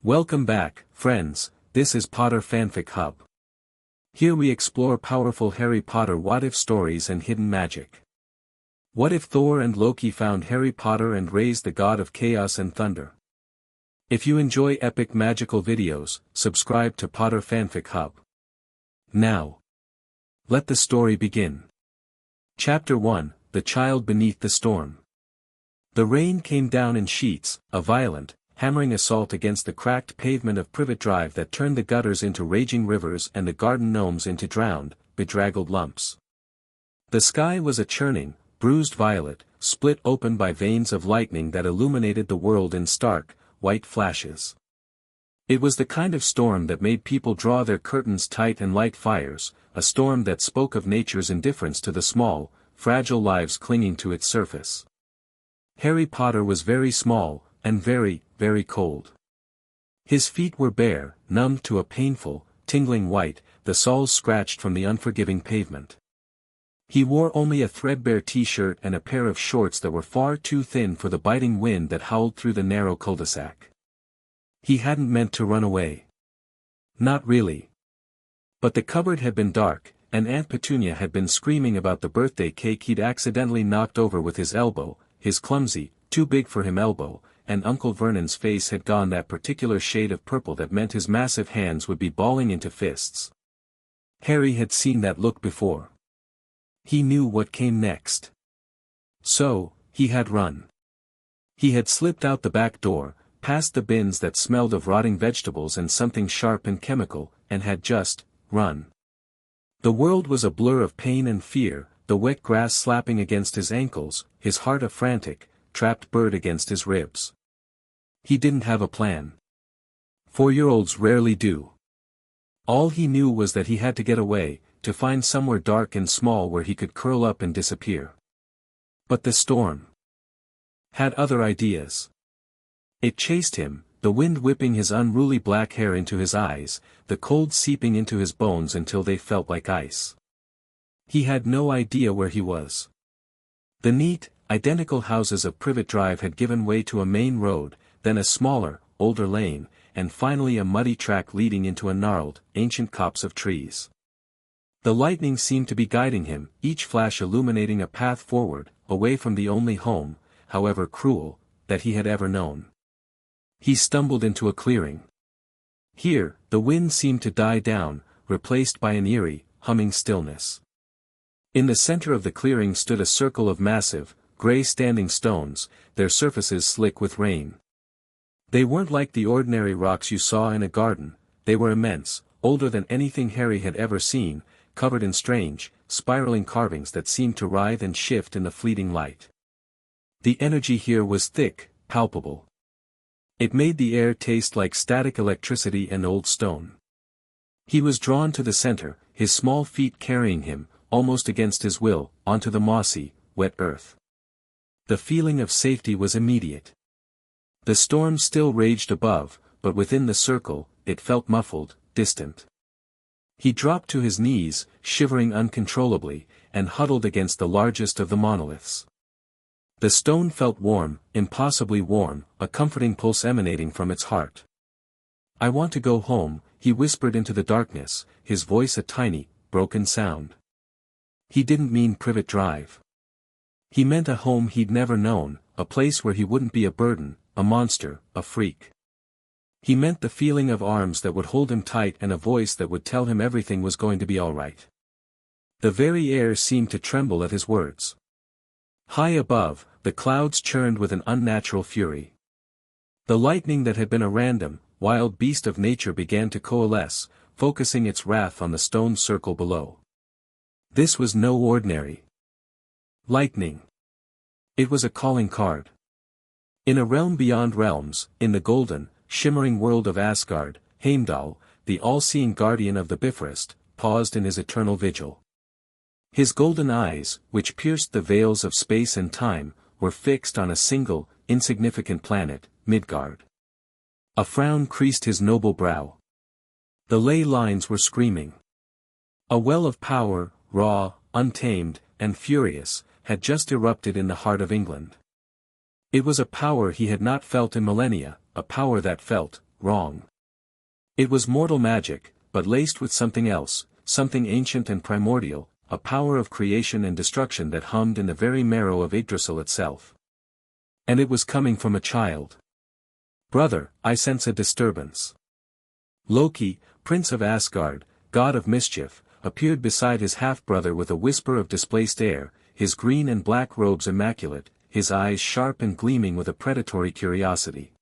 Welcome back, friends. This is Potter Fanfic Hub. Here we explore powerful Harry Potter what-if stories and hidden magic. What if Thor and Loki found Harry Potter and raised the god of chaos and thunder? If you enjoy epic magical videos, subscribe to Potter Fanfic Hub. Now, let the story begin. Chapter 1, The Child Beneath the Storm. The rain came down in sheets, a violent, hammering assault against the cracked pavement of Privet Drive that turned the gutters into raging rivers and the garden gnomes into drowned, bedraggled lumps. The sky was a churning, bruised violet, split open by veins of lightning that illuminated the world in stark, white flashes. It was the kind of storm that made people draw their curtains tight and light fires, a storm that spoke of nature's indifference to the small, fragile lives clinging to its surface. Harry Potter was very small, and very, very cold. His feet were bare, numbed to a painful, tingling white, the soles scratched from the unforgiving pavement. He wore only a threadbare t-shirt and a pair of shorts that were far too thin for the biting wind that howled through the narrow cul-de-sac. He hadn't meant to run away. Not really. But the cupboard had been dark, and Aunt Petunia had been screaming about the birthday cake he'd accidentally knocked over with his elbow, his clumsy, too big for him elbow, and Uncle Vernon's face had gone that particular shade of purple that meant his massive hands would be balling into fists. Harry had seen that look before. He knew what came next. So, he had run. He had slipped out the back door, past the bins that smelled of rotting vegetables and something sharp and chemical, and had just run. The world was a blur of pain and fear, the wet grass slapping against his ankles, his heart a frantic, trapped bird against his ribs. He didn't have a plan. 4-year-olds rarely do. All he knew was that he had to get away, to find somewhere dark and small where he could curl up and disappear. But the storm had other ideas. It chased him, the wind whipping his unruly black hair into his eyes, the cold seeping into his bones until they felt like ice. He had no idea where he was. The neat, identical houses of Privet Drive had given way to a main road, then a smaller, older lane, and finally a muddy track leading into a gnarled, ancient copse of trees. The lightning seemed to be guiding him, each flash illuminating a path forward, away from the only home, however cruel, that he had ever known. He stumbled into a clearing. Here, the wind seemed to die down, replaced by an eerie, humming stillness. In the center of the clearing stood a circle of massive, gray standing stones, their surfaces slick with rain. They weren't like the ordinary rocks you saw in a garden, they were immense, older than anything Harry had ever seen, covered in strange, spiraling carvings that seemed to writhe and shift in the fleeting light. The energy here was thick, palpable. It made the air taste like static electricity and old stone. He was drawn to the center, his small feet carrying him, almost against his will, onto the mossy, wet earth. The feeling of safety was immediate. The storm still raged above, but within the circle, it felt muffled, distant. He dropped to his knees, shivering uncontrollably, and huddled against the largest of the monoliths. The stone felt warm, impossibly warm, a comforting pulse emanating from its heart. "I want to go home," he whispered into the darkness, his voice a tiny, broken sound. He didn't mean Privet Drive. He meant a home he'd never known, a place where he wouldn't be a burden, a monster, a freak. He meant the feeling of arms that would hold him tight and a voice that would tell him everything was going to be all right. The very air seemed to tremble at his words. High above, the clouds churned with an unnatural fury. The lightning that had been a random, wild beast of nature began to coalesce, focusing its wrath on the stone circle below. This was no ordinary lightning. It was a calling card. In a realm beyond realms, in the golden, shimmering world of Asgard, Heimdall, the all-seeing guardian of the Bifrost, paused in his eternal vigil. His golden eyes, which pierced the veils of space and time, were fixed on a single, insignificant planet, Midgard. A frown creased his noble brow. The ley lines were screaming. A well of power, raw, untamed, and furious, had just erupted in the heart of England. It was a power he had not felt in millennia, a power that felt, wrong. It was mortal magic, but laced with something else, something ancient and primordial, a power of creation and destruction that hummed in the very marrow of Yggdrasil itself. And it was coming from a child. "Brother, I sense a disturbance." Loki, prince of Asgard, god of mischief, appeared beside his half-brother with a whisper of displaced air, his green and black robes immaculate, his eyes sharp and gleaming with a predatory curiosity.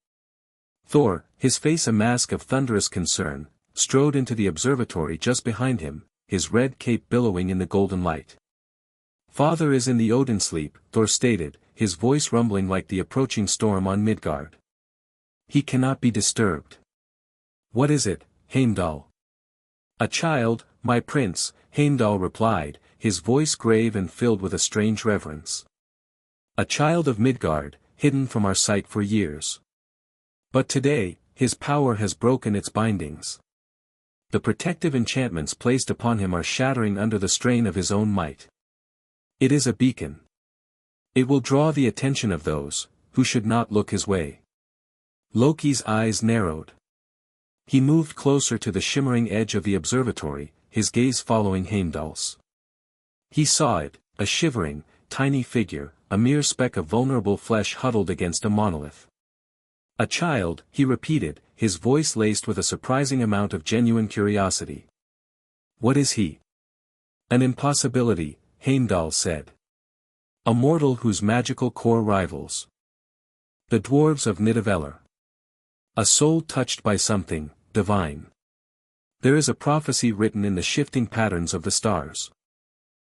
Thor, his face a mask of thunderous concern, strode into the observatory just behind him, his red cape billowing in the golden light. "Father is in the Odin sleep," Thor stated, his voice rumbling like the approaching storm on Midgard. "He cannot be disturbed." "What is it, Heimdall?" "A child, my prince," Heimdall replied, his voice grave and filled with a strange reverence. "A child of Midgard, hidden from our sight for years. But today, his power has broken its bindings. The protective enchantments placed upon him are shattering under the strain of his own might. It is a beacon. It will draw the attention of those who should not look his way." Loki's eyes narrowed. He moved closer to the shimmering edge of the observatory, his gaze following Heimdall's. He saw it, a shivering, tiny figure, a mere speck of vulnerable flesh huddled against a monolith. "A child," he repeated, his voice laced with a surprising amount of genuine curiosity. "What is he?" "An impossibility," Heimdall said. "A mortal whose magical core rivals the dwarves of Nidavellir. A soul touched by something divine. There is a prophecy written in the shifting patterns of the stars.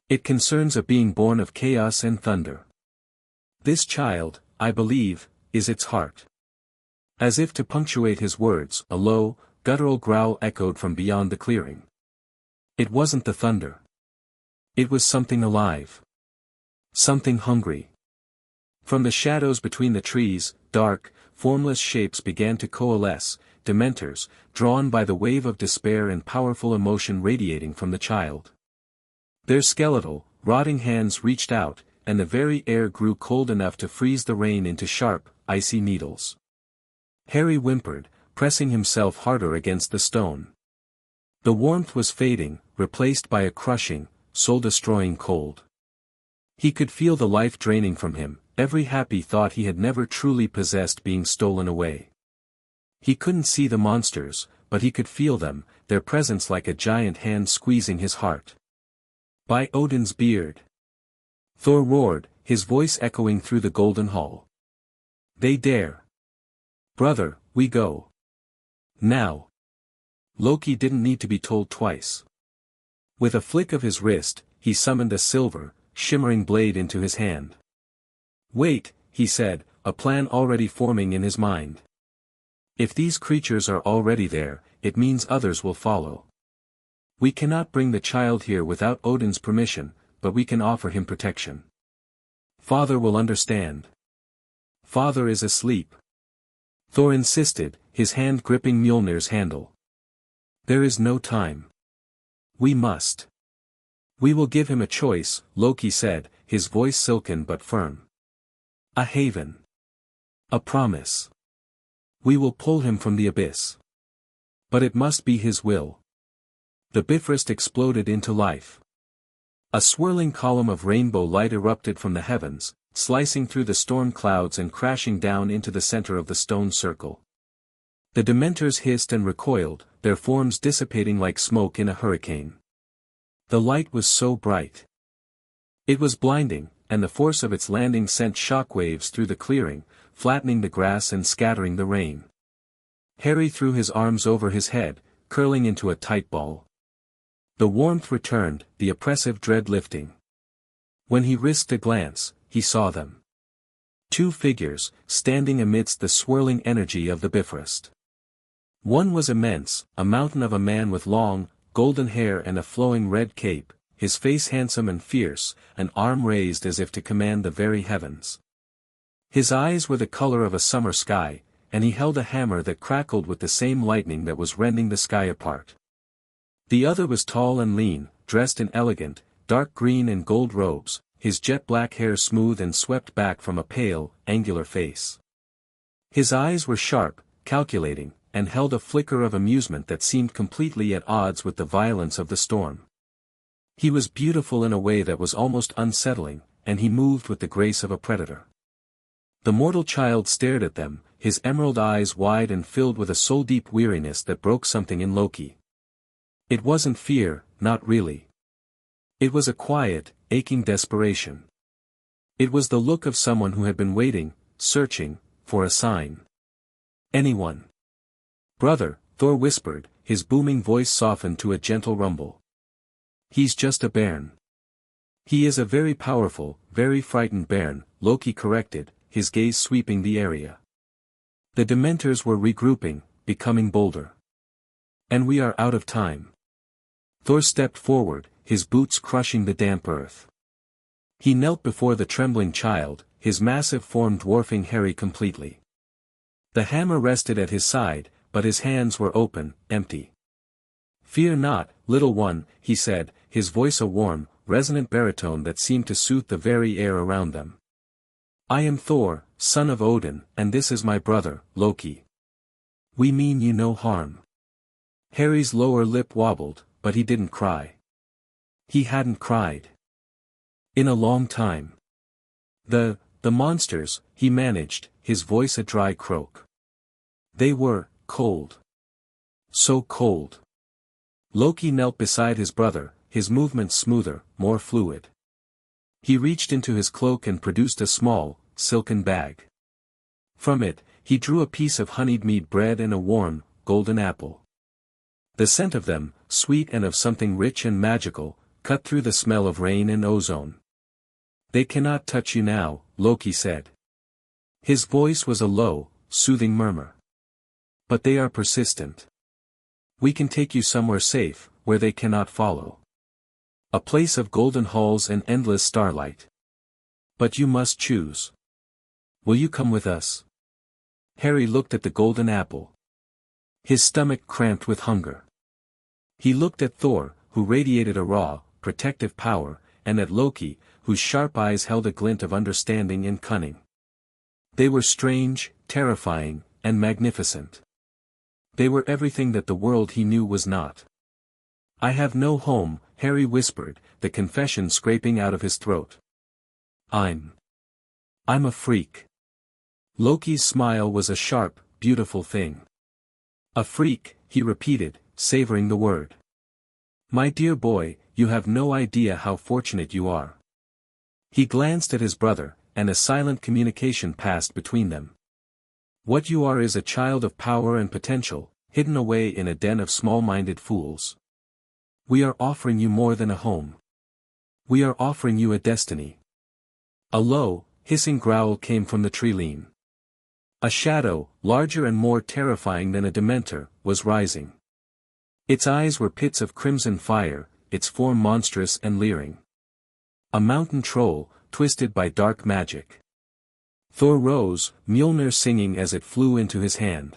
It concerns a being born of chaos and thunder. This child, I believe, is its heart." As if to punctuate his words, a low, guttural growl echoed from beyond the clearing. It wasn't the thunder. It was something alive. Something hungry. From the shadows between the trees, dark, formless shapes began to coalesce, dementors, drawn by the wave of despair and powerful emotion radiating from the child. Their skeletal, rotting hands reached out, and the very air grew cold enough to freeze the rain into sharp, icy needles. Harry whimpered, pressing himself harder against the stone. The warmth was fading, replaced by a crushing, soul-destroying cold. He could feel the life draining from him, every happy thought he had never truly possessed being stolen away. He couldn't see the monsters, but he could feel them, their presence like a giant hand squeezing his heart. "By Odin's beard!" Thor roared, his voice echoing through the golden hall. "They dare! Brother, we go. Now." Loki didn't need to be told twice. With a flick of his wrist, he summoned a silver, shimmering blade into his hand. "Wait," he said, a plan already forming in his mind. "If these creatures are already there, it means others will follow. We cannot bring the child here without Odin's permission, but we can offer him protection. Father will understand." "Father is asleep," Thor insisted, his hand gripping Mjolnir's handle. "There is no time. We must." "We will give him a choice," Loki said, his voice silken but firm. "A haven. A promise. We will pull him from the abyss. But it must be his will." The Bifrost exploded into life. A swirling column of rainbow light erupted from the heavens, slicing through the storm clouds and crashing down into the center of the stone circle. The Dementors hissed and recoiled, their forms dissipating like smoke in a hurricane. The light was so bright. It was blinding, and the force of its landing sent shockwaves through the clearing, flattening the grass and scattering the rain. Harry threw his arms over his head, curling into a tight ball. The warmth returned, the oppressive dread lifting. When he risked a glance, he saw them. Two figures, standing amidst the swirling energy of the Bifrost. One was immense, a mountain of a man with long, golden hair and a flowing red cape, his face handsome and fierce, an arm raised as if to command the very heavens. His eyes were the color of a summer sky, and he held a hammer that crackled with the same lightning that was rending the sky apart. The other was tall and lean, dressed in elegant, dark green and gold robes, his jet-black hair smooth and swept back from a pale, angular face. His eyes were sharp, calculating, and held a flicker of amusement that seemed completely at odds with the violence of the storm. He was beautiful in a way that was almost unsettling, and he moved with the grace of a predator. The mortal child stared at them, his emerald eyes wide and filled with a soul-deep weariness that broke something in Loki. It wasn't fear, not really. It was a quiet, aching desperation. It was the look of someone who had been waiting, searching, for a sign. Anyone? Brother, Thor whispered, his booming voice softened to a gentle rumble. He's just a bairn. He is a very powerful, very frightened bairn, Loki corrected, his gaze sweeping the area. The Dementors were regrouping, becoming bolder. And we are out of time. Thor stepped forward, his boots crushing the damp earth. He knelt before the trembling child, his massive form dwarfing Harry completely. The hammer rested at his side, but his hands were open, empty. Fear not, little one, he said, his voice a warm, resonant baritone that seemed to soothe the very air around them. I am Thor, son of Odin, and this is my brother, Loki. We mean you no harm. Harry's lower lip wobbled, but he didn't cry. He hadn't cried in a long time. The monsters, he managed, his voice a dry croak. They were cold. So cold. Loki knelt beside his brother, his movements smoother, more fluid. He reached into his cloak and produced a small, silken bag. From it, he drew a piece of honeyed mead bread and a warm, golden apple. The scent of them, sweet and of something rich and magical, cut through the smell of rain and ozone. They cannot touch you now, Loki said. His voice was a low, soothing murmur. But they are persistent. We can take you somewhere safe, where they cannot follow. A place of golden halls and endless starlight. But you must choose. Will you come with us? Harry looked at the golden apple. His stomach cramped with hunger. He looked at Thor, who radiated a raw, protective power, and at Loki, whose sharp eyes held a glint of understanding and cunning. They were strange, terrifying, and magnificent. They were everything that the world he knew was not. I have no home, Harry whispered, the confession scraping out of his throat. I'm a freak. Loki's smile was a sharp, beautiful thing. A freak, he repeated, savoring the word. My dear boy, you have no idea how fortunate you are. He glanced at his brother, and a silent communication passed between them. What you are is a child of power and potential, hidden away in a den of small-minded fools. We are offering you more than a home. We are offering you a destiny. A low, hissing growl came from the tree-line. A shadow, larger and more terrifying than a Dementor, was rising. Its eyes were pits of crimson fire, its form monstrous and leering. A mountain troll, twisted by dark magic. Thor rose, Mjolnir singing as it flew into his hand.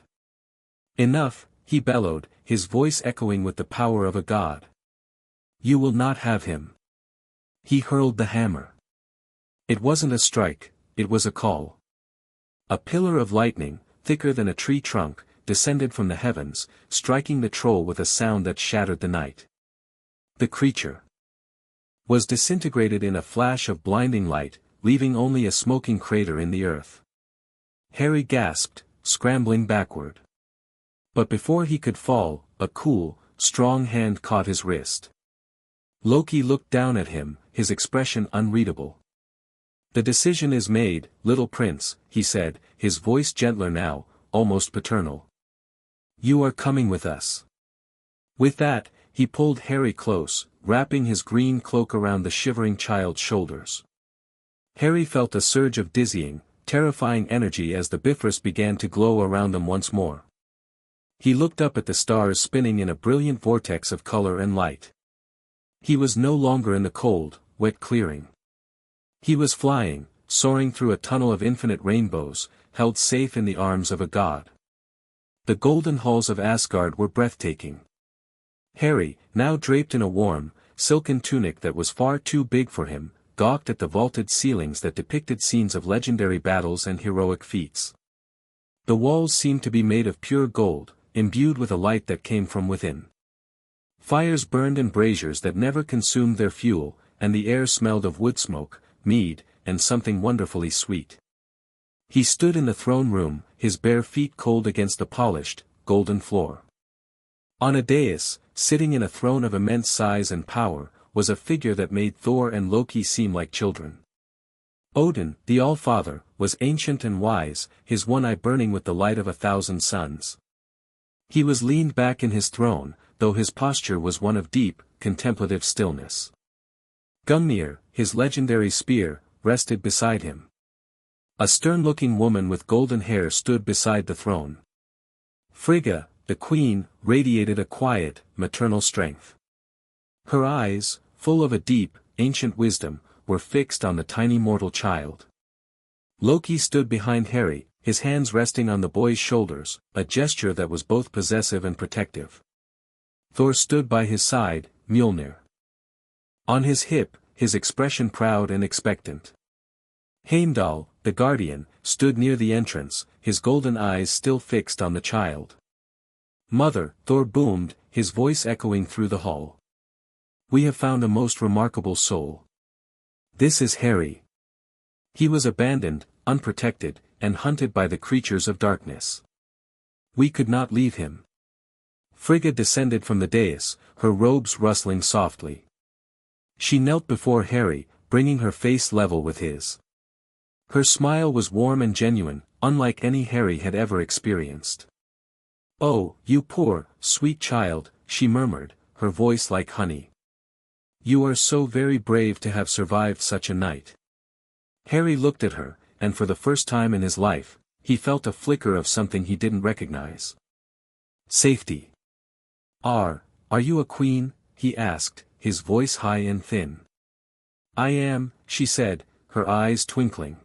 Enough, he bellowed, his voice echoing with the power of a god. You will not have him. He hurled the hammer. It wasn't a strike, it was a call. A pillar of lightning, thicker than a tree trunk, descended from the heavens, striking the troll with a sound that shattered the night. The creature was disintegrated in a flash of blinding light, leaving only a smoking crater in the earth. Harry gasped, scrambling backward. But before he could fall, a cool, strong hand caught his wrist. Loki looked down at him, his expression unreadable. The decision is made, little prince, he said, his voice gentler now, almost paternal. You are coming with us. With that, he pulled Harry close, wrapping his green cloak around the shivering child's shoulders. Harry felt a surge of dizzying, terrifying energy as the Bifrost began to glow around them once more. He looked up at the stars spinning in a brilliant vortex of color and light. He was no longer in the cold, wet clearing. He was flying, soaring through a tunnel of infinite rainbows, held safe in the arms of a god. The golden halls of Asgard were breathtaking. Harry, now draped in a warm, silken tunic that was far too big for him, gawked at the vaulted ceilings that depicted scenes of legendary battles and heroic feats. The walls seemed to be made of pure gold, imbued with a light that came from within. Fires burned in braziers that never consumed their fuel, and the air smelled of wood smoke, mead, and something wonderfully sweet. He stood in the throne room, his bare feet cold against the polished, golden floor. On a dais, sitting in a throne of immense size and power, was a figure that made Thor and Loki seem like children. Odin, the All-Father, was ancient and wise, his one eye burning with the light of 1,000 suns. He was leaned back in his throne, though his posture was one of deep, contemplative stillness. Gungnir, his legendary spear, rested beside him. A stern-looking woman with golden hair stood beside the throne. Frigga, the queen, radiated a quiet, maternal strength. Her eyes, full of a deep, ancient wisdom, were fixed on the tiny mortal child. Loki stood behind Harry, his hands resting on the boy's shoulders, a gesture that was both possessive and protective. Thor stood by his side, Mjolnir on his hip, his expression proud and expectant. Heimdall, the guardian, stood near the entrance, his golden eyes still fixed on the child. Mother, Thor boomed, his voice echoing through the hall. We have found a most remarkable soul. This is Harry. He was abandoned, unprotected, and hunted by the creatures of darkness. We could not leave him. Frigga descended from the dais, her robes rustling softly. She knelt before Harry, bringing her face level with his. Her smile was warm and genuine, unlike any Harry had ever experienced. "Oh, you poor, sweet child," she murmured, her voice like honey. "You are so very brave to have survived such a night." Harry looked at her, and for the first time in his life, he felt a flicker of something he didn't recognize. Safety. Are you a queen?" he asked, his voice high and thin. "I am," she said, her eyes twinkling.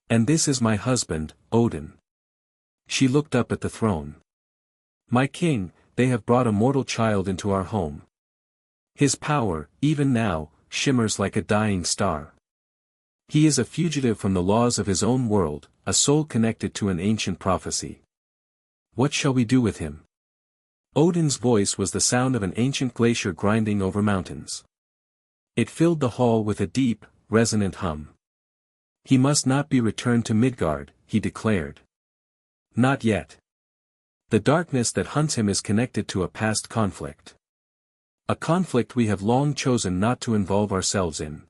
"And this is my husband, Odin." She looked up at the throne. "My king, they have brought a mortal child into our home. His power, even now, shimmers like a dying star. He is a fugitive from the laws of his own world, a soul connected to an ancient prophecy. What shall we do with him?" Odin's voice was the sound of an ancient glacier grinding over mountains. It filled the hall with a deep, resonant hum. "He must not be returned to Midgard," he declared. "Not yet. The darkness that hunts him is connected to a past conflict. A conflict we have long chosen not to involve ourselves in.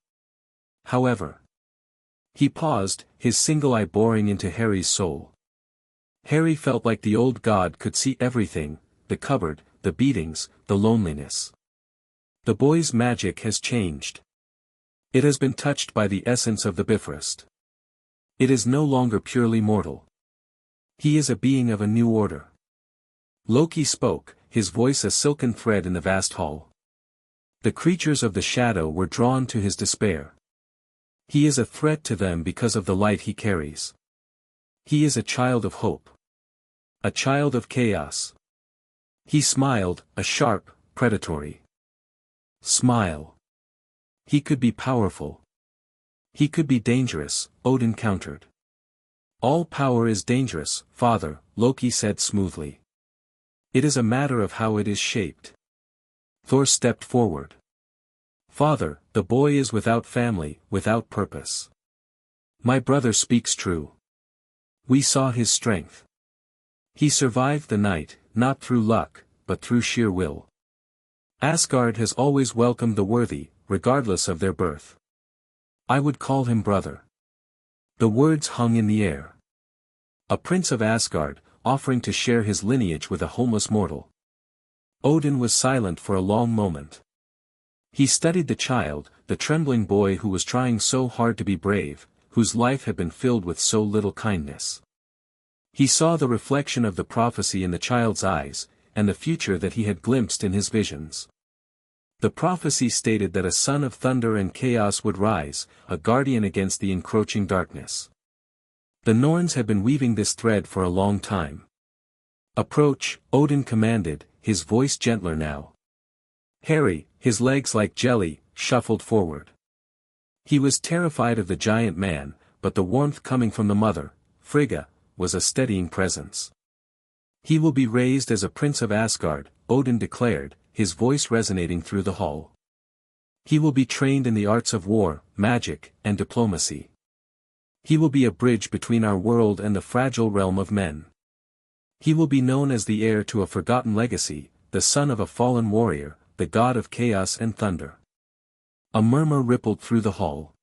However." He paused, his single eye boring into Harry's soul. Harry felt like the old god could see everything, the cupboard, the beatings, the loneliness. The boy's magic has changed. It has been touched by the essence of the Bifrost. It is no longer purely mortal. He is a being of a new order. Loki spoke, his voice a silken thread in the vast hall. The creatures of the shadow were drawn to his despair. He is a threat to them because of the light he carries. He is a child of hope. A child of chaos. He smiled, a sharp, predatory smile. He could be powerful. He could be dangerous, Odin countered. "All power is dangerous, father," Loki said smoothly. "It is a matter of how it is shaped." Thor stepped forward. "Father, the boy is without family, without purpose. My brother speaks true. We saw his strength. He survived the night, not through luck, but through sheer will. Asgard has always welcomed the worthy, regardless of their birth. I would call him brother." The words hung in the air. A prince of Asgard, offering to share his lineage with a homeless mortal. Odin was silent for a long moment. He studied the child, the trembling boy who was trying so hard to be brave, whose life had been filled with so little kindness. He saw the reflection of the prophecy in the child's eyes, and the future that he had glimpsed in his visions. The prophecy stated that a son of thunder and chaos would rise, a guardian against the encroaching darkness. The Norns had been weaving this thread for a long time. "Approach," Odin commanded, his voice gentler now. Harry, his legs like jelly, shuffled forward. He was terrified of the giant man, but the warmth coming from the mother, Frigga, was a steadying presence. He will be raised as a prince of Asgard, Odin declared, his voice resonating through the hall. He will be trained in the arts of war, magic, and diplomacy. He will be a bridge between our world and the fragile realm of men. He will be known as the heir to a forgotten legacy, the son of a fallen warrior, the god of chaos and thunder. A murmur rippled through the hall.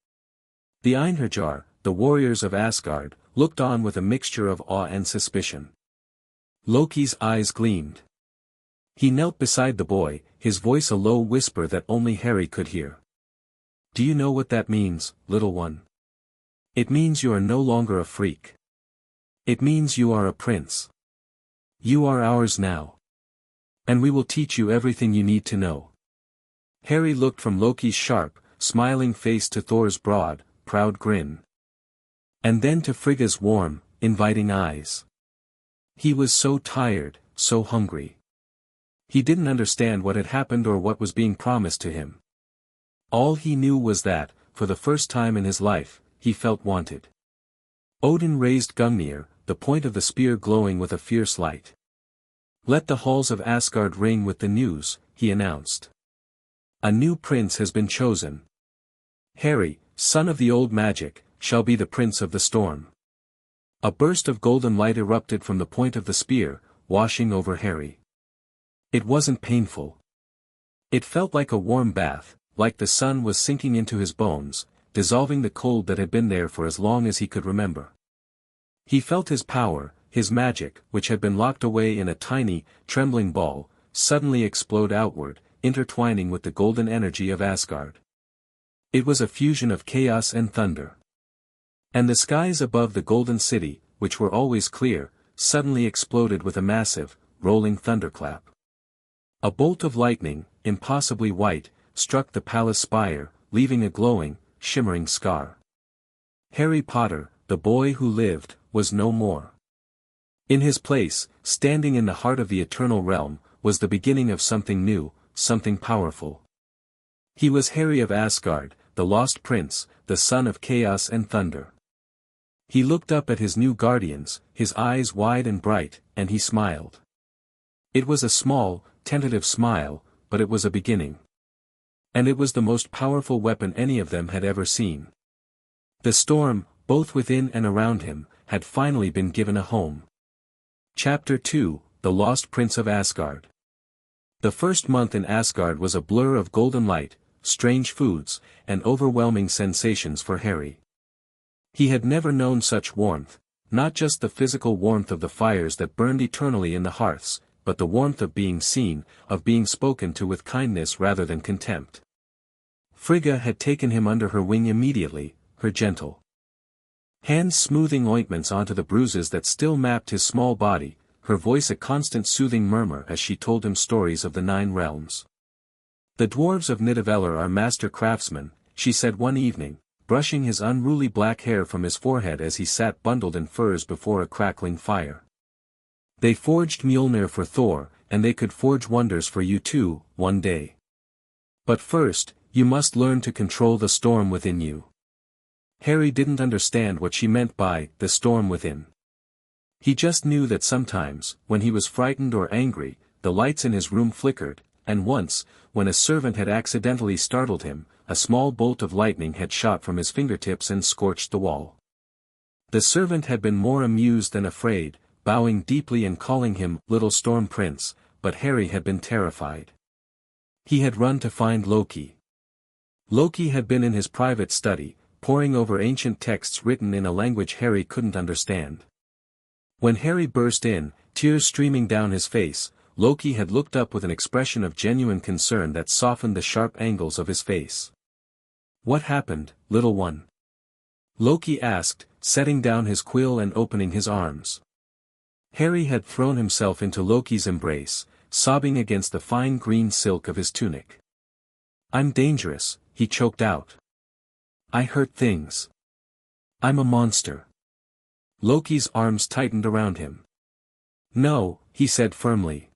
The Einherjar, the warriors of Asgard, looked on with a mixture of awe and suspicion. Loki's eyes gleamed. He knelt beside the boy, his voice a low whisper that only Harry could hear. Do you know what that means, little one? It means you are no longer a freak. It means you are a prince. You are ours now. And we will teach you everything you need to know. Harry looked from Loki's sharp, smiling face to Thor's broad, proud grin. And then to Frigga's warm, inviting eyes. He was so tired, so hungry. He didn't understand what had happened or what was being promised to him. All he knew was that, for the first time in his life, he felt wanted. Odin raised Gungnir, the point of the spear glowing with a fierce light. Let the halls of Asgard ring with the news, he announced. A new prince has been chosen. Harry, son of the old magic, shall be the prince of the storm. A burst of golden light erupted from the point of the spear, washing over Harry. It wasn't painful. It felt like a warm bath, like the sun was sinking into his bones, dissolving the cold that had been there for as long as he could remember. He felt his power, his magic, which had been locked away in a tiny, trembling ball, suddenly explode outward, intertwining with the golden energy of Asgard. It was a fusion of chaos and thunder. And the skies above the golden city, which were always clear, suddenly exploded with a massive, rolling thunderclap. A bolt of lightning, impossibly white, struck the palace spire, leaving a glowing, shimmering scar. Harry Potter, the boy who lived, was no more. In his place, standing in the heart of the eternal realm, was the beginning of something new, something powerful. He was Harry of Asgard, the lost prince, the son of chaos and thunder. He looked up at his new guardians, his eyes wide and bright, and he smiled. It was a small, tentative smile, but it was a beginning. And it was the most powerful weapon any of them had ever seen. The storm, both within and around him, had finally been given a home. Chapter 2, The Lost Prince of Asgard. The first month in Asgard was a blur of golden light, strange foods, and overwhelming sensations for Harry. He had never known such warmth, not just the physical warmth of the fires that burned eternally in the hearths, but the warmth of being seen, of being spoken to with kindness rather than contempt. Frigga had taken him under her wing immediately, her gentle hands smoothing ointments onto the bruises that still mapped his small body, her voice a constant soothing murmur as she told him stories of the 9 realms. The dwarves of Nidavellir are master craftsmen, she said one evening, brushing his unruly black hair from his forehead as he sat bundled in furs before a crackling fire. They forged Mjolnir for Thor, and they could forge wonders for you too, one day. But first, you must learn to control the storm within you. Harry didn't understand what she meant by the storm within. He just knew that sometimes, when he was frightened or angry, the lights in his room flickered, and once, when a servant had accidentally startled him, a small bolt of lightning had shot from his fingertips and scorched the wall. The servant had been more amused than afraid, bowing deeply and calling him Little Storm Prince, but Harry had been terrified. He had run to find Loki. Loki had been in his private study, poring over ancient texts written in a language Harry couldn't understand. When Harry burst in, tears streaming down his face, Loki had looked up with an expression of genuine concern that softened the sharp angles of his face. "What happened, little one?" Loki asked, setting down his quill and opening his arms. Harry had thrown himself into Loki's embrace, sobbing against the fine green silk of his tunic. "I'm dangerous," he choked out. "I hurt things. I'm a monster." Loki's arms tightened around him. "No," he said firmly.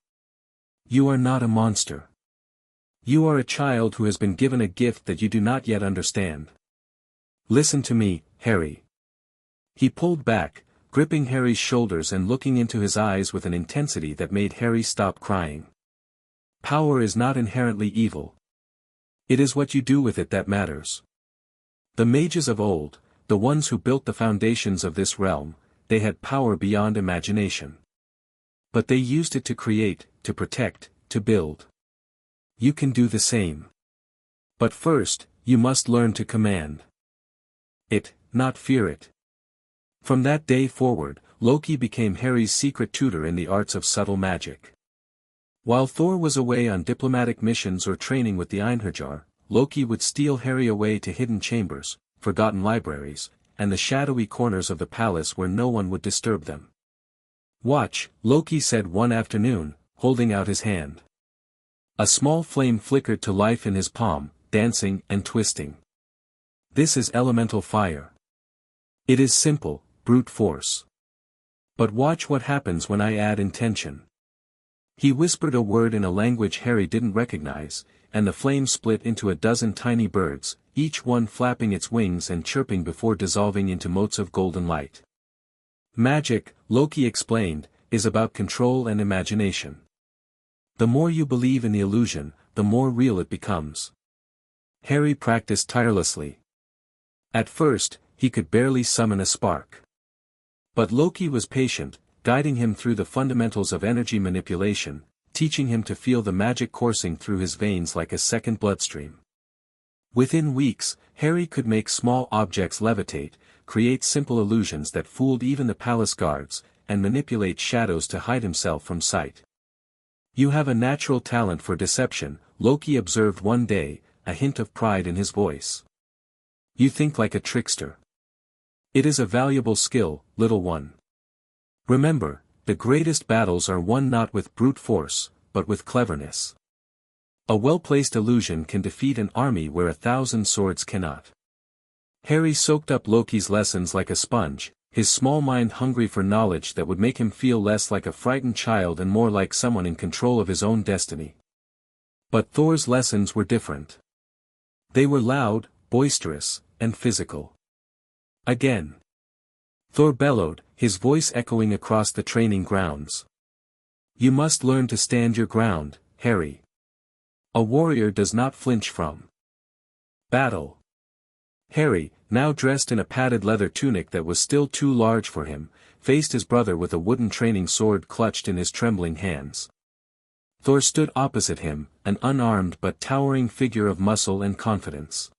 "You are not a monster. You are a child who has been given a gift that you do not yet understand. Listen to me, Harry." He pulled back, gripping Harry's shoulders and looking into his eyes with an intensity that made Harry stop crying. Power is not inherently evil. It is what you do with it that matters. The mages of old, the ones who built the foundations of this realm, they had power beyond imagination. But they used it to create, to protect, to build. You can do the same. But first, you must learn to command it, not fear it. From that day forward, Loki became Harry's secret tutor in the arts of subtle magic. While Thor was away on diplomatic missions or training with the Einherjar, Loki would steal Harry away to hidden chambers, forgotten libraries, and the shadowy corners of the palace where no one would disturb them. "Watch," Loki said one afternoon, holding out his hand. A small flame flickered to life in his palm, dancing and twisting. "This is elemental fire. It is simple, brute force. But watch what happens when I add intention." He whispered a word in a language Harry didn't recognize, and the flame split into a dozen tiny birds, each one flapping its wings and chirping before dissolving into motes of golden light. Magic, Loki explained, is about control and imagination. The more you believe in the illusion, the more real it becomes. Harry practiced tirelessly. At first, he could barely summon a spark. But Loki was patient, guiding him through the fundamentals of energy manipulation, teaching him to feel the magic coursing through his veins like a second bloodstream. Within weeks, Harry could make small objects levitate, create simple illusions that fooled even the palace guards, and manipulate shadows to hide himself from sight. "You have a natural talent for deception," Loki observed one day, a hint of pride in his voice. "You think like a trickster. It is a valuable skill, little one. Remember, the greatest battles are won not with brute force, but with cleverness. A well-placed illusion can defeat an army where 1,000 swords cannot." Harry soaked up Loki's lessons like a sponge, his small mind hungry for knowledge that would make him feel less like a frightened child and more like someone in control of his own destiny. But Thor's lessons were different. They were loud, boisterous, and physical. "Again!" Thor bellowed, his voice echoing across the training grounds. "You must learn to stand your ground, Harry. A warrior does not flinch from battle." Harry, now dressed in a padded leather tunic that was still too large for him, faced his brother with a wooden training sword clutched in his trembling hands. Thor stood opposite him, an unarmed but towering figure of muscle and confidence.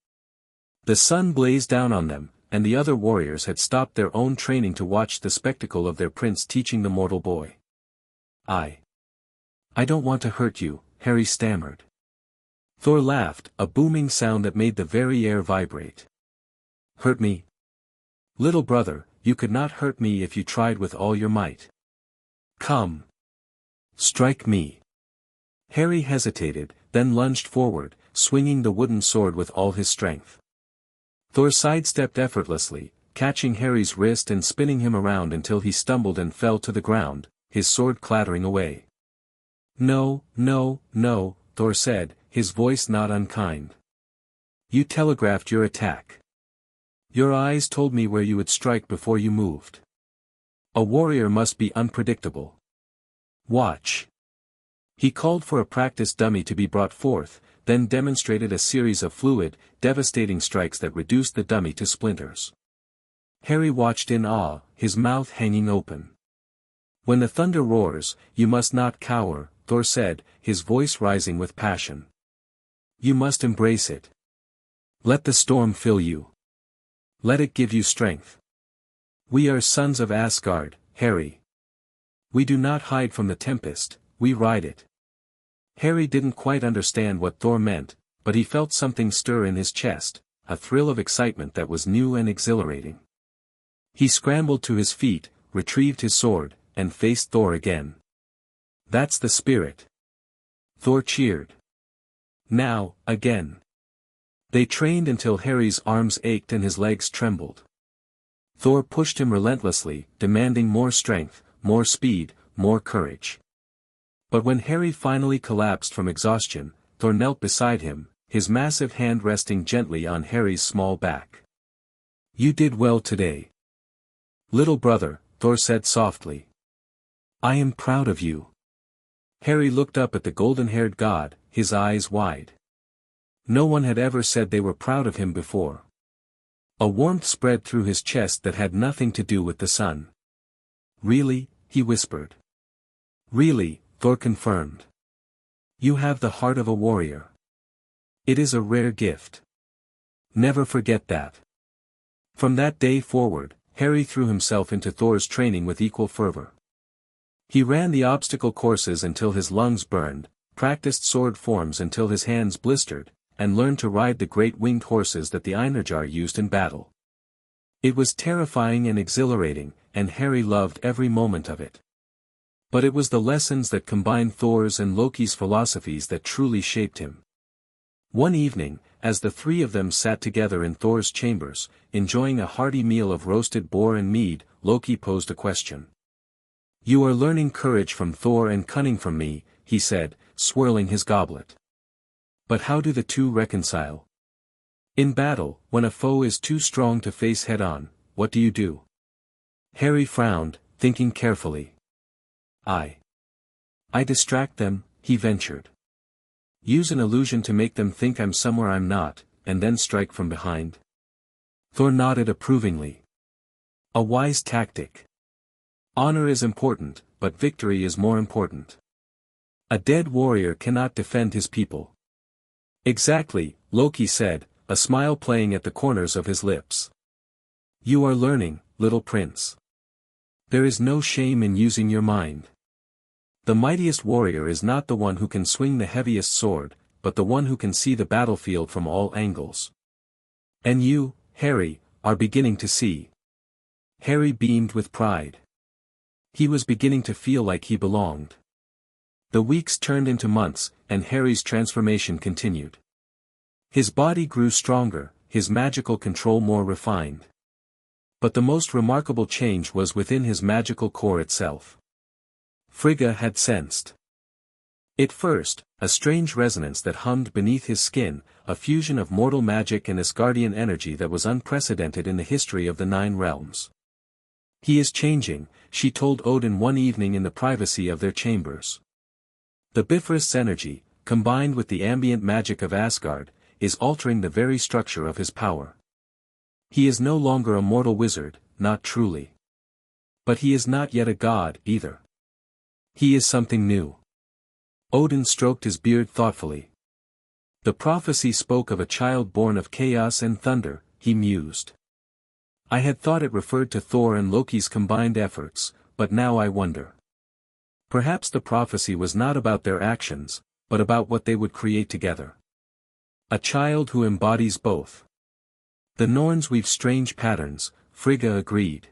The sun blazed down on them, and the other warriors had stopped their own training to watch the spectacle of their prince teaching the mortal boy. I don't want to hurt you," Harry stammered. Thor laughed, a booming sound that made the very air vibrate. "Hurt me? Little brother, you could not hurt me if you tried with all your might. Come. Strike me." Harry hesitated, then lunged forward, swinging the wooden sword with all his strength. Thor sidestepped effortlessly, catching Harry's wrist and spinning him around until he stumbled and fell to the ground, his sword clattering away. "No, no, no," Thor said, his voice not unkind. "You telegraphed your attack. Your eyes told me where you would strike before you moved. A warrior must be unpredictable. Watch." He called for a practice dummy to be brought forth, then demonstrated a series of fluid, devastating strikes that reduced the dummy to splinters. Harry watched in awe, his mouth hanging open. "When the thunder roars, you must not cower," Thor said, his voice rising with passion. "You must embrace it. Let the storm fill you. Let it give you strength. We are sons of Asgard, Harry. We do not hide from the tempest, we ride it." Harry didn't quite understand what Thor meant, but he felt something stir in his chest, a thrill of excitement that was new and exhilarating. He scrambled to his feet, retrieved his sword, and faced Thor again. "That's the spirit." Thor cheered. "Now, again." They trained until Harry's arms ached and his legs trembled. Thor pushed him relentlessly, demanding more strength, more speed, more courage. But when Harry finally collapsed from exhaustion, Thor knelt beside him, his massive hand resting gently on Harry's small back. "You did well today. Little brother, Thor said softly. I am proud of you. Harry looked up at the golden-haired god, his eyes wide. No one had ever said they were proud of him before. A warmth spread through his chest that had nothing to do with the sun. Really, he whispered. Really, Thor confirmed. You have the heart of a warrior. It is a rare gift. Never forget that. From that day forward, Harry threw himself into Thor's training with equal fervor. He ran the obstacle courses until his lungs burned, practiced sword forms until his hands blistered, and learned to ride the great winged horses that the Einherjar used in battle. It was terrifying and exhilarating, and Harry loved every moment of it. But it was the lessons that combined Thor's and Loki's philosophies that truly shaped him. One evening, as the three of them sat together in Thor's chambers, enjoying a hearty meal of roasted boar and mead, Loki posed a question. You are learning courage from Thor and cunning from me, he said, swirling his goblet. But how do the two reconcile? In battle, when a foe is too strong to face head-on, what do you do? Harry frowned, thinking carefully. I distract them, he ventured. Use an illusion to make them think I'm somewhere I'm not, and then strike from behind. Thor nodded approvingly. A wise tactic. Honor is important, but victory is more important. A dead warrior cannot defend his people. Exactly, Loki said, a smile playing at the corners of his lips. You are learning, little prince. There is no shame in using your mind. The mightiest warrior is not the one who can swing the heaviest sword, but the one who can see the battlefield from all angles. And you, Harry, are beginning to see. Harry beamed with pride. He was beginning to feel like he belonged. The weeks turned into months, and Harry's transformation continued. His body grew stronger, his magical control more refined. But the most remarkable change was within his magical core itself. Frigga had sensed it first, a strange resonance that hummed beneath his skin, a fusion of mortal magic and Asgardian energy that was unprecedented in the history of the Nine Realms. He is changing, she told Odin one evening in the privacy of their chambers. The Bifrost's energy, combined with the ambient magic of Asgard, is altering the very structure of his power. He is no longer a mortal wizard, not truly. But he is not yet a god, either. He is something new. Odin stroked his beard thoughtfully. The prophecy spoke of a child born of chaos and thunder, he mused. I had thought it referred to Thor and Loki's combined efforts, but now I wonder. Perhaps the prophecy was not about their actions, but about what they would create together. A child who embodies both. The Norns weave strange patterns, Frigga agreed.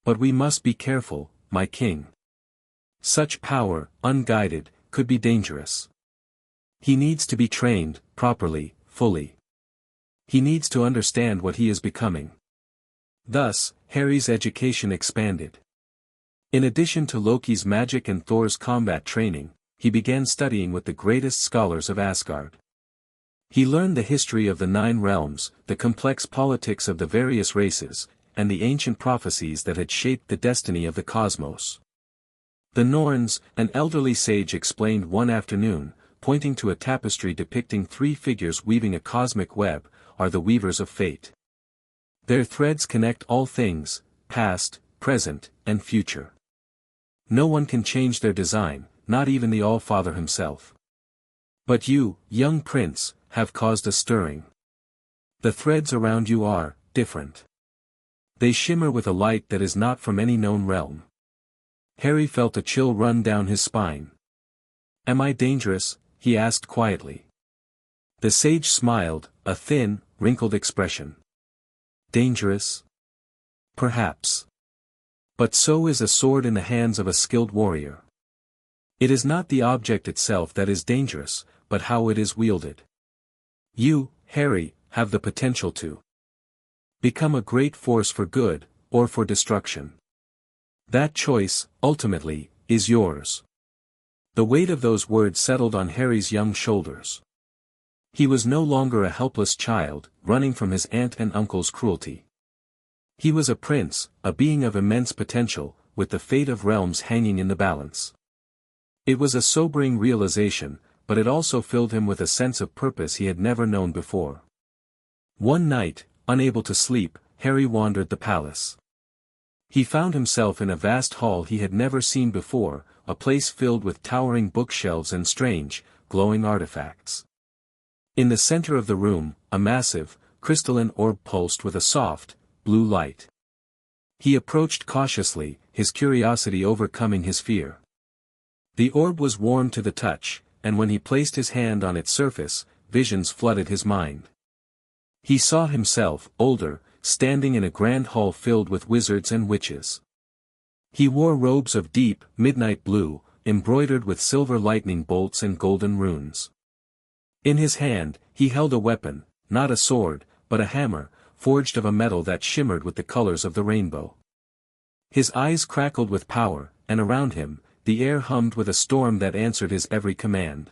But we must be careful, my king. Such power, unguided, could be dangerous. He needs to be trained, properly, fully. He needs to understand what he is becoming. Thus, Harry's education expanded. In addition to Loki's magic and Thor's combat training, he began studying with the greatest scholars of Asgard. He learned the history of the Nine Realms, the complex politics of the various races, and the ancient prophecies that had shaped the destiny of the cosmos. The Norns, an elderly sage explained one afternoon, pointing to a tapestry depicting three figures weaving a cosmic web, are the weavers of fate. Their threads connect all things, past, present, and future. No one can change their design, not even the All-Father himself. But you, young prince, have caused a stirring. The threads around you are different. They shimmer with a light that is not from any known realm. Harry felt a chill run down his spine. Am I dangerous? He asked quietly. The sage smiled, a thin, wrinkled expression. Dangerous? Perhaps. But so is a sword in the hands of a skilled warrior. It is not the object itself that is dangerous, but how it is wielded. You, Harry, have the potential to become a great force for good, or for destruction. That choice, ultimately, is yours. The weight of those words settled on Harry's young shoulders. He was no longer a helpless child, running from his aunt and uncle's cruelty. He was a prince, a being of immense potential, with the fate of realms hanging in the balance. It was a sobering realization, but it also filled him with a sense of purpose he had never known before. One night, unable to sleep, Harry wandered the palace. He found himself in a vast hall he had never seen before, a place filled with towering bookshelves and strange, glowing artifacts. In the center of the room, a massive, crystalline orb pulsed with a soft, blue light. He approached cautiously, his curiosity overcoming his fear. The orb was warm to the touch, and when he placed his hand on its surface, visions flooded his mind. He saw himself, older, standing in a grand hall filled with wizards and witches. He wore robes of deep, midnight blue, embroidered with silver lightning bolts and golden runes. In his hand, he held a weapon, not a sword, but a hammer, forged of a metal that shimmered with the colors of the rainbow. His eyes crackled with power, and around him, the air hummed with a storm that answered his every command.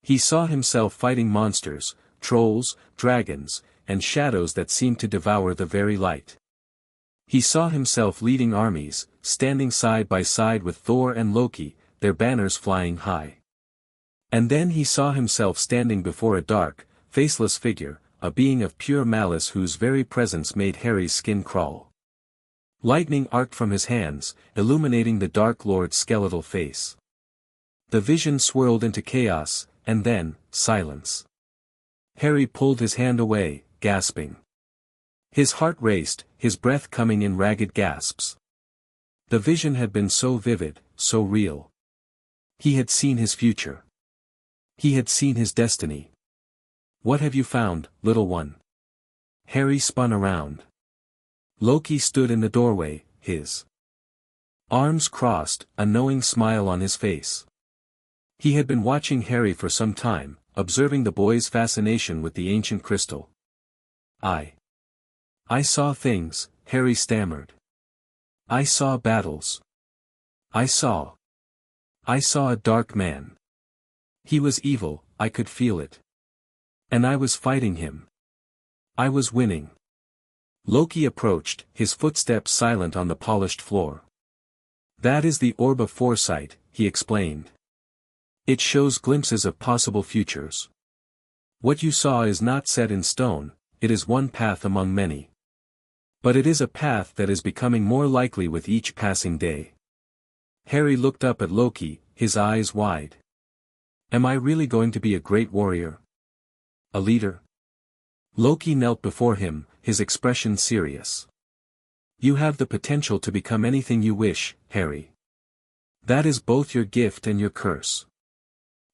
He saw himself fighting monsters, trolls, dragons, and shadows that seemed to devour the very light. He saw himself leading armies, standing side by side with Thor and Loki, their banners flying high. And then he saw himself standing before a dark, faceless figure, a being of pure malice whose very presence made Harry's skin crawl. Lightning arced from his hands, illuminating the Dark Lord's skeletal face. The vision swirled into chaos, and then, silence. Harry pulled his hand away, gasping. His heart raced, his breath coming in ragged gasps. The vision had been so vivid, so real. He had seen his future. He had seen his destiny. "What have you found, little one?" Harry spun around. Loki stood in the doorway, his arms crossed, a knowing smile on his face. He had been watching Harry for some time, observing the boy's fascination with the ancient crystal. I saw things," Harry stammered. "I saw battles. I saw a dark man. He was evil, I could feel it. And I was fighting him. I was winning." Loki approached, his footsteps silent on the polished floor. "That is the Orb of Foresight," he explained. "It shows glimpses of possible futures. What you saw is not set in stone, it is one path among many. But it is a path that is becoming more likely with each passing day." Harry looked up at Loki, his eyes wide. "Am I really going to be a great warrior? A leader?" Loki knelt before him, his expression serious. "You have the potential to become anything you wish, Harry. That is both your gift and your curse.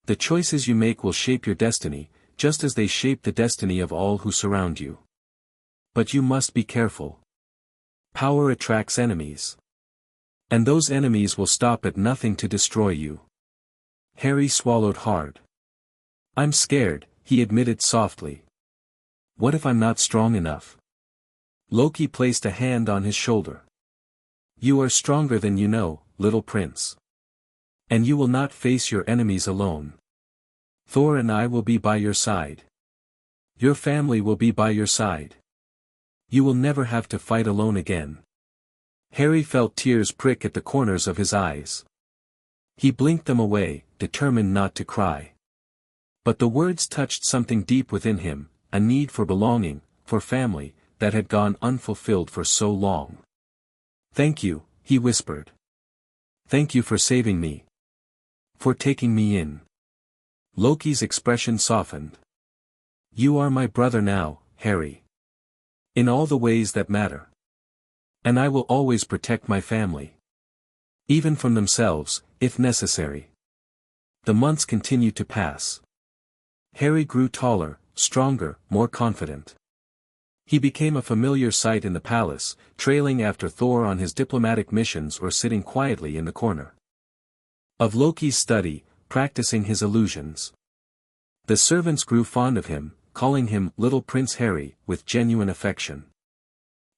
The choices you make will shape your destiny, just as they shape the destiny of all who surround you. But you must be careful. Power attracts enemies. And those enemies will stop at nothing to destroy you." Harry swallowed hard. "I'm scared," he admitted softly. "What if I'm not strong enough?" Loki placed a hand on his shoulder. "You are stronger than you know, little prince. And you will not face your enemies alone. Thor and I will be by your side. Your family will be by your side. You will never have to fight alone again." Harry felt tears prick at the corners of his eyes. He blinked them away, determined not to cry. But the words touched something deep within him, a need for belonging, for family, that had gone unfulfilled for so long. "Thank you," he whispered. "Thank you for saving me. For taking me in." Loki's expression softened. "You are my brother now, Harry. In all the ways that matter. And I will always protect my family. Even from themselves, if necessary." The months continued to pass. Harry grew taller, stronger, more confident. He became a familiar sight in the palace, trailing after Thor on his diplomatic missions or sitting quietly in the corner of Loki's study, practicing his illusions. The servants grew fond of him, calling him Little Prince Harry, with genuine affection.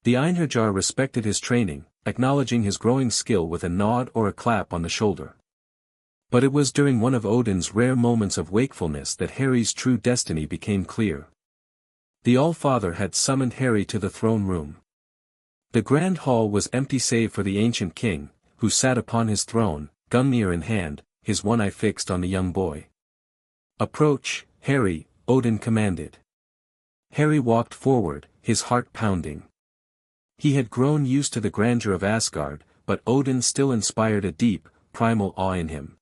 The Einherjar respected his training, acknowledging his growing skill with a nod or a clap on the shoulder. But it was during one of Odin's rare moments of wakefulness that Harry's true destiny became clear. The All-Father had summoned Harry to the throne room. The grand hall was empty save for the ancient king, who sat upon his throne, Gungnir in hand, his one eye fixed on the young boy. "Approach, Harry," Odin commanded. Harry walked forward, his heart pounding. He had grown used to the grandeur of Asgard, but Odin still inspired a deep, primal awe in him.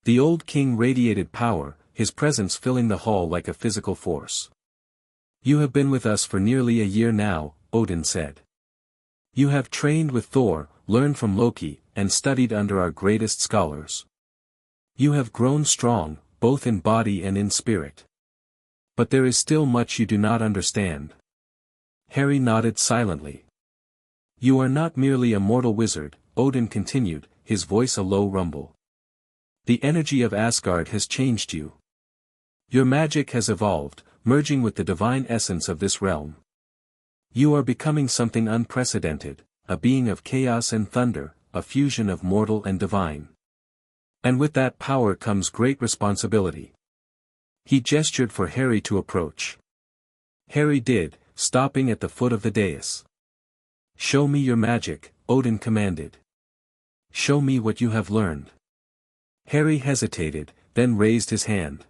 The old king radiated power, his presence filling the hall like a physical force. "You have been with us for nearly a year now," Odin said. "You have trained with Thor, learned from Loki, and studied under our greatest scholars. You have grown strong, both in body and in spirit. But there is still much you do not understand." Harry nodded silently. "You are not merely a mortal wizard," Odin continued, his voice a low rumble. "The energy of Asgard has changed you. Your magic has evolved, merging with the divine essence of this realm. You are becoming something unprecedented, a being of chaos and thunder, a fusion of mortal and divine. And with that power comes great responsibility." He gestured for Harry to approach. Harry did, stopping at the foot of the dais. "Show me your magic," Odin commanded. "Show me what you have learned." Harry hesitated, then raised his hand.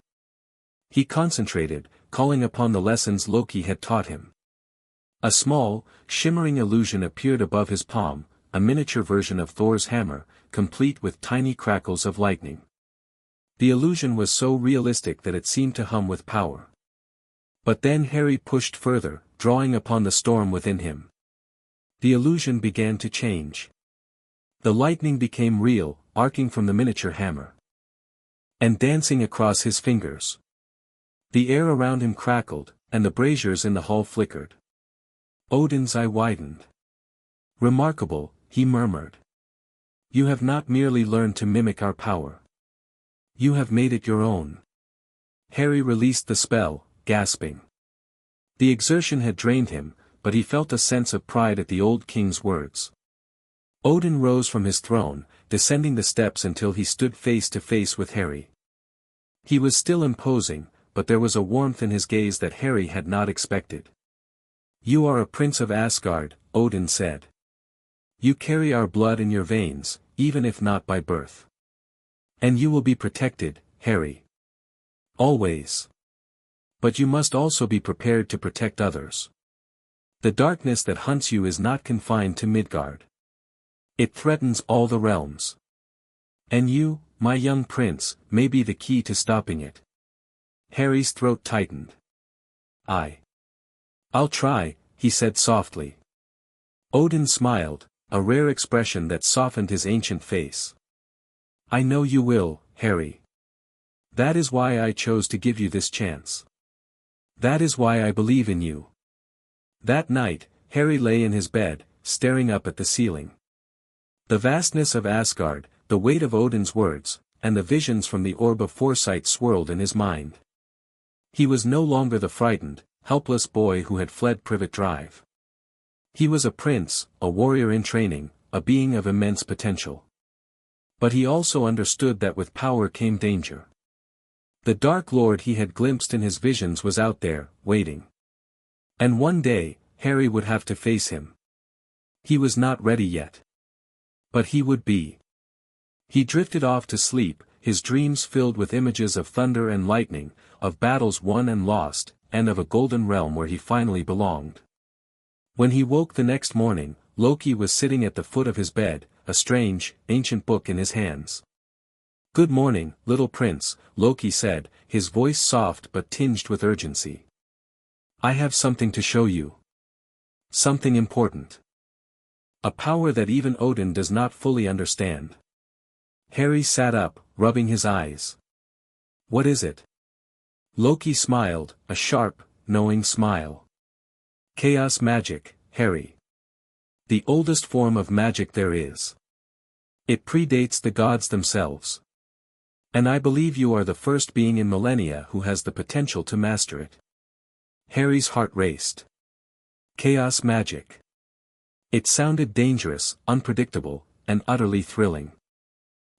He concentrated, calling upon the lessons Loki had taught him. A small, shimmering illusion appeared above his palm, a miniature version of Thor's hammer, complete with tiny crackles of lightning. The illusion was so realistic that it seemed to hum with power. But then Harry pushed further, drawing upon the storm within him. The illusion began to change. The lightning became real, arcing from the miniature hammer and dancing across his fingers. The air around him crackled, and the braziers in the hall flickered. Odin's eye widened. "Remarkable," he murmured. "You have not merely learned to mimic our power. You have made it your own." Harry released the spell, gasping. The exertion had drained him, but he felt a sense of pride at the old king's words. Odin rose from his throne, descending the steps until he stood face to face with Harry. He was still imposing, but there was a warmth in his gaze that Harry had not expected. "You are a prince of Asgard," Odin said. "You carry our blood in your veins, even if not by birth. And you will be protected, Harry. Always. But you must also be prepared to protect others. The darkness that hunts you is not confined to Midgard. It threatens all the realms. And you, my young prince, may be the key to stopping it." Harry's throat tightened. "I'll try," he said softly. Odin smiled, a rare expression that softened his ancient face. "I know you will, Harry. That is why I chose to give you this chance. That is why I believe in you." That night, Harry lay in his bed, staring up at the ceiling. The vastness of Asgard, the weight of Odin's words, and the visions from the orb of foresight swirled in his mind. He was no longer the frightened, helpless boy who had fled Privet Drive. He was a prince, a warrior in training, a being of immense potential. But he also understood that with power came danger. The Dark Lord he had glimpsed in his visions was out there, waiting. And one day, Harry would have to face him. He was not ready yet. But he would be. He drifted off to sleep, his dreams filled with images of thunder and lightning, of battles won and lost, and of a golden realm where he finally belonged. When he woke the next morning, Loki was sitting at the foot of his bed, a strange, ancient book in his hands. "Good morning, little prince," Loki said, his voice soft but tinged with urgency. "I have something to show you. Something important. A power that even Odin does not fully understand." Harry sat up, rubbing his eyes. "What is it?" Loki smiled, a sharp, knowing smile. "Chaos magic, Harry. The oldest form of magic there is. It predates the gods themselves. And I believe you are the first being in millennia who has the potential to master it." Harry's heart raced. Chaos magic. It sounded dangerous, unpredictable, and utterly thrilling.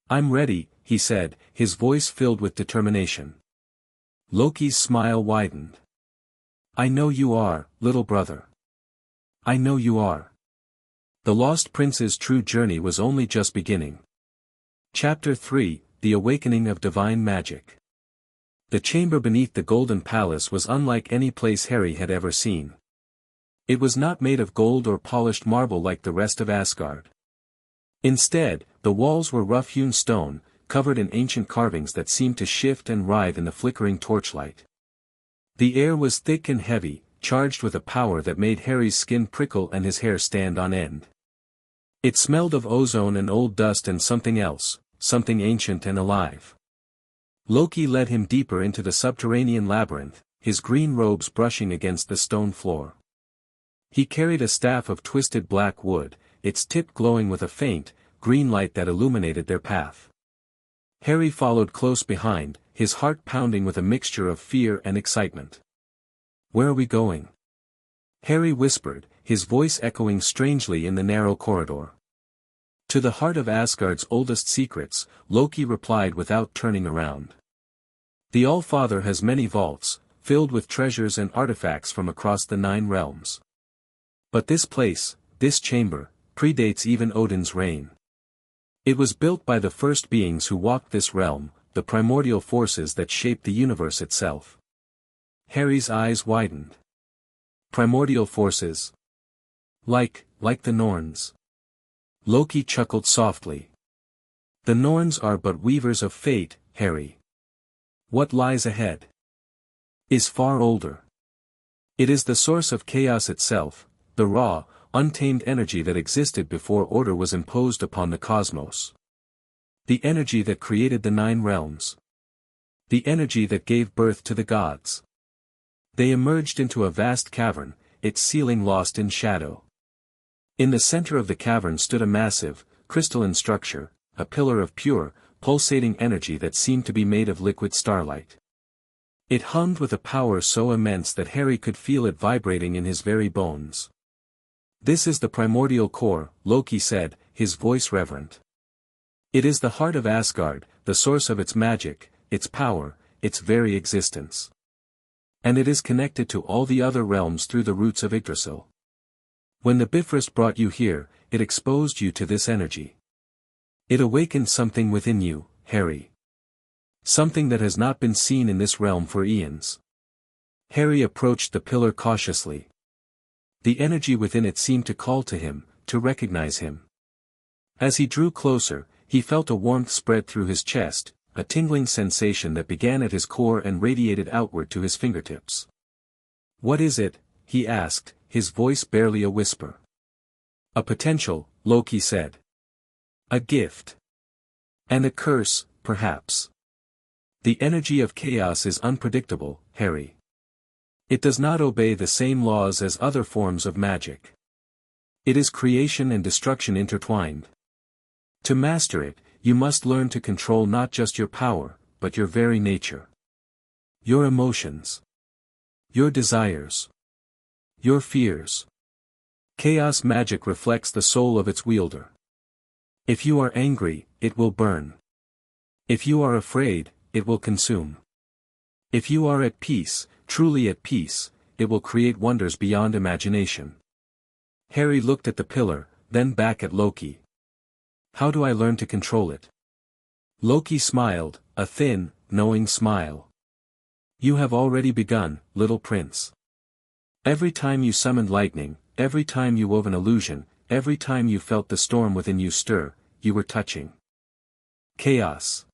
"I'm ready," he said, his voice filled with determination. Loki's smile widened. "I know you are, little brother. I know you are. The Lost Prince's true journey was only just beginning. Chapter 3, The Awakening of Divine Magic. The chamber beneath the Golden Palace was unlike any place Harry had ever seen. It was not made of gold or polished marble like the rest of Asgard. Instead, the walls were rough-hewn stone, covered in ancient carvings that seemed to shift and writhe in the flickering torchlight. The air was thick and heavy, charged with a power that made Harry's skin prickle and his hair stand on end. It smelled of ozone and old dust and something else, something ancient and alive. Loki led him deeper into the subterranean labyrinth, his green robes brushing against the stone floor. He carried a staff of twisted black wood, its tip glowing with a faint, green light that illuminated their path. Harry followed close behind, his heart pounding with a mixture of fear and excitement. "Where are we going?" Harry whispered, his voice echoing strangely in the narrow corridor. "To the heart of Asgard's oldest secrets," Loki replied without turning around. "The All-Father has many vaults, filled with treasures and artifacts from across the 9 realms. But this place, this chamber, predates even Odin's reign. It was built by the first beings who walked this realm, the primordial forces that shaped the universe itself." Harry's eyes widened. "Primordial forces? Like the Norns?" Loki chuckled softly. "The Norns are but weavers of fate, Harry. What lies ahead is far older. It is the source of chaos itself, the raw, untamed energy that existed before order was imposed upon the cosmos. The energy that created the 9 realms. The energy that gave birth to the gods. They emerged into a vast cavern, its ceiling lost in shadow. In the center of the cavern stood a massive, crystalline structure, a pillar of pure, pulsating energy that seemed to be made of liquid starlight. It hummed with a power so immense that Harry could feel it vibrating in his very bones. "This is the primordial core," Loki said, his voice reverent. "It is the heart of Asgard, the source of its magic, its power, its very existence. And it is connected to all the other realms through the roots of Yggdrasil. When the Bifrost brought you here, it exposed you to this energy. It awakened something within you, Harry. Something that has not been seen in this realm for eons." Harry approached the pillar cautiously. The energy within it seemed to call to him, to recognize him. As he drew closer, he felt a warmth spread through his chest, a tingling sensation that began at his core and radiated outward to his fingertips. "What is it?" he asked, his voice barely a whisper. "A potential," Loki said. "A gift. And a curse, perhaps. The energy of chaos is unpredictable, Harry. It does not obey the same laws as other forms of magic. It is creation and destruction intertwined. To master it, you must learn to control not just your power, but your very nature. Your emotions. Your desires. Your fears. Chaos magic reflects the soul of its wielder. If you are angry, it will burn. If you are afraid, it will consume. If you are at peace, truly at peace, it will create wonders beyond imagination." Harry looked at the pillar, then back at Loki. "How do I learn to control it?" Loki smiled, a thin, knowing smile. "You have already begun, little prince. Every time you summoned lightning, every time you wove an illusion, every time you felt the storm within you stir, you were touching chaos.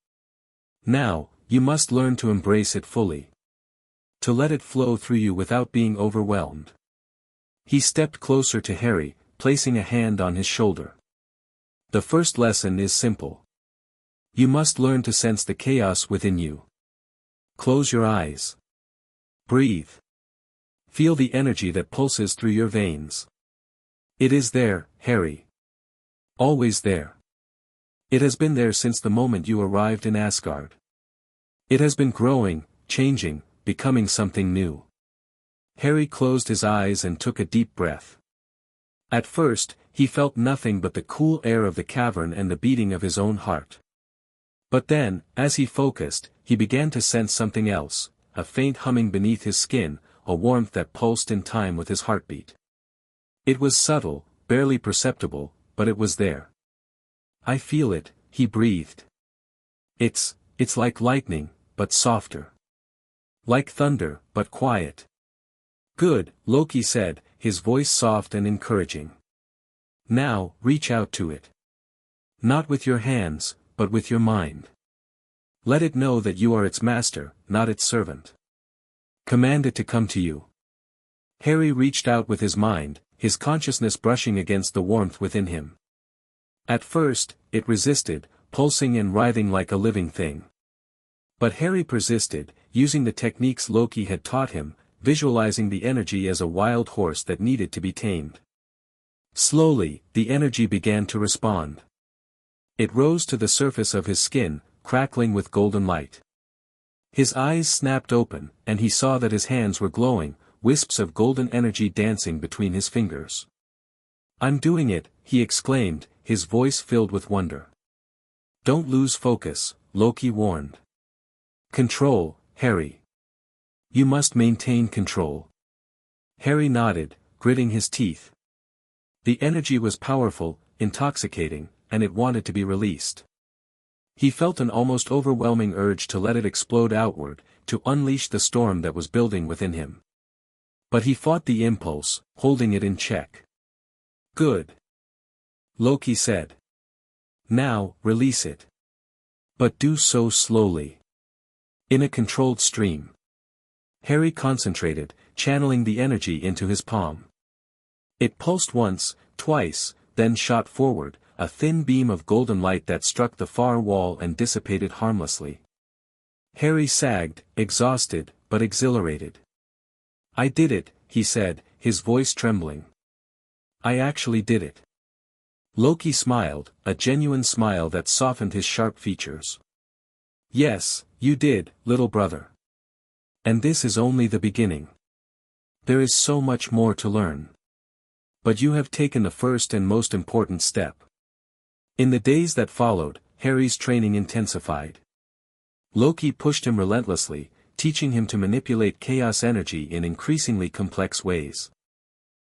Now, you must learn to embrace it fully. To let it flow through you without being overwhelmed." He stepped closer to Harry, placing a hand on his shoulder. "The first lesson is simple. You must learn to sense the chaos within you. Close your eyes. Breathe. Feel the energy that pulses through your veins. It is there, Harry. Always there. It has been there since the moment you arrived in Asgard. It has been growing, changing, becoming something new." Harry closed his eyes and took a deep breath. At first, he felt nothing but the cool air of the cavern and the beating of his own heart. But then, as he focused, he began to sense something else, a faint humming beneath his skin, a warmth that pulsed in time with his heartbeat. It was subtle, barely perceptible, but it was there. I feel it, he breathed. It's like lightning, but softer. Like thunder, but quiet. Good, Loki said, his voice soft and encouraging. Now, reach out to it. Not with your hands, but with your mind. Let it know that you are its master, not its servant. Command it to come to you. Harry reached out with his mind, his consciousness brushing against the warmth within him. At first, it resisted, pulsing and writhing like a living thing. But Harry persisted, using the techniques Loki had taught him, visualizing the energy as a wild horse that needed to be tamed. Slowly, the energy began to respond. It rose to the surface of his skin, crackling with golden light. His eyes snapped open, and he saw that his hands were glowing, wisps of golden energy dancing between his fingers. I'm doing it, he exclaimed, his voice filled with wonder. Don't lose focus, Loki warned. Control, Harry. You must maintain control. Harry nodded, gritting his teeth. The energy was powerful, intoxicating, and it wanted to be released. He felt an almost overwhelming urge to let it explode outward, to unleash the storm that was building within him. But he fought the impulse, holding it in check. Good. Loki said. Now, release it. But do so slowly. In a controlled stream. Harry concentrated, channeling the energy into his palm. It pulsed once, twice, then shot forward, a thin beam of golden light that struck the far wall and dissipated harmlessly. Harry sagged, exhausted, but exhilarated. I did it, he said, his voice trembling. I actually did it. Loki smiled, a genuine smile that softened his sharp features. Yes, you did, little brother. And this is only the beginning. There is so much more to learn. But you have taken the first and most important step. In the days that followed, Harry's training intensified. Loki pushed him relentlessly, teaching him to manipulate chaos energy in increasingly complex ways.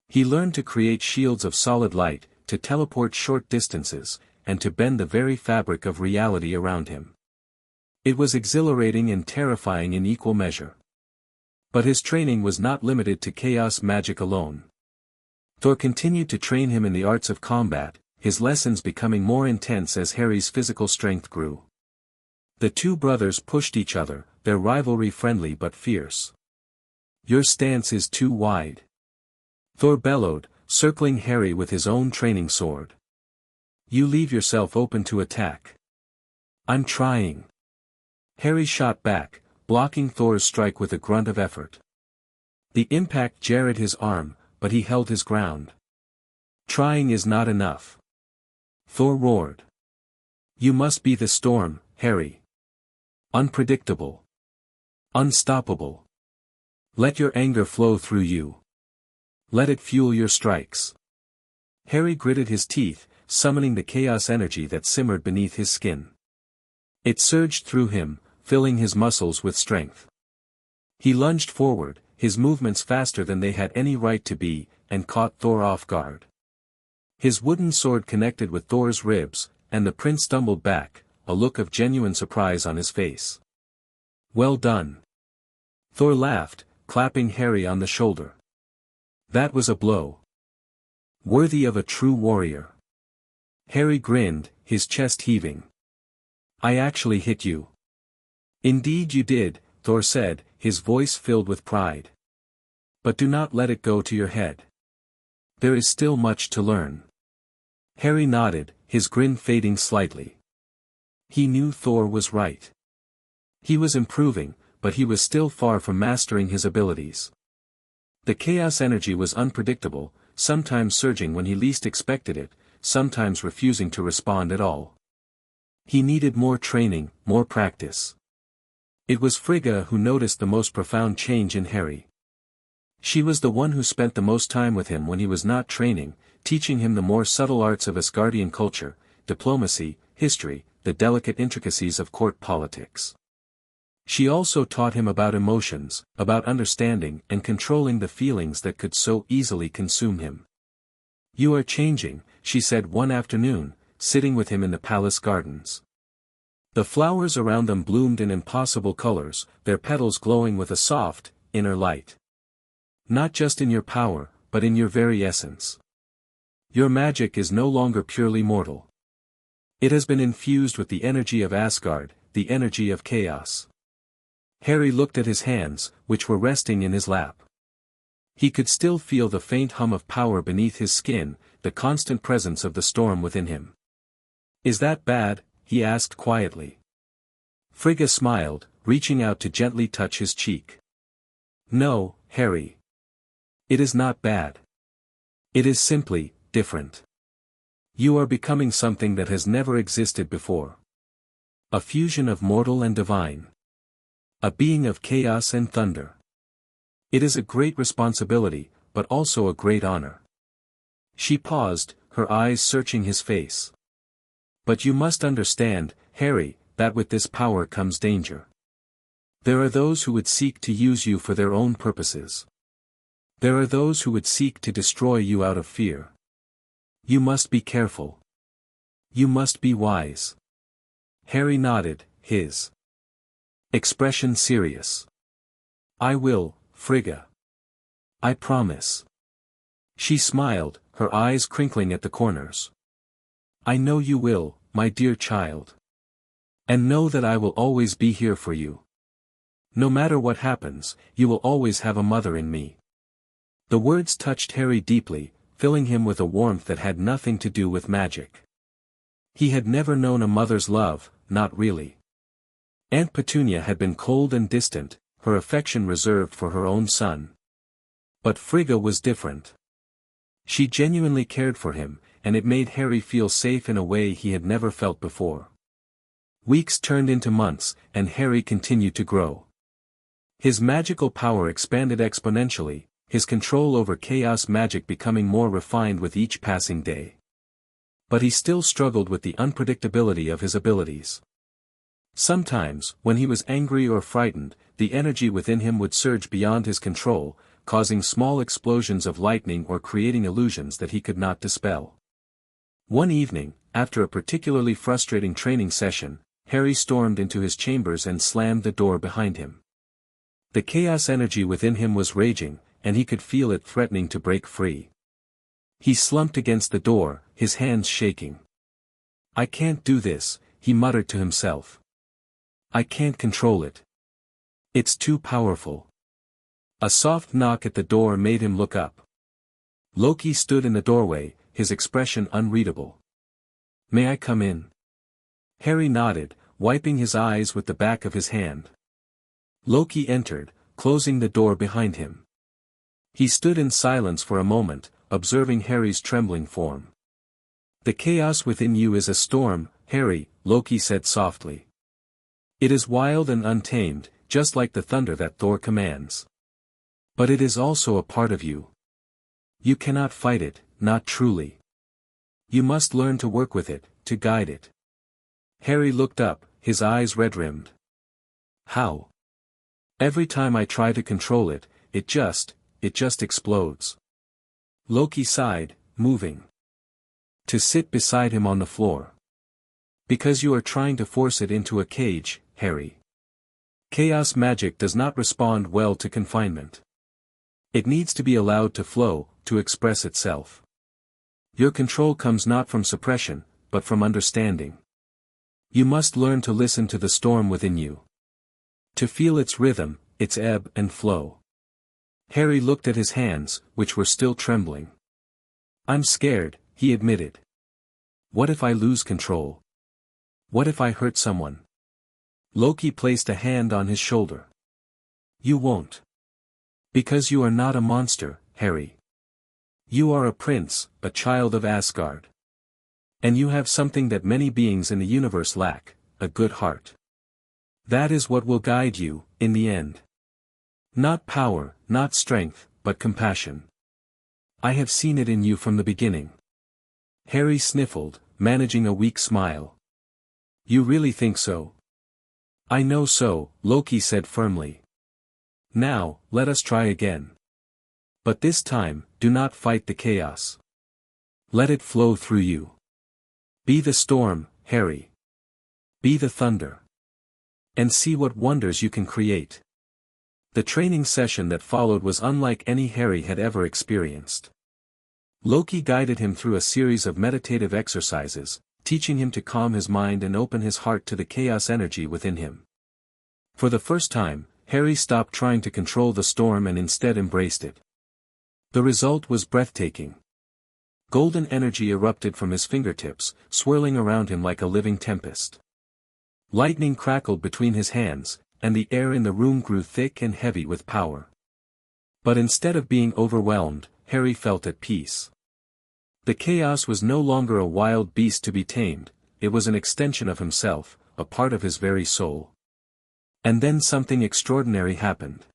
He learned to create shields of solid light, to teleport short distances, and to bend the very fabric of reality around him. It was exhilarating and terrifying in equal measure. But his training was not limited to chaos magic alone. Thor continued to train him in the arts of combat, his lessons becoming more intense as Harry's physical strength grew. The two brothers pushed each other, their rivalry friendly but fierce. Your stance is too wide. Thor bellowed, circling Harry with his own training sword. You leave yourself open to attack. I'm trying. Harry shot back, blocking Thor's strike with a grunt of effort. The impact jarred his arm, but he held his ground. Trying is not enough. Thor roared. You must be the storm, Harry. Unpredictable. Unstoppable. Let your anger flow through you. Let it fuel your strikes. Harry gritted his teeth, summoning the chaos energy that simmered beneath his skin. It surged through him, filling his muscles with strength. He lunged forward, his movements faster than they had any right to be, and caught Thor off guard. His wooden sword connected with Thor's ribs, and the prince stumbled back, a look of genuine surprise on his face. Well done. Thor laughed, clapping Harry on the shoulder. That was a blow. Worthy of a true warrior. Harry grinned, his chest heaving. I actually hit you. Indeed you did, Thor said, his voice filled with pride. But do not let it go to your head. There is still much to learn. Harry nodded, his grin fading slightly. He knew Thor was right. He was improving, but he was still far from mastering his abilities. The chaos energy was unpredictable, sometimes surging when he least expected it, sometimes refusing to respond at all. He needed more training, more practice. It was Frigga who noticed the most profound change in Harry. She was the one who spent the most time with him when he was not training, teaching him the more subtle arts of Asgardian culture, diplomacy, history, the delicate intricacies of court politics. She also taught him about emotions, about understanding and controlling the feelings that could so easily consume him. You are changing, she said one afternoon, sitting with him in the palace gardens. The flowers around them bloomed in impossible colors, their petals glowing with a soft, inner light. Not just in your power, but in your very essence. Your magic is no longer purely mortal. It has been infused with the energy of Asgard, the energy of chaos. Harry looked at his hands, which were resting in his lap. He could still feel the faint hum of power beneath his skin, the constant presence of the storm within him. Is that bad? He asked quietly. Frigga smiled, reaching out to gently touch his cheek. No, Harry. It is not bad. It is simply different. You are becoming something that has never existed before. A fusion of mortal and divine. A being of chaos and thunder. It is a great responsibility, but also a great honor. She paused, her eyes searching his face. But you must understand, Harry, that with this power comes danger. There are those who would seek to use you for their own purposes. There are those who would seek to destroy you out of fear. You must be careful. You must be wise. Harry nodded, his expression serious. I will, Frigga. I promise. She smiled, her eyes crinkling at the corners. I know you will, my dear child. And know that I will always be here for you. No matter what happens, you will always have a mother in me. The words touched Harry deeply, filling him with a warmth that had nothing to do with magic. He had never known a mother's love, not really. Aunt Petunia had been cold and distant, her affection reserved for her own son. But Frigga was different. She genuinely cared for him, and it made Harry feel safe in a way he had never felt before. Weeks turned into months, and Harry continued to grow. His magical power expanded exponentially, his control over chaos magic becoming more refined with each passing day. But he still struggled with the unpredictability of his abilities. Sometimes, when he was angry or frightened, the energy within him would surge beyond his control, causing small explosions of lightning or creating illusions that he could not dispel. One evening, after a particularly frustrating training session, Harry stormed into his chambers and slammed the door behind him. The chaos energy within him was raging, and he could feel it threatening to break free. He slumped against the door, his hands shaking. I can't do this, he muttered to himself. I can't control it. It's too powerful. A soft knock at the door made him look up. Loki stood in the doorway, his expression unreadable. May I come in? Harry nodded, wiping his eyes with the back of his hand. Loki entered, closing the door behind him. He stood in silence for a moment, observing Harry's trembling form. The chaos within you is a storm, Harry, Loki said softly. It is wild and untamed, just like the thunder that Thor commands. But it is also a part of you. You cannot fight it, not truly. You must learn to work with it, to guide it. Harry looked up, his eyes red-rimmed. How? Every time I try to control it, it just explodes. Loki sighed, moving to sit beside him on the floor. Because you are trying to force it into a cage, Harry. Chaos magic does not respond well to confinement. It needs to be allowed to flow, to express itself. Your control comes not from suppression, but from understanding. You must learn to listen to the storm within you. To feel its rhythm, its ebb and flow. Harry looked at his hands, which were still trembling. I'm scared, he admitted. What if I lose control? What if I hurt someone? Loki placed a hand on his shoulder. You won't. Because you are not a monster, Harry. You are a prince, a child of Asgard. And you have something that many beings in the universe lack, a good heart. That is what will guide you, in the end. Not power, not strength, but compassion. I have seen it in you from the beginning. Harry sniffled, managing a weak smile. You really think so? I know so, Loki said firmly. Now, let us try again. But this time, do not fight the chaos. Let it flow through you. Be the storm, Harry. Be the thunder. And see what wonders you can create. The training session that followed was unlike any Harry had ever experienced. Loki guided him through a series of meditative exercises, teaching him to calm his mind and open his heart to the chaos energy within him. For the first time, Harry stopped trying to control the storm and instead embraced it. The result was breathtaking. Golden energy erupted from his fingertips, swirling around him like a living tempest. Lightning crackled between his hands, and the air in the room grew thick and heavy with power. But instead of being overwhelmed, Harry felt at peace. The chaos was no longer a wild beast to be tamed, it was an extension of himself, a part of his very soul. And then something extraordinary happened.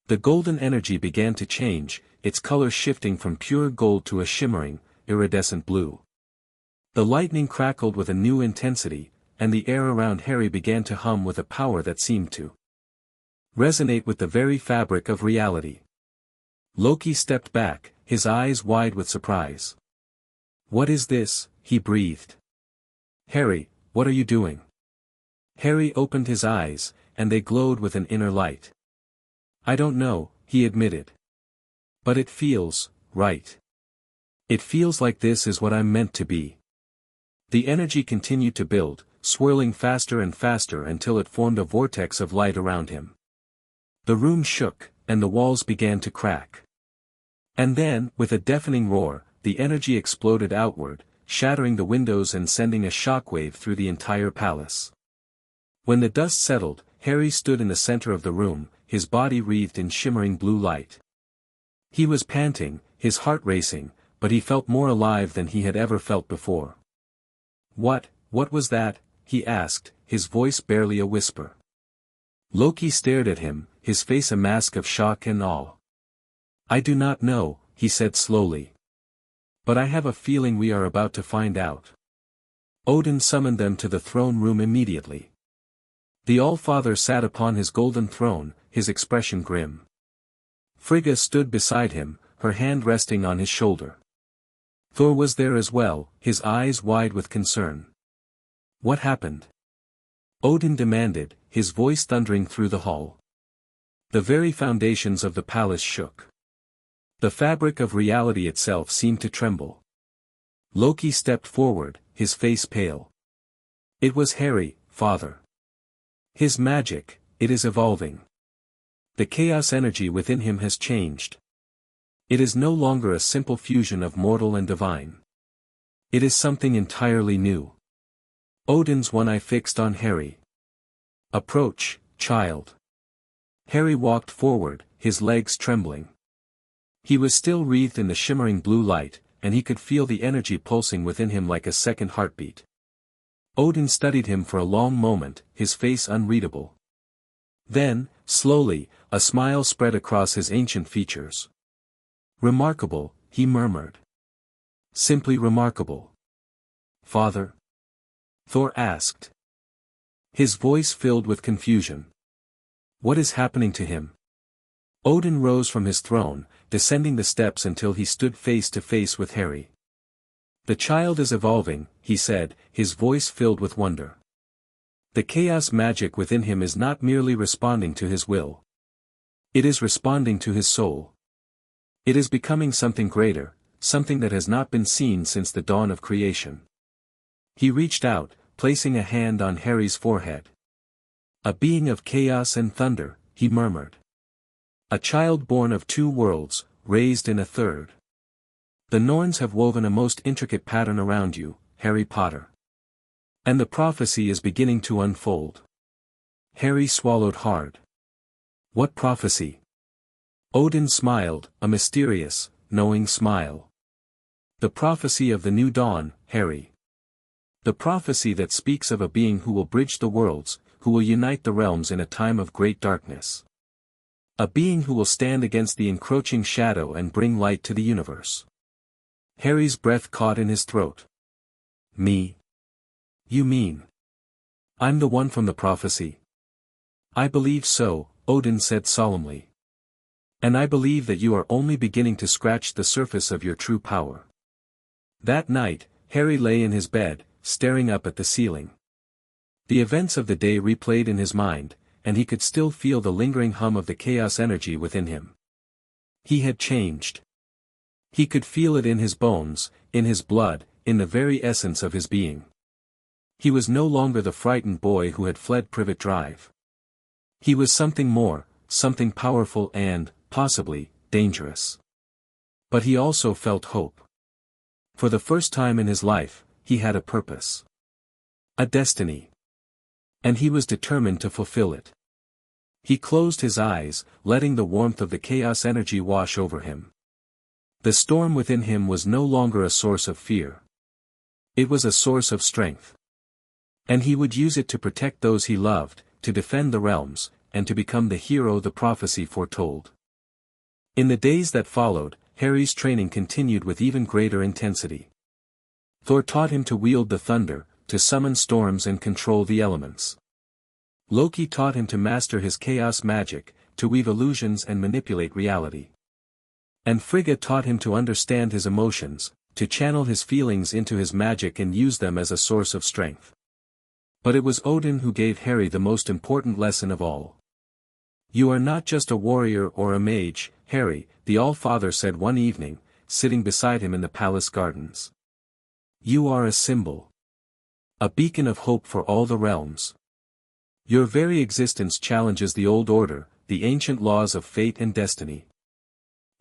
The golden energy began to change, its color shifting from pure gold to a shimmering, iridescent blue. The lightning crackled with a new intensity, and the air around Harry began to hum with a power that seemed to resonate with the very fabric of reality. Loki stepped back, his eyes wide with surprise. "What is this?" he breathed. "Harry, what are you doing?" Harry opened his eyes, and they glowed with an inner light. "I don't know," he admitted. "But it feels right. It feels like this is what I'm meant to be." The energy continued to build, swirling faster and faster until it formed a vortex of light around him. The room shook, and the walls began to crack. And then, with a deafening roar, the energy exploded outward, shattering the windows and sending a shockwave through the entire palace. When the dust settled, Harry stood in the center of the room, his body wreathed in shimmering blue light. He was panting, his heart racing, but he felt more alive than he had ever felt before. What was that?" he asked, his voice barely a whisper. Loki stared at him, his face a mask of shock and awe. "I do not know," he said slowly. "But I have a feeling we are about to find out." Odin summoned them to the throne room immediately. The All-Father sat upon his golden throne, his expression grim. Frigga stood beside him, her hand resting on his shoulder. Thor was there as well, his eyes wide with concern. "What happened?" Odin demanded, his voice thundering through the hall. The very foundations of the palace shook. The fabric of reality itself seemed to tremble. Loki stepped forward, his face pale. "It was Harry, father. His magic, it is evolving. The chaos energy within him has changed. It is no longer a simple fusion of mortal and divine. It is something entirely new." Odin's one eye fixed on Harry. "Approach, child." Harry walked forward, his legs trembling. He was still wreathed in the shimmering blue light, and he could feel the energy pulsing within him like a second heartbeat. Odin studied him for a long moment, his face unreadable. Then, slowly, a smile spread across his ancient features. "Remarkable," he murmured. "Simply remarkable." "Father?" Thor asked. His voice filled with confusion. "What is happening to him?" Odin rose from his throne, descending the steps until he stood face to face with Harry. "The child is evolving," he said, his voice filled with wonder. "The chaos magic within him is not merely responding to his will. It is responding to his soul. It is becoming something greater, something that has not been seen since the dawn of creation." He reached out, placing a hand on Harry's forehead. "A being of chaos and thunder," he murmured. "A child born of two worlds, raised in a third. The Norns have woven a most intricate pattern around you, Harry Potter. And the prophecy is beginning to unfold." Harry swallowed hard. "What prophecy?" Odin smiled, a mysterious, knowing smile. "The prophecy of the new dawn, Harry. The prophecy that speaks of a being who will bridge the worlds, who will unite the realms in a time of great darkness. A being who will stand against the encroaching shadow and bring light to the universe." Harry's breath caught in his throat. "Me? You mean I'm the one from the prophecy?" "I believe so," Odin said solemnly. "And I believe that you are only beginning to scratch the surface of your true power. That night, Harry lay in his bed, staring up at the ceiling. The events of the day replayed in his mind, and he could still feel the lingering hum of the chaos energy within him. He had changed. He could feel it in his bones, in his blood, in the very essence of his being. He was no longer the frightened boy who had fled Privet Drive. He was something more, something powerful and, possibly, dangerous. But he also felt hope. For the first time in his life, he had a purpose. A destiny. And he was determined to fulfill it. He closed his eyes, letting the warmth of the chaos energy wash over him. The storm within him was no longer a source of fear. It was a source of strength. And he would use it to protect those he loved, to defend the realms, and to become the hero the prophecy foretold. In the days that followed, Harry's training continued with even greater intensity. Thor taught him to wield the thunder, to summon storms and control the elements. Loki taught him to master his chaos magic, to weave illusions and manipulate reality. And Frigga taught him to understand his emotions, to channel his feelings into his magic and use them as a source of strength. But it was Odin who gave Harry the most important lesson of all. "You are not just a warrior or a mage, Harry," the All-Father said one evening, sitting beside him in the palace gardens. "You are a symbol. A beacon of hope for all the realms. Your very existence challenges the old order, the ancient laws of fate and destiny.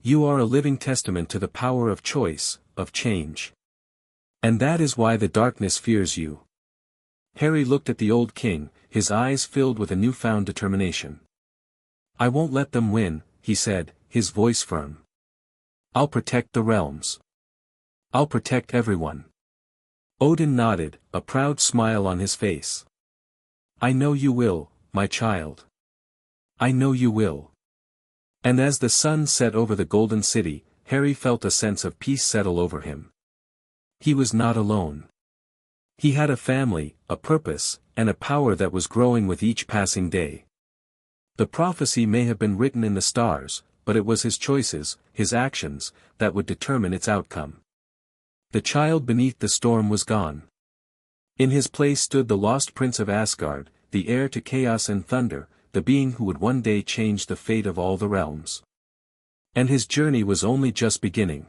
You are a living testament to the power of choice, of change. And that is why the darkness fears you." Harry looked at the old king, his eyes filled with a newfound determination. "I won't let them win," he said, his voice firm. "I'll protect the realms. I'll protect everyone." Odin nodded, a proud smile on his face. "I know you will, my child. I know you will." And as the sun set over the golden city, Harry felt a sense of peace settle over him. He was not alone. He had a family, a purpose, and a power that was growing with each passing day. The prophecy may have been written in the stars, but it was his choices, his actions, that would determine its outcome. The child beneath the storm was gone. In his place stood the lost prince of Asgard, the heir to chaos and thunder, the being who would one day change the fate of all the realms. And his journey was only just beginning.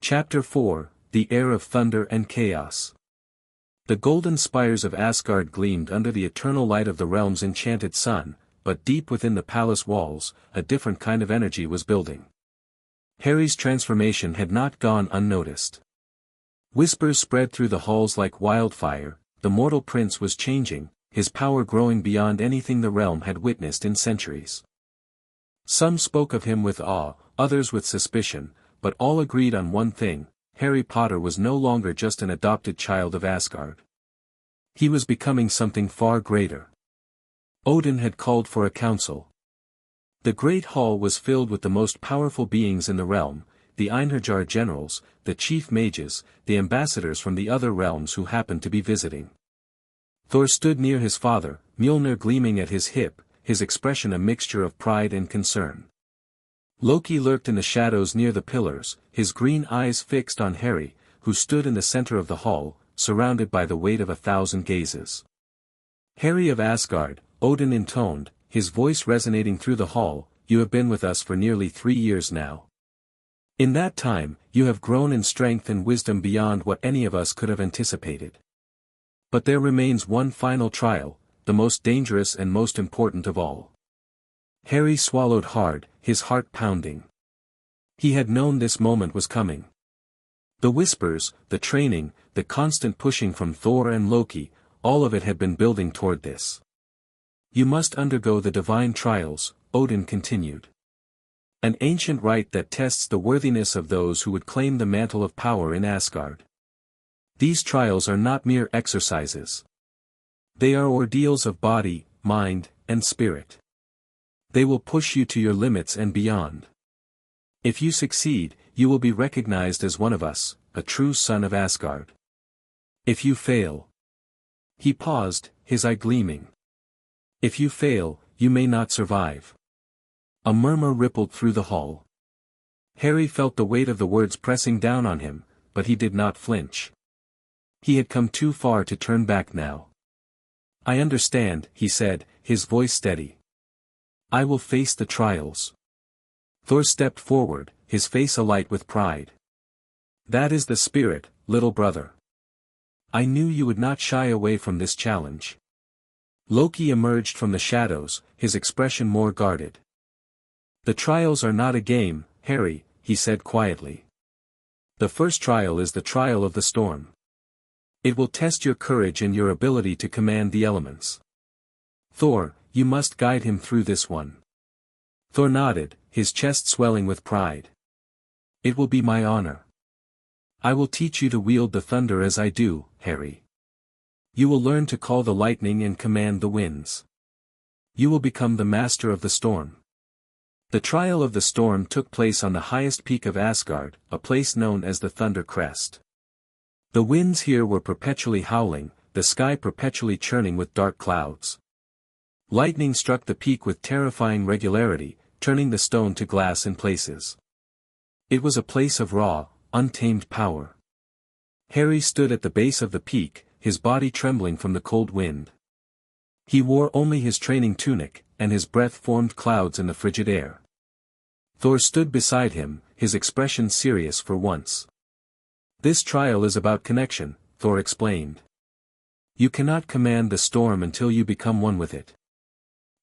Chapter 4, The Heir of Thunder and Chaos. The golden spires of Asgard gleamed under the eternal light of the realm's enchanted sun, but deep within the palace walls, a different kind of energy was building. Harry's transformation had not gone unnoticed. Whispers spread through the halls like wildfire. The mortal prince was changing, his power growing beyond anything the realm had witnessed in centuries. Some spoke of him with awe, others with suspicion, but all agreed on one thing: Harry Potter was no longer just an adopted child of Asgard. He was becoming something far greater. Odin had called for a council. The great hall was filled with the most powerful beings in the realm, the Einherjar generals, the chief mages, the ambassadors from the other realms who happened to be visiting. Thor stood near his father, Mjolnir gleaming at his hip, his expression a mixture of pride and concern. Loki lurked in the shadows near the pillars, his green eyes fixed on Harry, who stood in the center of the hall, surrounded by the weight of 1,000 gazes. "Harry of Asgard," Odin intoned, his voice resonating through the hall, "you have been with us for nearly 3 years now. In that time, you have grown in strength and wisdom beyond what any of us could have anticipated. But there remains one final trial, the most dangerous and most important of all." Harry swallowed hard, his heart pounding. He had known this moment was coming. The whispers, the training, the constant pushing from Thor and Loki, all of it had been building toward this. "You must undergo the divine trials," Odin continued. "An ancient rite that tests the worthiness of those who would claim the mantle of power in Asgard. These trials are not mere exercises. They are ordeals of body, mind, and spirit. They will push you to your limits and beyond. If you succeed, you will be recognized as one of us, a true son of Asgard. If you fail..." He paused, his eye gleaming. "If you fail, you may not survive." A murmur rippled through the hall. Harry felt the weight of the words pressing down on him, but he did not flinch. He had come too far to turn back now. "I understand," he said, his voice steady. "I will face the trials." Thor stepped forward, his face alight with pride. "That is the spirit, little brother. I knew you would not shy away from this challenge." Loki emerged from the shadows, his expression more guarded. "The trials are not a game, Harry," he said quietly. "The first trial is the trial of the storm. It will test your courage and your ability to command the elements. Thor, you must guide him through this one." Thor nodded, his chest swelling with pride. "It will be my honor. I will teach you to wield the thunder as I do, Harry. You will learn to call the lightning and command the winds. You will become the master of the storm." The trial of the storm took place on the highest peak of Asgard, a place known as the Thunder Crest. The winds here were perpetually howling, the sky perpetually churning with dark clouds. Lightning struck the peak with terrifying regularity, turning the stone to glass in places. It was a place of raw, untamed power. Harry stood at the base of the peak, his body trembling from the cold wind. He wore only his training tunic, and his breath formed clouds in the frigid air. Thor stood beside him, his expression serious for once. "This trial is about connection," Thor explained. "You cannot command the storm until you become one with it.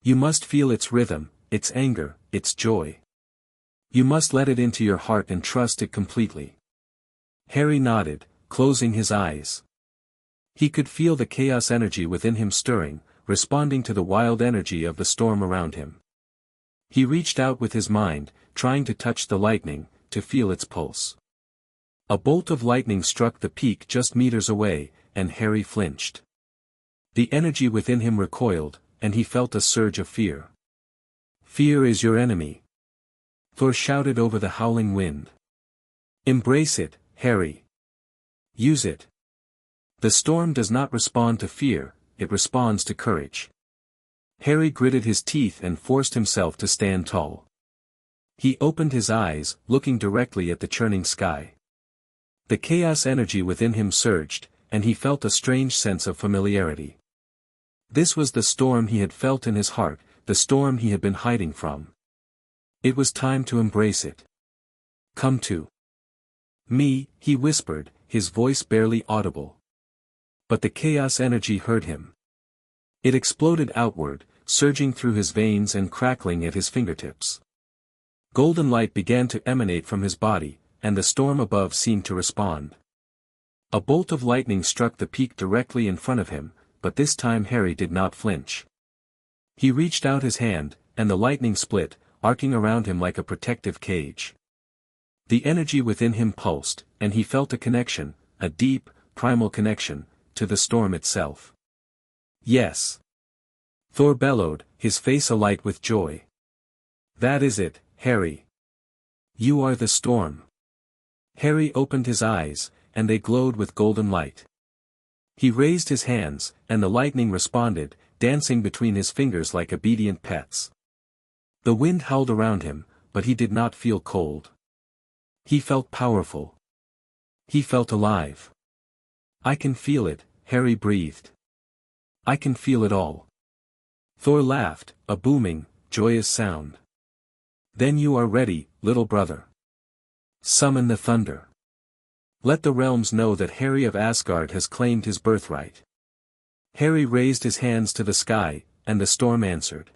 You must feel its rhythm, its anger, its joy. You must let it into your heart and trust it completely." Harry nodded, closing his eyes. He could feel the chaos energy within him stirring, responding to the wild energy of the storm around him. He reached out with his mind, trying to touch the lightning, to feel its pulse. A bolt of lightning struck the peak just meters away, and Harry flinched. The energy within him recoiled, and he felt a surge of fear. "Fear is your enemy," Thor shouted over the howling wind. "Embrace it, Harry. Use it. The storm does not respond to fear, it responds to courage." Harry gritted his teeth and forced himself to stand tall. He opened his eyes, looking directly at the churning sky. The chaos energy within him surged, and he felt a strange sense of familiarity. This was the storm he had felt in his heart, the storm he had been hiding from. It was time to embrace it. "Come to me," he whispered, his voice barely audible. But the chaos energy heard him. It exploded outward, surging through his veins and crackling at his fingertips. Golden light began to emanate from his body, and the storm above seemed to respond. A bolt of lightning struck the peak directly in front of him, but this time Harry did not flinch. He reached out his hand, and the lightning split, arcing around him like a protective cage. The energy within him pulsed, and he felt a connection, a deep, primal connection, to the storm itself. "Yes," Thor bellowed, his face alight with joy. "That is it, Harry. You are the storm." Harry opened his eyes, and they glowed with golden light. He raised his hands, and the lightning responded, dancing between his fingers like obedient pets. The wind howled around him, but he did not feel cold. He felt powerful. He felt alive. "I can feel it," Harry breathed. "I can feel it all." Thor laughed, a booming, joyous sound. "Then you are ready, little brother. Summon the thunder. Let the realms know that Harry of Asgard has claimed his birthright." Harry raised his hands to the sky, and the storm answered.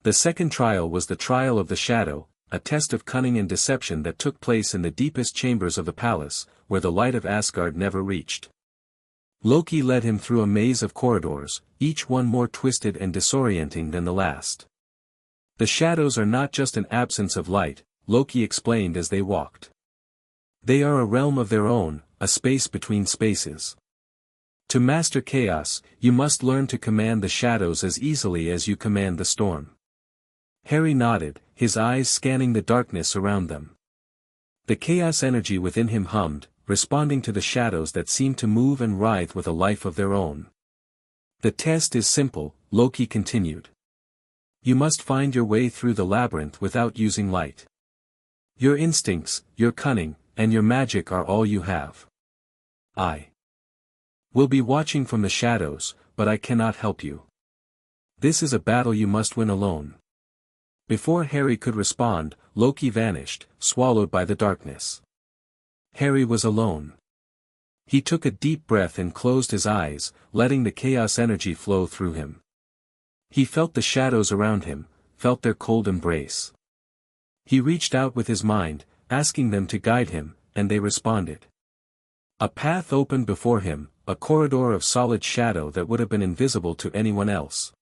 The second trial was the trial of the shadow, a test of cunning and deception that took place in the deepest chambers of the palace, where the light of Asgard never reached. Loki led him through a maze of corridors, each one more twisted and disorienting than the last. "The shadows are not just an absence of light," Loki explained as they walked. "They are a realm of their own, a space between spaces. To master chaos, you must learn to command the shadows as easily as you command the storm." Harry nodded, his eyes scanning the darkness around them. The chaos energy within him hummed, responding to the shadows that seemed to move and writhe with a life of their own. "The test is simple," Loki continued. "You must find your way through the labyrinth without using light. Your instincts, your cunning, and your magic are all you have. I will be watching from the shadows, but I cannot help you. This is a battle you must win alone. Before Harry could respond, Loki vanished, swallowed by the darkness. Harry was alone. He took a deep breath and closed his eyes, letting the chaos energy flow through him. He felt the shadows around him, felt their cold embrace. He reached out with his mind, asking them to guide him, and they responded. A path opened before him, a corridor of solid shadow that would have been invisible to anyone else.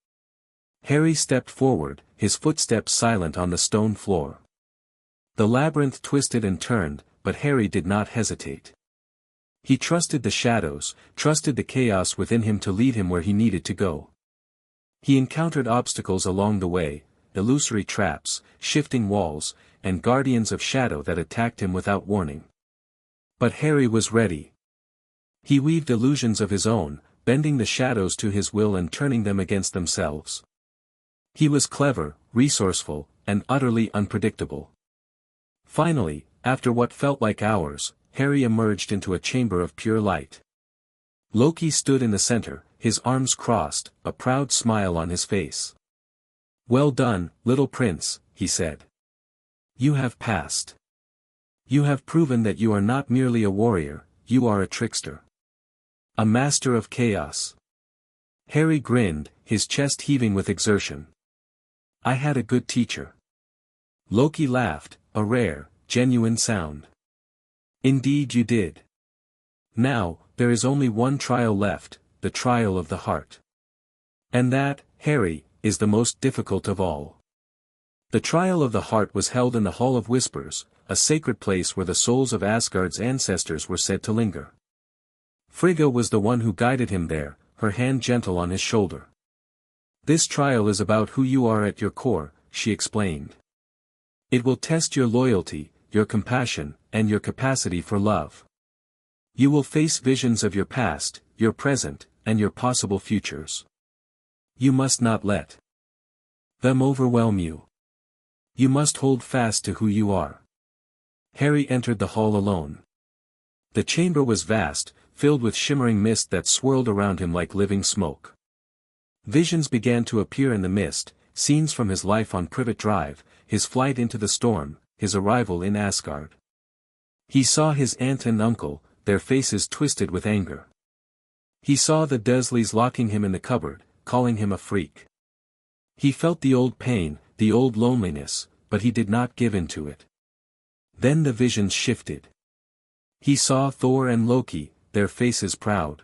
Harry stepped forward, his footsteps silent on the stone floor. The labyrinth twisted and turned, but Harry did not hesitate. He trusted the shadows, trusted the chaos within him to lead him where he needed to go. He encountered obstacles along the way, illusory traps, shifting walls, and guardians of shadow that attacked him without warning. But Harry was ready. He weaved illusions of his own, bending the shadows to his will and turning them against themselves. He was clever, resourceful, and utterly unpredictable. Finally, after what felt like hours, Harry emerged into a chamber of pure light. Loki stood in the center, his arms crossed, a proud smile on his face. "Well done, little prince," he said. "You have passed. You have proven that you are not merely a warrior, you are a trickster. A master of chaos." Harry grinned, his chest heaving with exertion. "I had a good teacher." Loki laughed, a rare, genuine sound. "Indeed you did. Now, there is only one trial left, the trial of the heart. And that, Harry, is the most difficult of all." The trial of the heart was held in the Hall of Whispers, a sacred place where the souls of Asgard's ancestors were said to linger. Frigga was the one who guided him there, her hand gentle on his shoulder. "This trial is about who you are at your core," she explained. "It will test your loyalty, your compassion, and your capacity for love. You will face visions of your past, your present, and your possible futures. You must not let them overwhelm you. You must hold fast to who you are." Harry entered the hall alone. The chamber was vast, filled with shimmering mist that swirled around him like living smoke. Visions began to appear in the mist, scenes from his life on Privet Drive, his flight into the storm, his arrival in Asgard. He saw his aunt and uncle, their faces twisted with anger. He saw the Dursleys locking him in the cupboard, calling him a freak. He felt the old pain, the old loneliness, but he did not give in to it. Then the visions shifted. He saw Thor and Loki, their faces proud.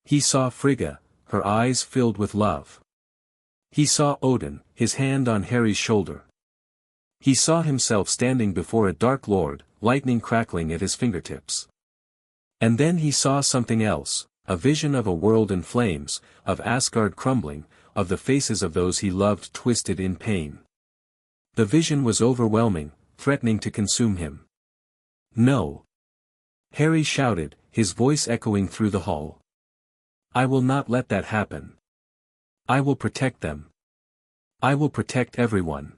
He saw Frigga, her eyes filled with love. He saw Odin, his hand on Harry's shoulder. He saw himself standing before a dark lord, lightning crackling at his fingertips. And then he saw something else, a vision of a world in flames, of Asgard crumbling, of the faces of those he loved twisted in pain. The vision was overwhelming, threatening to consume him. "No!" Harry shouted, his voice echoing through the hall. "I will not let that happen. I will protect them. I will protect everyone."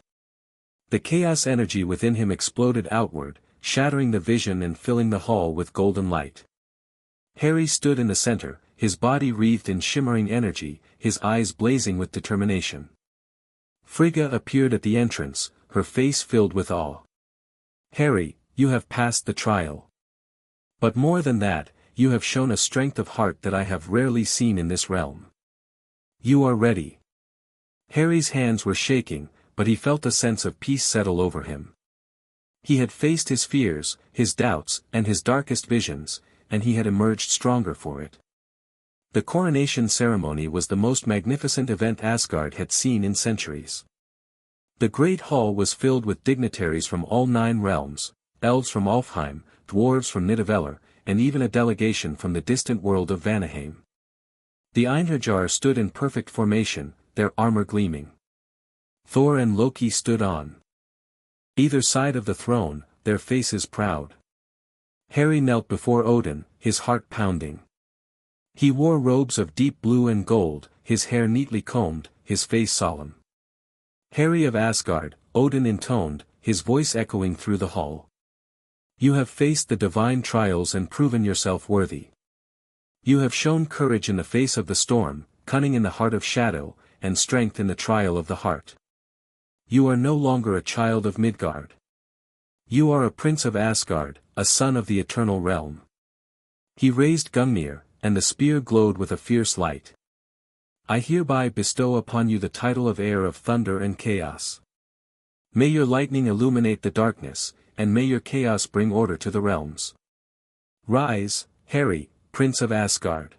The chaos energy within him exploded outward, shattering the vision and filling the hall with golden light. Harry stood in the center, his body wreathed in shimmering energy, his eyes blazing with determination. Frigga appeared at the entrance, her face filled with awe. "Harry, you have passed the trial. But more than that, you have shown a strength of heart that I have rarely seen in this realm. You are ready." Harry's hands were shaking, but he felt a sense of peace settle over him. He had faced his fears, his doubts, and his darkest visions, and he had emerged stronger for it. The coronation ceremony was the most magnificent event Asgard had seen in centuries. The great hall was filled with dignitaries from all 9 realms, elves from Alfheim, dwarves from Nidavellir, and even a delegation from the distant world of Vanaheim. The Einherjar stood in perfect formation, their armor gleaming. Thor and Loki stood on either side of the throne, their faces proud. Harry knelt before Odin, his heart pounding. He wore robes of deep blue and gold, his hair neatly combed, his face solemn. "Harry of Asgard," Odin intoned, his voice echoing through the hall. You have faced the divine trials and proven yourself worthy. You have shown courage in the face of the storm, cunning in the heart of shadow, and strength in the trial of the heart. You are no longer a child of Midgard. You are a prince of Asgard, a son of the eternal realm. He raised Gungnir, and the spear glowed with a fierce light. I hereby bestow upon you the title of heir of thunder and chaos. May your lightning illuminate the darkness, and may your chaos bring order to the realms. Rise, Harry, Prince of Asgard.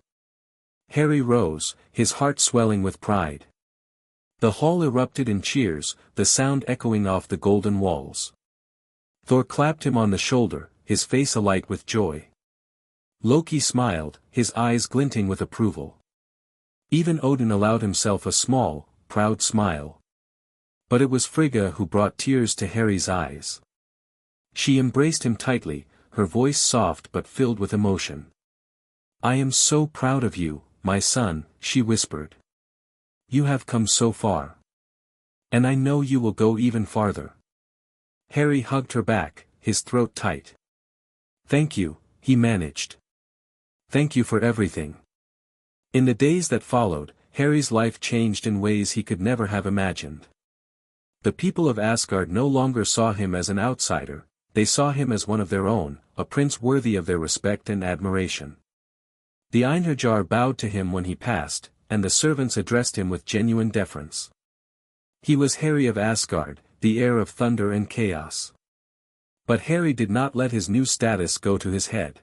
Harry rose, his heart swelling with pride. The hall erupted in cheers, the sound echoing off the golden walls. Thor clapped him on the shoulder, his face alight with joy. Loki smiled, his eyes glinting with approval. Even Odin allowed himself a small, proud smile. But it was Frigga who brought tears to Harry's eyes. She embraced him tightly, her voice soft but filled with emotion. I am so proud of you, my son, she whispered. You have come so far. And I know you will go even farther. Harry hugged her back, his throat tight. Thank you, he managed. Thank you for everything. In the days that followed, Harry's life changed in ways he could never have imagined. The people of Asgard no longer saw him as an outsider, they saw him as one of their own, a prince worthy of their respect and admiration. The Einherjar bowed to him when he passed, and the servants addressed him with genuine deference. He was Harry of Asgard, the heir of thunder and chaos. But Harry did not let his new status go to his head.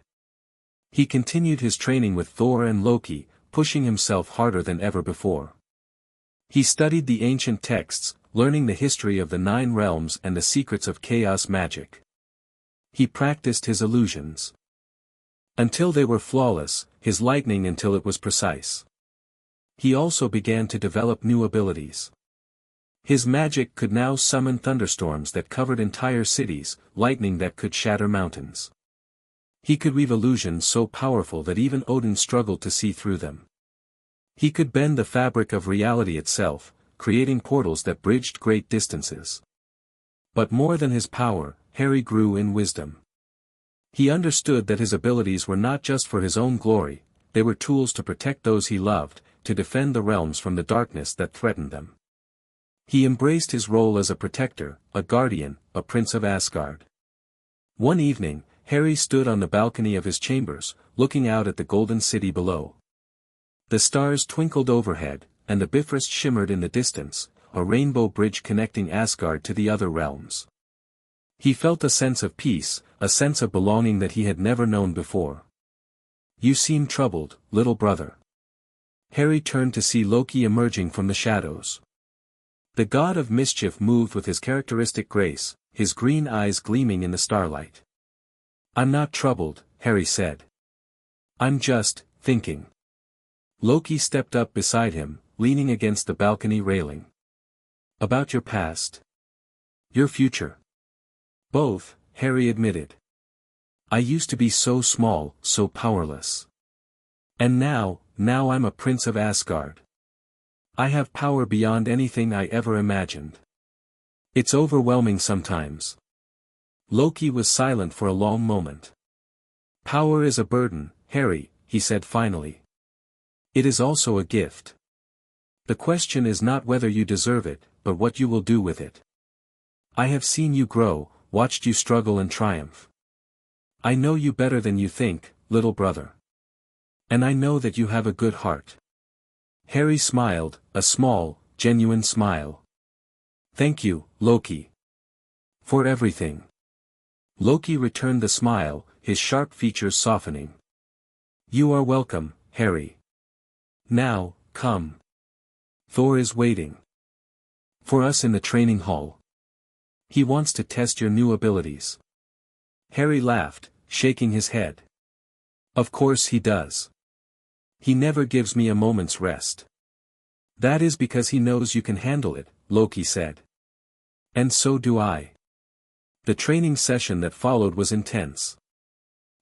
He continued his training with Thor and Loki, pushing himself harder than ever before. He studied the ancient texts, learning the history of the 9 realms and the secrets of chaos magic. He practiced his illusions until they were flawless, his lightning until it was precise. He also began to develop new abilities. His magic could now summon thunderstorms that covered entire cities, lightning that could shatter mountains. He could weave illusions so powerful that even Odin struggled to see through them. He could bend the fabric of reality itself, creating portals that bridged great distances. But more than his power, Harry grew in wisdom. He understood that his abilities were not just for his own glory, they were tools to protect those he loved, to defend the realms from the darkness that threatened them. He embraced his role as a protector, a guardian, a prince of Asgard. One evening, Harry stood on the balcony of his chambers, looking out at the golden city below. The stars twinkled overhead, and the Bifrost shimmered in the distance, a rainbow bridge connecting Asgard to the other realms. He felt a sense of peace, a sense of belonging that he had never known before. You seem troubled, little brother. Harry turned to see Loki emerging from the shadows. The god of mischief moved with his characteristic grace, his green eyes gleaming in the starlight. I'm not troubled, Harry said. I'm just thinking. Loki stepped up beside him, leaning against the balcony railing. About your past. Your future. Both, Harry admitted. I used to be so small, so powerless. And now I'm a prince of Asgard. I have power beyond anything I ever imagined. It's overwhelming sometimes. Loki was silent for a long moment. Power is a burden, Harry, he said finally. It is also a gift. The question is not whether you deserve it, but what you will do with it. I have seen you grow, watched you struggle and triumph. I know you better than you think, little brother. And I know that you have a good heart. Harry smiled, a small, genuine smile. Thank you, Loki. For everything. Loki returned the smile, his sharp features softening. You are welcome, Harry. Now, come. Thor is waiting. For us in the training hall. He wants to test your new abilities. Harry laughed, shaking his head. Of course he does. He never gives me a moment's rest. That is because he knows you can handle it, Loki said. And so do I. The training session that followed was intense.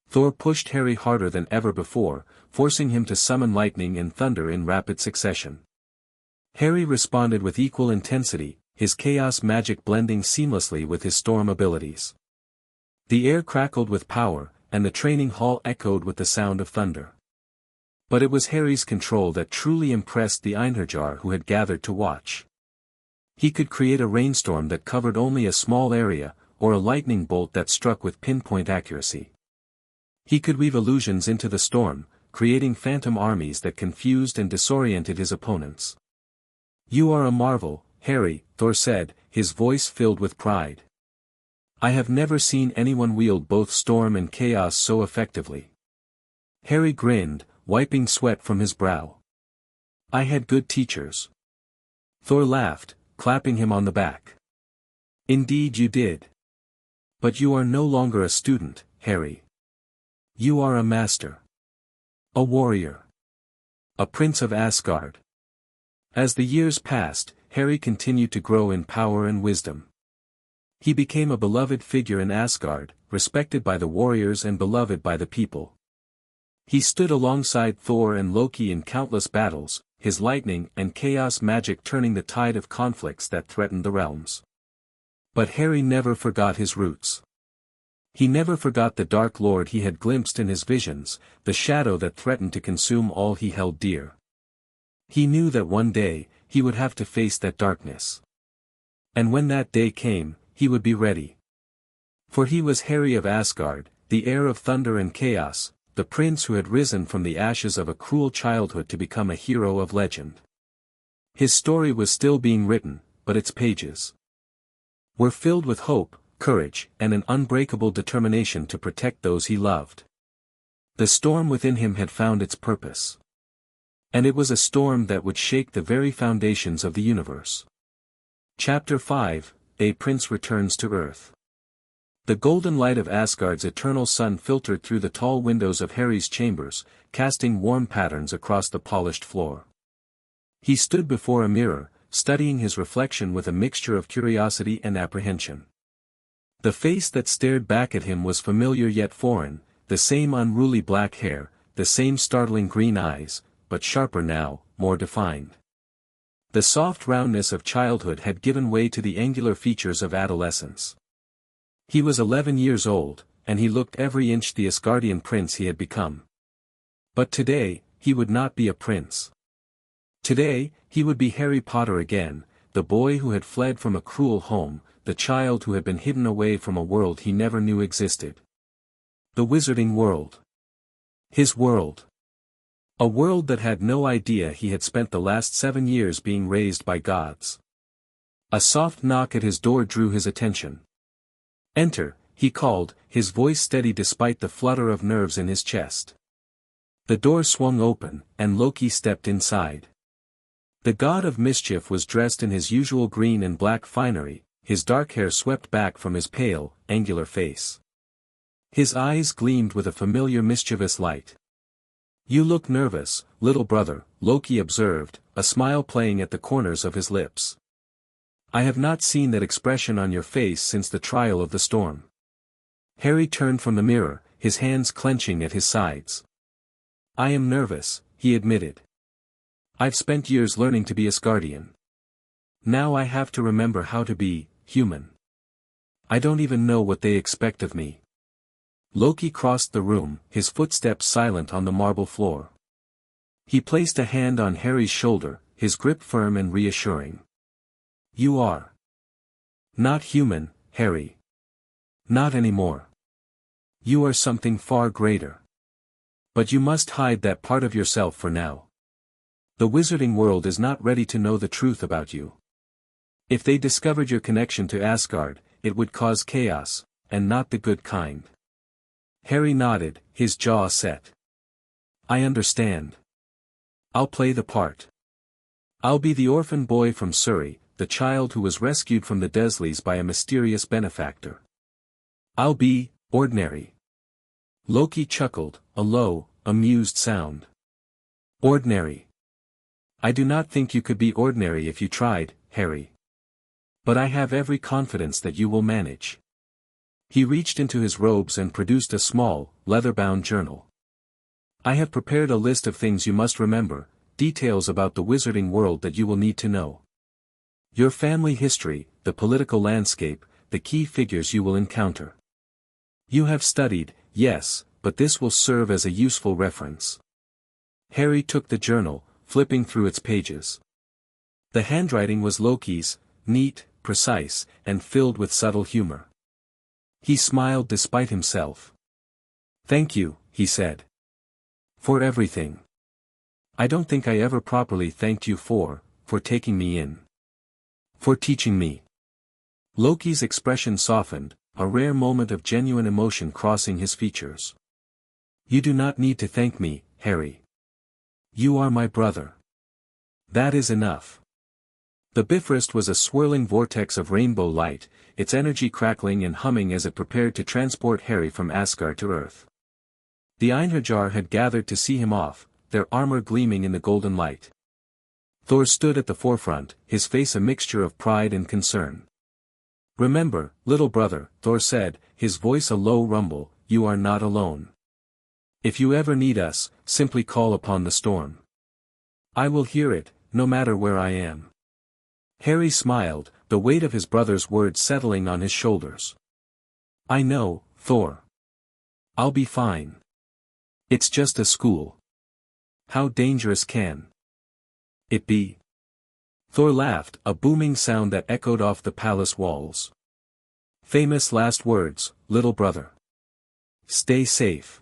Thor pushed Harry harder than ever before, forcing him to summon lightning and thunder in rapid succession. Harry responded with equal intensity, his chaos magic blending seamlessly with his storm abilities. The air crackled with power, and the training hall echoed with the sound of thunder. But it was Harry's control that truly impressed the Einherjar who had gathered to watch. He could create a rainstorm that covered only a small area, or a lightning bolt that struck with pinpoint accuracy. He could weave illusions into the storm, creating phantom armies that confused and disoriented his opponents. "You are a marvel, Harry," Thor said, his voice filled with pride. "I have never seen anyone wield both storm and chaos so effectively." Harry grinned, wiping sweat from his brow. "I had good teachers." Thor laughed, clapping him on the back. "Indeed you did. But you are no longer a student, Harry. You are a master. A warrior. A prince of Asgard." As the years passed, Harry continued to grow in power and wisdom. He became a beloved figure in Asgard, respected by the warriors and beloved by the people. He stood alongside Thor and Loki in countless battles, his lightning and chaos magic turning the tide of conflicts that threatened the realms. But Harry never forgot his roots. He never forgot the Dark Lord he had glimpsed in his visions, the shadow that threatened to consume all he held dear. He knew that one day, he would have to face that darkness. And when that day came, he would be ready. For he was Harry of Asgard, the heir of thunder and chaos, the prince who had risen from the ashes of a cruel childhood to become a hero of legend. His story was still being written, but its pages were filled with hope, courage, and an unbreakable determination to protect those he loved. The storm within him had found its purpose. And it was a storm that would shake the very foundations of the universe. Chapter 5, A Prince Returns to Earth. The golden light of Asgard's eternal sun filtered through the tall windows of Harry's chambers, casting warm patterns across the polished floor. He stood before a mirror, studying his reflection with a mixture of curiosity and apprehension. The face that stared back at him was familiar yet foreign, the same unruly black hair, the same startling green eyes, but sharper now, more defined. The soft roundness of childhood had given way to the angular features of adolescence. He was 11 years old, and he looked every inch the Asgardian prince he had become. But today, he would not be a prince. Today, he would be Harry Potter again, the boy who had fled from a cruel home, the child who had been hidden away from a world he never knew existed. The Wizarding World. His world. A world that had no idea he had spent the last 7 years being raised by gods. A soft knock at his door drew his attention. "Enter," he called, his voice steady despite the flutter of nerves in his chest. The door swung open, and Loki stepped inside. The god of mischief was dressed in his usual green and black finery, his dark hair swept back from his pale, angular face. His eyes gleamed with a familiar mischievous light. "You look nervous, little brother," Loki observed, a smile playing at the corners of his lips. "I have not seen that expression on your face since the trial of the storm." Harry turned from the mirror, his hands clenching at his sides. "I am nervous," he admitted. "I've spent years learning to be Asgardian. Now I have to remember how to be human. I don't even know what they expect of me." Loki crossed the room, his footsteps silent on the marble floor. He placed a hand on Harry's shoulder, his grip firm and reassuring. "You are not human, Harry. Not anymore. You are something far greater. But you must hide that part of yourself for now. The wizarding world is not ready to know the truth about you. If they discovered your connection to Asgard, it would cause chaos, and not the good kind." Harry nodded, his jaw set. "I understand. I'll play the part. I'll be the orphan boy from Surrey, the child who was rescued from the Dursleys by a mysterious benefactor. I'll be ordinary." Loki chuckled, a low, amused sound. "Ordinary. I do not think you could be ordinary if you tried, Harry. But I have every confidence that you will manage." He reached into his robes and produced a small, leather-bound journal. "I have prepared a list of things you must remember, details about the wizarding world that you will need to know. Your family history, the political landscape, the key figures you will encounter. You have studied, yes, but this will serve as a useful reference. Harry took the journal, flipping through its pages. The handwriting was Loki's, neat, precise, and filled with subtle humor. He smiled despite himself. "Thank you," he said. "For everything. I don't think I ever properly thanked you for taking me in. For teaching me." Loki's expression softened, a rare moment of genuine emotion crossing his features. "You do not need to thank me, Harry. You are my brother. That is enough." The Bifrost was a swirling vortex of rainbow light, its energy crackling and humming as it prepared to transport Harry from Asgard to Earth. The Einherjar had gathered to see him off, their armor gleaming in the golden light. Thor stood at the forefront, his face a mixture of pride and concern. "Remember, little brother," Thor said, his voice a low rumble, "you are not alone. If you ever need us, simply call upon the storm. I will hear it, no matter where I am." Harry smiled, the weight of his brother's words settling on his shoulders. "I know, Thor. I'll be fine. It's just a school. How dangerous can it be?" Thor laughed, a booming sound that echoed off the palace walls. "Famous last words, little brother. Stay safe.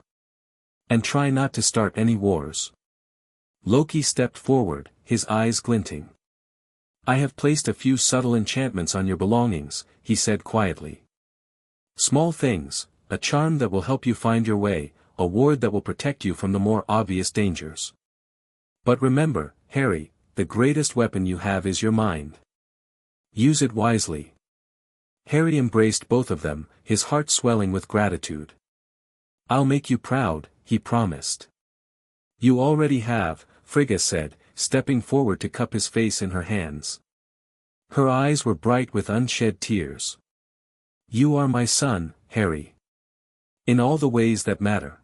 And try not to start any wars." Loki stepped forward, his eyes glinting. "I have placed a few subtle enchantments on your belongings," he said quietly. "Small things, a charm that will help you find your way, a ward that will protect you from the more obvious dangers. But remember, Harry, the greatest weapon you have is your mind. Use it wisely." Harry embraced both of them, his heart swelling with gratitude. "I'll make you proud," he promised. "You already have," Frigga said, stepping forward to cup his face in her hands. Her eyes were bright with unshed tears. "You are my son, Harry. In all the ways that matter.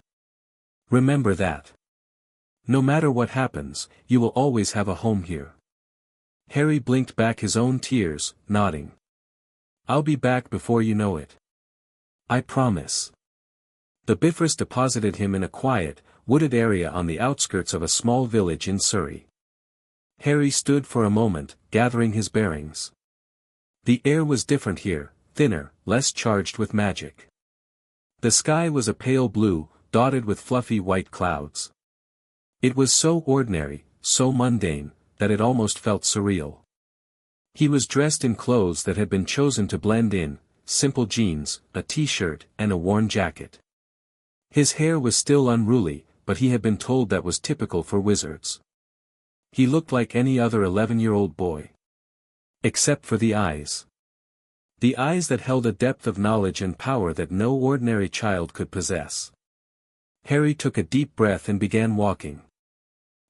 Remember that. No matter what happens, you will always have a home here." Harry blinked back his own tears, nodding. "I'll be back before you know it. I promise." The Bifrost deposited him in a quiet, wooded area on the outskirts of a small village in Surrey. Harry stood for a moment, gathering his bearings. The air was different here, thinner, less charged with magic. The sky was a pale blue, dotted with fluffy white clouds. It was so ordinary, so mundane, that it almost felt surreal. He was dressed in clothes that had been chosen to blend in, simple jeans, a t-shirt, and a worn jacket. His hair was still unruly, but he had been told that was typical for wizards. He looked like any other 11-year-old boy. Except for the eyes. The eyes that held a depth of knowledge and power that no ordinary child could possess. Harry took a deep breath and began walking.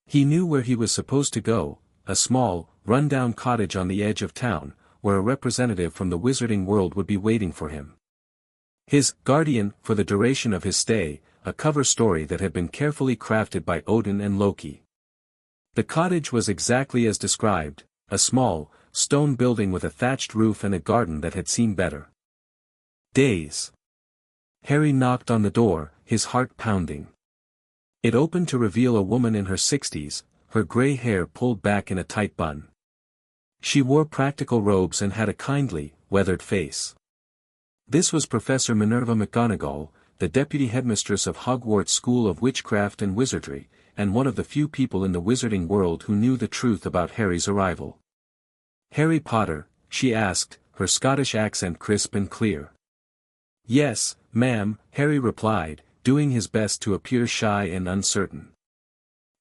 He knew where he was supposed to go, a small, run-down cottage on the edge of town, where a representative from the wizarding world would be waiting for him. His guardian for the duration of his stay, a cover story that had been carefully crafted by Odin and Loki. The cottage was exactly as described, a small, stone building with a thatched roof and a garden that had seen better days. Harry knocked on the door, his heart pounding. It opened to reveal a woman in her 60s, her gray hair pulled back in a tight bun. She wore practical robes and had a kindly, weathered face. This was Professor Minerva McGonagall, the deputy headmistress of Hogwarts School of Witchcraft and Wizardry, and one of the few people in the wizarding world who knew the truth about Harry's arrival. "Harry Potter?" she asked, her Scottish accent crisp and clear. "Yes, ma'am," Harry replied, doing his best to appear shy and uncertain.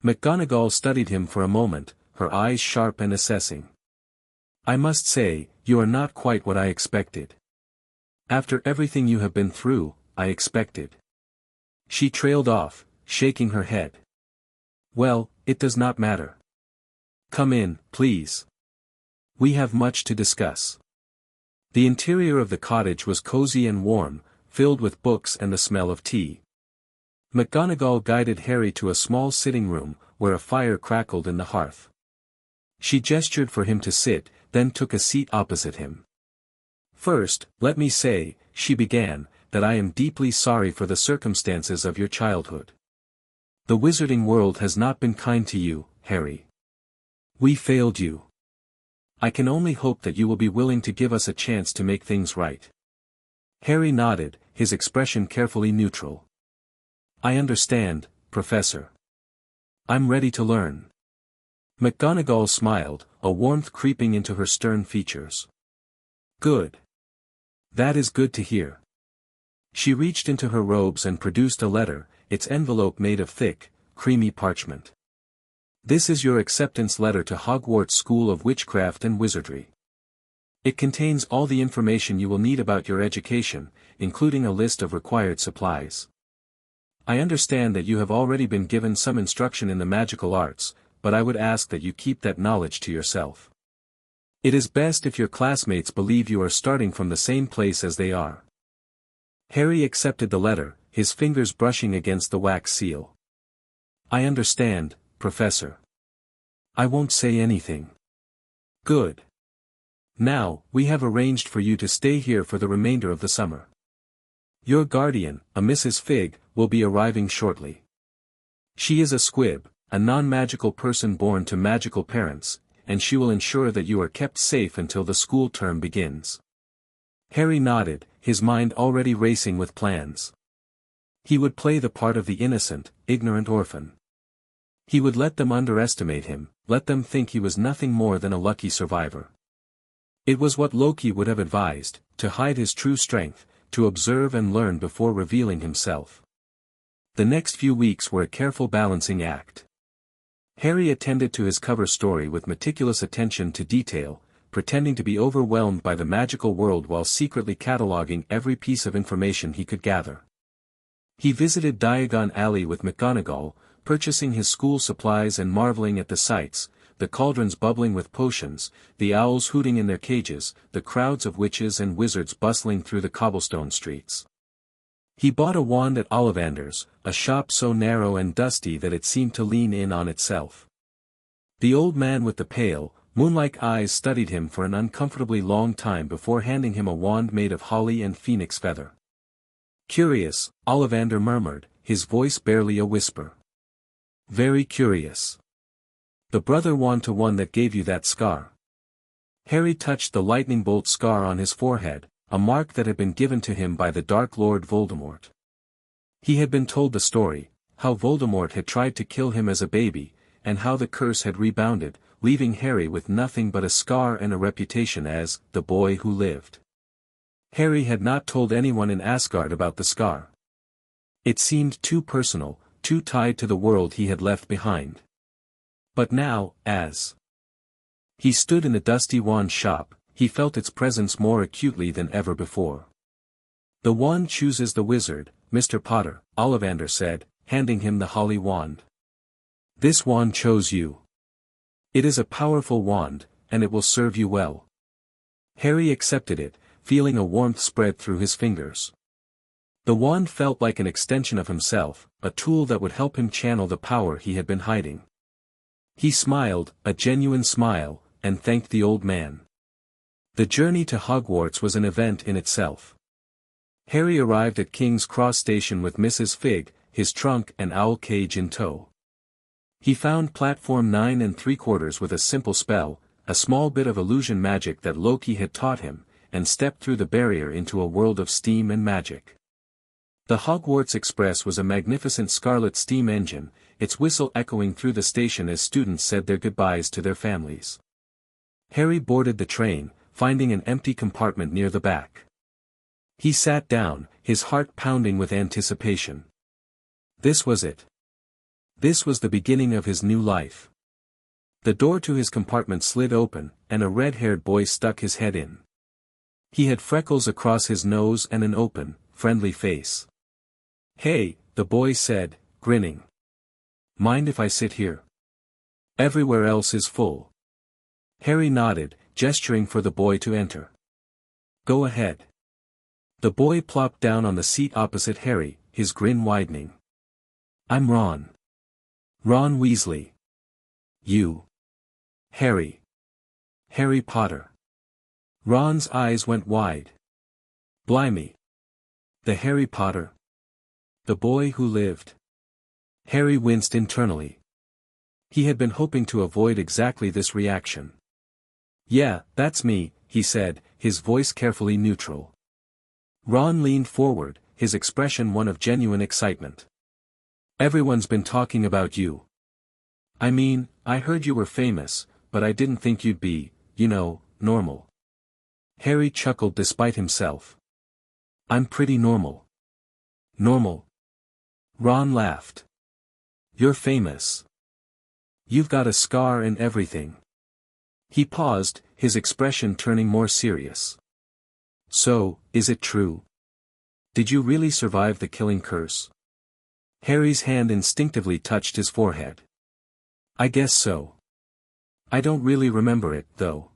McGonagall studied him for a moment, her eyes sharp and assessing. "I must say, you are not quite what I expected. After everything you have been through, I expected." She trailed off, shaking her head. "Well, it does not matter. Come in, please. We have much to discuss." The interior of the cottage was cozy and warm, filled with books and the smell of tea. McGonagall guided Harry to a small sitting room, where a fire crackled in the hearth. She gestured for him to sit, then took a seat opposite him. "First, let me say," she began, that I am deeply sorry for the circumstances of your childhood. The wizarding world has not been kind to you, Harry. We failed you. I can only hope that you will be willing to give us a chance to make things right." Harry nodded, his expression carefully neutral. "I understand, Professor. I'm ready to learn." McGonagall smiled, a warmth creeping into her stern features. "Good. That is good to hear." She reached into her robes and produced a letter, its envelope made of thick, creamy parchment. "This is your acceptance letter to Hogwarts School of Witchcraft and Wizardry. It contains all the information you will need about your education, including a list of required supplies. I understand that you have already been given some instruction in the magical arts, but I would ask that you keep that knowledge to yourself. It is best if your classmates believe you are starting from the same place as they are." Harry accepted the letter, his fingers brushing against the wax seal. "I understand, Professor. I won't say anything." "Good. Now, we have arranged for you to stay here for the remainder of the summer. Your guardian, a Mrs. Fig, will be arriving shortly. She is a squib, a non-magical person born to magical parents, and she will ensure that you are kept safe until the school term begins." Harry nodded, his mind already racing with plans. He would play the part of the innocent, ignorant orphan. He would let them underestimate him, let them think he was nothing more than a lucky survivor. It was what Loki would have advised, to hide his true strength, to observe and learn before revealing himself. The next few weeks were a careful balancing act. Harry attended to his cover story with meticulous attention to detail, pretending to be overwhelmed by the magical world while secretly cataloguing every piece of information he could gather. He visited Diagon Alley with McGonagall, purchasing his school supplies and marveling at the sights, the cauldrons bubbling with potions, the owls hooting in their cages, the crowds of witches and wizards bustling through the cobblestone streets. He bought a wand at Ollivander's, a shop so narrow and dusty that it seemed to lean in on itself. The old man with the pale, moon-like eyes studied him for an uncomfortably long time before handing him a wand made of holly and phoenix feather. "Curious," Ollivander murmured, his voice barely a whisper. "Very curious. The brother one-to-one that gave you that scar." Harry touched the lightning bolt scar on his forehead, a mark that had been given to him by the Dark Lord Voldemort. He had been told the story, how Voldemort had tried to kill him as a baby, and how the curse had rebounded, leaving Harry with nothing but a scar and a reputation as the boy who lived. Harry had not told anyone in Asgard about the scar. It seemed too personal, too tied to the world he had left behind. But now, as he stood in the dusty wand shop, he felt its presence more acutely than ever before. "The wand chooses the wizard, Mr. Potter," Ollivander said, handing him the holly wand. "This wand chose you. It is a powerful wand, and it will serve you well." Harry accepted it, feeling a warmth spread through his fingers. The wand felt like an extension of himself, a tool that would help him channel the power he had been hiding. He smiled, a genuine smile, and thanked the old man. The journey to Hogwarts was an event in itself. Harry arrived at King's Cross Station with Mrs. Fig, his trunk and owl cage in tow. He found platform 9 3/4 with a simple spell, a small bit of illusion magic that Loki had taught him, and stepped through the barrier into a world of steam and magic. The Hogwarts Express was a magnificent scarlet steam engine, its whistle echoing through the station as students said their goodbyes to their families. Harry boarded the train, finding an empty compartment near the back. He sat down, his heart pounding with anticipation. This was it. This was the beginning of his new life. The door to his compartment slid open, and a red-haired boy stuck his head in. He had freckles across his nose and an open, friendly face. "Hey," the boy said, grinning. "Mind if I sit here? Everywhere else is full." Harry nodded, gesturing for the boy to enter. "Go ahead." The boy plopped down on the seat opposite Harry, his grin widening. "I'm Ron. Ron Weasley." "You?" "Harry. Harry Potter." Ron's eyes went wide. "Blimey. The Harry Potter. The boy who lived. Harry winced internally. He had been hoping to avoid exactly this reaction. Yeah, that's me, he said, his voice carefully neutral. Ron leaned forward, his expression one of genuine excitement. Everyone's been talking about you. I mean, I heard you were famous, but I didn't think you'd be, normal. Harry chuckled despite himself. I'm pretty normal. Normal? Ron laughed. You're famous. You've got a scar and everything. He paused, his expression turning more serious. So, is it true? Did you really survive the killing curse? Harry's hand instinctively touched his forehead. I guess so. I don't really remember it, though.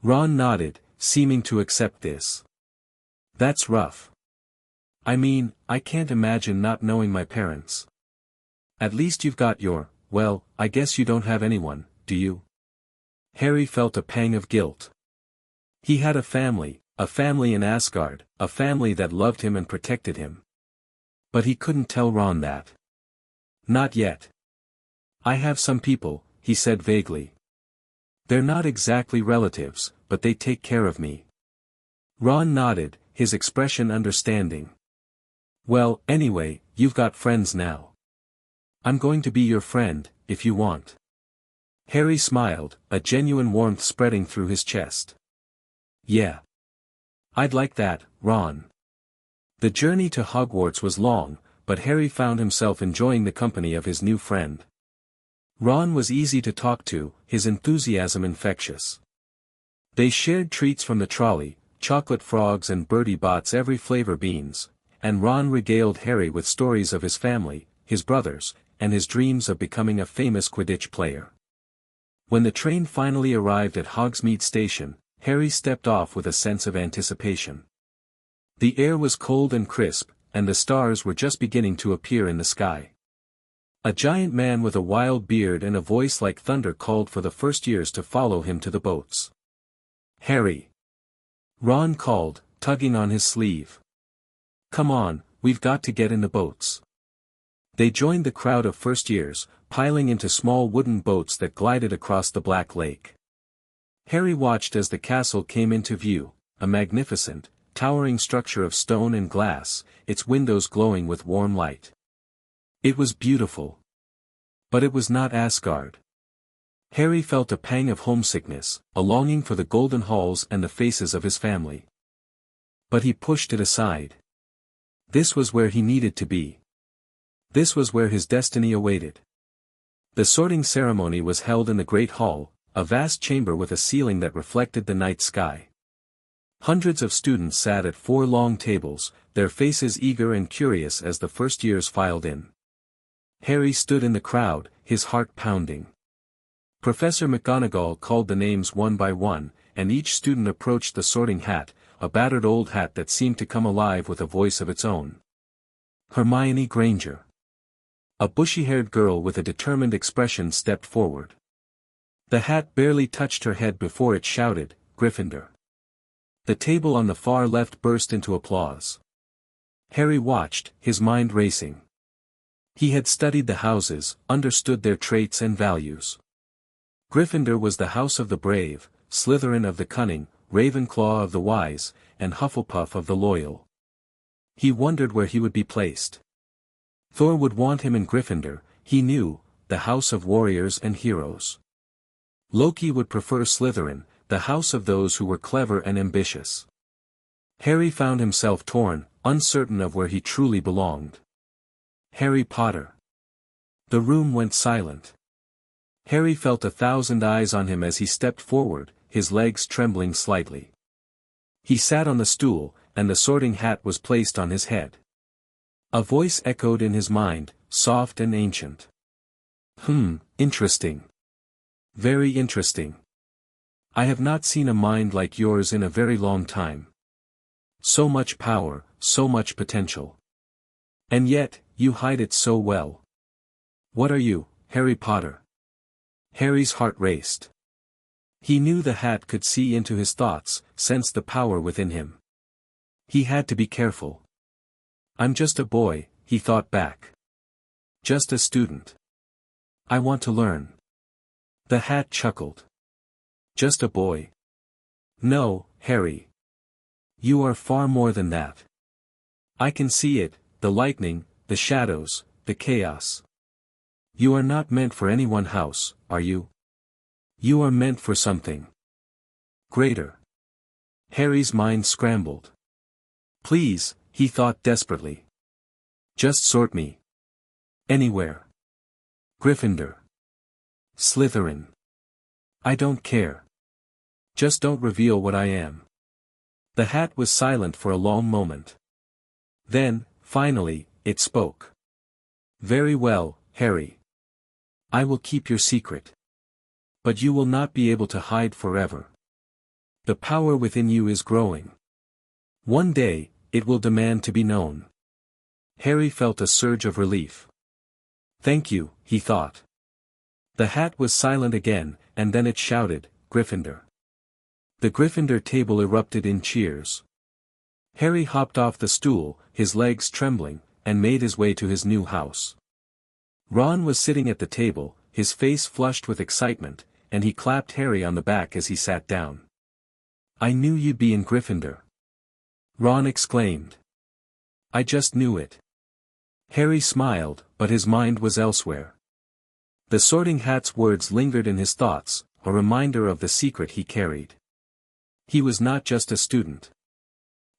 Ron nodded, seeming to accept this. That's rough. I mean, I can't imagine not knowing my parents. At least you've got well, I guess you don't have anyone, do you? Harry felt a pang of guilt. He had a family in Asgard, a family that loved him and protected him. But he couldn't tell Ron that. Not yet. I have some people, he said vaguely. They're not exactly relatives, but they take care of me. Ron nodded, his expression understanding. Well, anyway, you've got friends now. I'm going to be your friend, if you want. Harry smiled, a genuine warmth spreading through his chest. Yeah. I'd like that, Ron. The journey to Hogwarts was long, but Harry found himself enjoying the company of his new friend. Ron was easy to talk to, his enthusiasm infectious. They shared treats from the trolley, chocolate frogs and Bertie Bott's every flavor beans, and Ron regaled Harry with stories of his family, his brothers, and his dreams of becoming a famous Quidditch player. When the train finally arrived at Hogsmeade Station, Harry stepped off with a sense of anticipation. The air was cold and crisp, and the stars were just beginning to appear in the sky. A giant man with a wild beard and a voice like thunder called for the first years to follow him to the boats. Harry! Ron called, tugging on his sleeve. Come on, we've got to get in the boats. They joined the crowd of first years, piling into small wooden boats that glided across the black lake. Harry watched as the castle came into view, a magnificent, towering structure of stone and glass, its windows glowing with warm light. It was beautiful. But it was not Asgard. Harry felt a pang of homesickness, a longing for the golden halls and the faces of his family. But he pushed it aside. This was where he needed to be. This was where his destiny awaited. The sorting ceremony was held in the Great Hall, a vast chamber with a ceiling that reflected the night sky. Hundreds of students sat at 4 long tables, their faces eager and curious as the first years filed in. Harry stood in the crowd, his heart pounding. Professor McGonagall called the names one by one, and each student approached the sorting hat, a battered old hat that seemed to come alive with a voice of its own. Hermione Granger. A bushy-haired girl with a determined expression stepped forward. The hat barely touched her head before it shouted, Gryffindor. The table on the far left burst into applause. Harry watched, his mind racing. He had studied the houses, understood their traits and values. Gryffindor was the house of the brave, Slytherin of the cunning, Ravenclaw of the wise, and Hufflepuff of the loyal. He wondered where he would be placed. Thor would want him in Gryffindor, he knew, the house of warriors and heroes. Loki would prefer Slytherin, the house of those who were clever and ambitious. Harry found himself torn, uncertain of where he truly belonged. Harry Potter. The room went silent. Harry felt 1,000 eyes on him as he stepped forward, his legs trembling slightly. He sat on the stool, and the sorting hat was placed on his head. A voice echoed in his mind, soft and ancient. Interesting. Very interesting. I have not seen a mind like yours in a very long time. So much power, so much potential. And yet, you hide it so well. What are you, Harry Potter? Harry's heart raced. He knew the hat could see into his thoughts, sense the power within him. He had to be careful. I'm just a boy, he thought back. Just a student. I want to learn. The hat chuckled. Just a boy. No, Harry. You are far more than that. I can see it, the lightning, the shadows, the chaos. You are not meant for any one house, are you? You are meant for something greater. Harry's mind scrambled. Please, he thought desperately. Just sort me. Anywhere. Gryffindor. Slytherin. I don't care. Just don't reveal what I am. The hat was silent for a long moment. Then, finally, it spoke. Very well, Harry. I will keep your secret. But you will not be able to hide forever. The power within you is growing. One day, it will demand to be known. Harry felt a surge of relief. Thank you, he thought. The hat was silent again, and then it shouted, Gryffindor. The Gryffindor table erupted in cheers. Harry hopped off the stool, his legs trembling, and made his way to his new house. Ron was sitting at the table, his face flushed with excitement, and he clapped Harry on the back as he sat down. I knew you'd be in Gryffindor. Ron exclaimed. I just knew it. Harry smiled, but his mind was elsewhere. The Sorting Hat's words lingered in his thoughts, a reminder of the secret he carried. He was not just a student.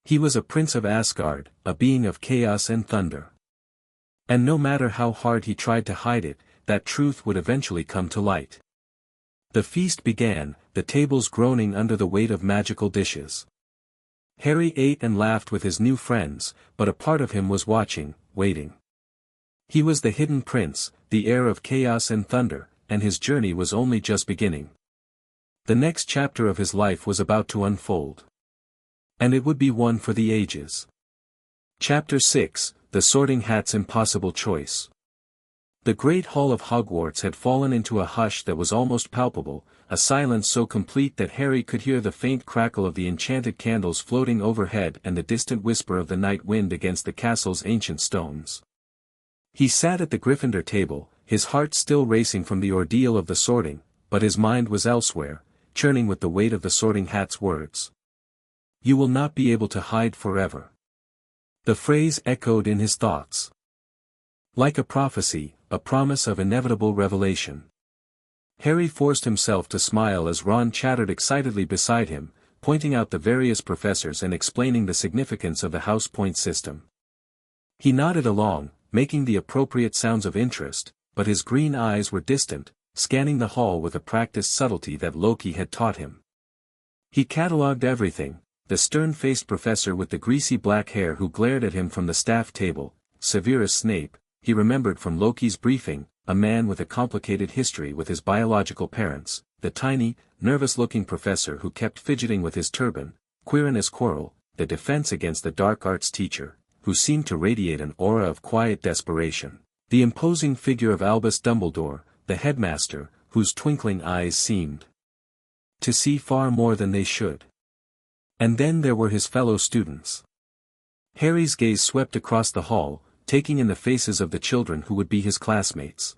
He was a prince of Asgard, a being of chaos and thunder. And no matter how hard he tried to hide it, that truth would eventually come to light. The feast began, the tables groaning under the weight of magical dishes. Harry ate and laughed with his new friends, but a part of him was watching, waiting. He was the hidden prince, the heir of chaos and thunder, and his journey was only just beginning. The next chapter of his life was about to unfold. And it would be one for the ages. Chapter 6, The Sorting Hat's Impossible Choice. The great hall of Hogwarts had fallen into a hush that was almost palpable, a silence so complete that Harry could hear the faint crackle of the enchanted candles floating overhead and the distant whisper of the night wind against the castle's ancient stones. He sat at the Gryffindor table, his heart still racing from the ordeal of the sorting, but his mind was elsewhere, churning with the weight of the Sorting Hat's words. You will not be able to hide forever. The phrase echoed in his thoughts. Like a prophecy, a promise of inevitable revelation. Harry forced himself to smile as Ron chattered excitedly beside him, pointing out the various professors and explaining the significance of the house point system. He nodded along, making the appropriate sounds of interest, but his green eyes were distant, scanning the hall with a practiced subtlety that Loki had taught him. He catalogued everything, the stern-faced professor with the greasy black hair who glared at him from the staff table, Severus Snape, he remembered from Loki's briefing, a man with a complicated history with his biological parents, the tiny, nervous-looking professor who kept fidgeting with his turban, Quirinus Quirrell, the defense against the dark arts teacher, who seemed to radiate an aura of quiet desperation, the imposing figure of Albus Dumbledore, the headmaster, whose twinkling eyes seemed to see far more than they should. And then there were his fellow students. Harry's gaze swept across the hall, taking in the faces of the children who would be his classmates.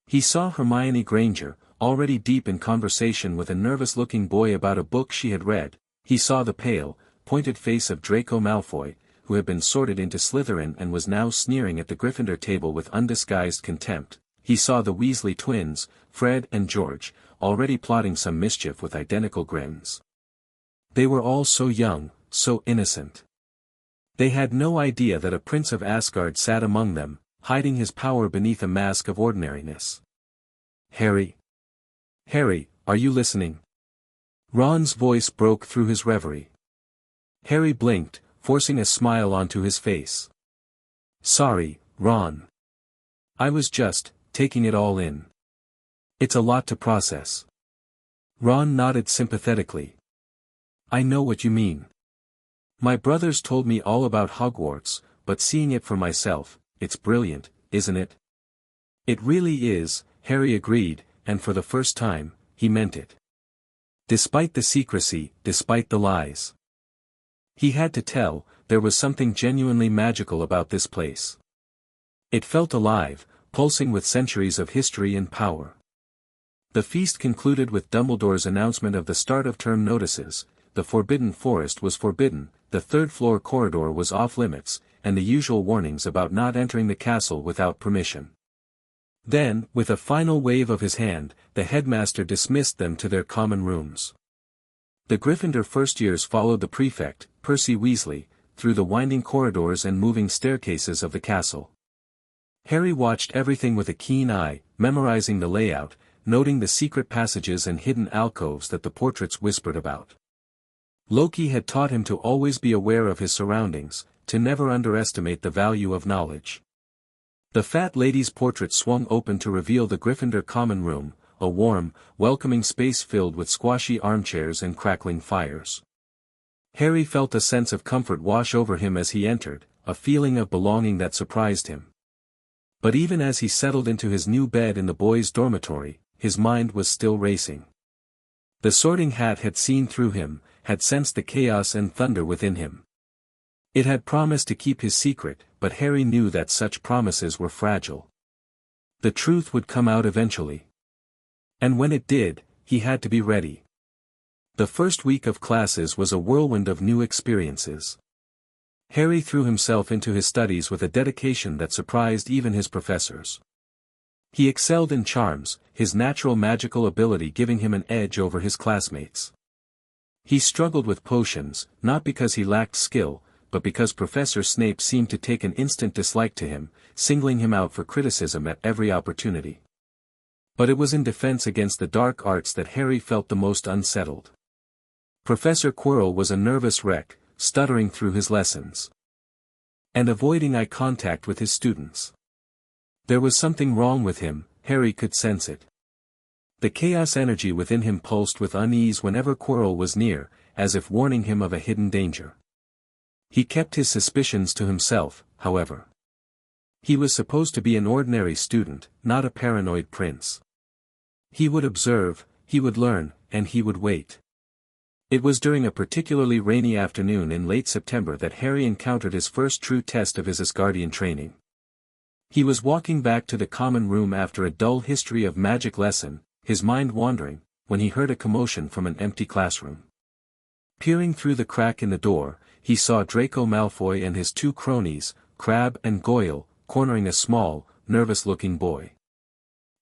He saw Hermione Granger, already deep in conversation with a nervous-looking boy about a book she had read. He saw the pale, pointed face of Draco Malfoy, who had been sorted into Slytherin and was now sneering at the Gryffindor table with undisguised contempt. He saw the Weasley twins, Fred and George, already plotting some mischief with identical grins. They were all so young, so innocent. They had no idea that a prince of Asgard sat among them, hiding his power beneath a mask of ordinariness. Harry? Harry, are you listening? Ron's voice broke through his reverie. Harry blinked, forcing a smile onto his face. Sorry, Ron. I was just taking it all in. It's a lot to process. Ron nodded sympathetically. I know what you mean. My brothers told me all about Hogwarts, but seeing it for myself, it's brilliant, isn't it? It really is, Harry agreed, and for the first time, he meant it. Despite the secrecy, despite the lies. He had to tell, there was something genuinely magical about this place. It felt alive, pulsing with centuries of history and power. The feast concluded with Dumbledore's announcement of the start of term notices. The Forbidden Forest was forbidden, the third-floor corridor was off-limits, and the usual warnings about not entering the castle without permission. Then, with a final wave of his hand, the headmaster dismissed them to their common rooms. The Gryffindor first years followed the prefect, Percy Weasley, through the winding corridors and moving staircases of the castle. Harry watched everything with a keen eye, memorizing the layout, noting the secret passages and hidden alcoves that the portraits whispered about. Loki had taught him to always be aware of his surroundings, to never underestimate the value of knowledge. The fat lady's portrait swung open to reveal the Gryffindor common room, a warm, welcoming space filled with squashy armchairs and crackling fires. Harry felt a sense of comfort wash over him as he entered, a feeling of belonging that surprised him. But even as he settled into his new bed in the boys' dormitory, his mind was still racing. The Sorting Hat had seen through him, had sensed the chaos and thunder within him. It had promised to keep his secret, but Harry knew that such promises were fragile. The truth would come out eventually. And when it did, he had to be ready. The first week of classes was a whirlwind of new experiences. Harry threw himself into his studies with a dedication that surprised even his professors. He excelled in charms, his natural magical ability giving him an edge over his classmates. He struggled with potions, not because he lacked skill, but because Professor Snape seemed to take an instant dislike to him, singling him out for criticism at every opportunity. But it was in defense against the dark arts that Harry felt the most unsettled. Professor Quirrell was a nervous wreck, stuttering through his lessons. And avoiding eye contact with his students. There was something wrong with him, Harry could sense it. The chaos energy within him pulsed with unease whenever Quirrell was near, as if warning him of a hidden danger. He kept his suspicions to himself, however. He was supposed to be an ordinary student, not a paranoid prince. He would observe, he would learn, and he would wait. It was during a particularly rainy afternoon in late September that Harry encountered his first true test of his Asgardian training. He was walking back to the common room after a dull history of magic lesson, his mind wandering, when he heard a commotion from an empty classroom. Peering through the crack in the door, he saw Draco Malfoy and his two cronies, Crabbe and Goyle, cornering a small, nervous-looking boy.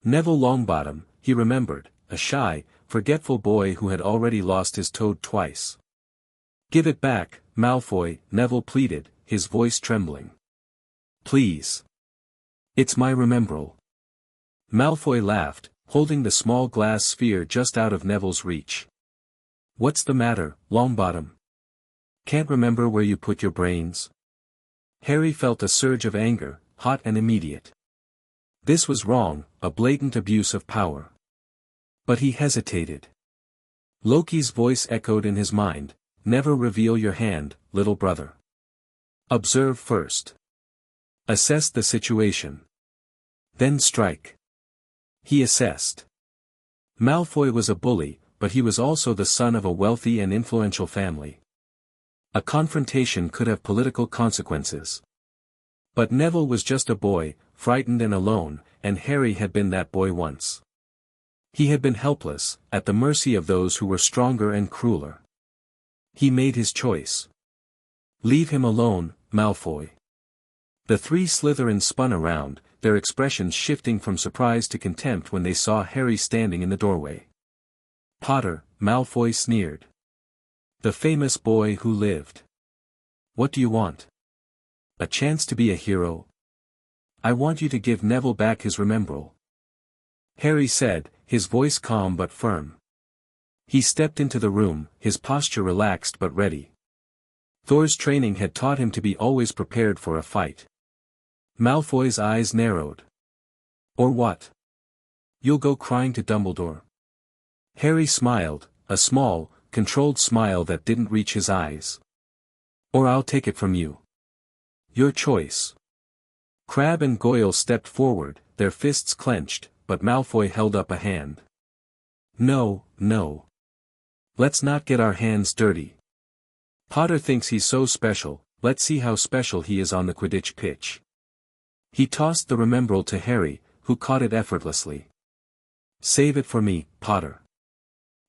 Neville Longbottom, he remembered, a shy, forgetful boy who had already lost his toad twice. "Give it back, Malfoy," Neville pleaded, his voice trembling. "Please. It's my Remembrall." Malfoy laughed, holding the small glass sphere just out of Neville's reach. "What's the matter, Longbottom? Can't remember where you put your brains?" Harry felt a surge of anger, hot and immediate. This was wrong, a blatant abuse of power. But he hesitated. Loki's voice echoed in his mind, "Never reveal your hand, little brother. Observe first. Assess the situation. Then strike." He assessed. Malfoy was a bully, but he was also the son of a wealthy and influential family. A confrontation could have political consequences. But Neville was just a boy, frightened and alone, and Harry had been that boy once. He had been helpless, at the mercy of those who were stronger and crueler. He made his choice. "Leave him alone, Malfoy." The three Slytherins spun around, their expressions shifting from surprise to contempt when they saw Harry standing in the doorway. "Potter," Malfoy sneered. "The famous boy who lived. What do you want? A chance to be a hero? I want you to give Neville back his Remembrall." Harry said, his voice calm but firm. He stepped into the room, his posture relaxed but ready. Thor's training had taught him to be always prepared for a fight. Malfoy's eyes narrowed. "Or what? You'll go crying to Dumbledore?" Harry smiled, a small, controlled smile that didn't reach his eyes. "Or I'll take it from you. Your choice." Crabbe and Goyle stepped forward, their fists clenched, but Malfoy held up a hand. "No, no. Let's not get our hands dirty. Potter thinks he's so special, let's see how special he is on the Quidditch pitch. He tossed the remembrall to Harry, who caught it effortlessly. Save it for me, Potter.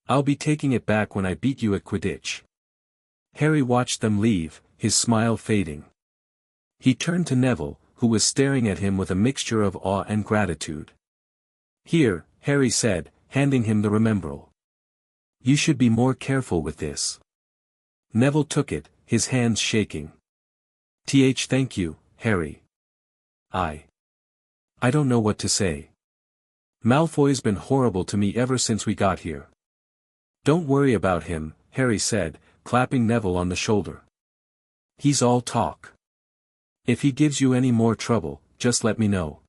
I'll be taking it back when I beat you at Quidditch. Harry watched them leave, his smile fading. He turned to Neville, who was staring at him with a mixture of awe and gratitude. Here, Harry said, handing him the remembrall. You should be more careful with this. Neville took it, his hands shaking. Thank you, Harry. I don't know what to say. Malfoy's been horrible to me ever since we got here. Don't worry about him, Harry said, clapping Neville on the shoulder. He's all talk. If he gives you any more trouble, just let me know.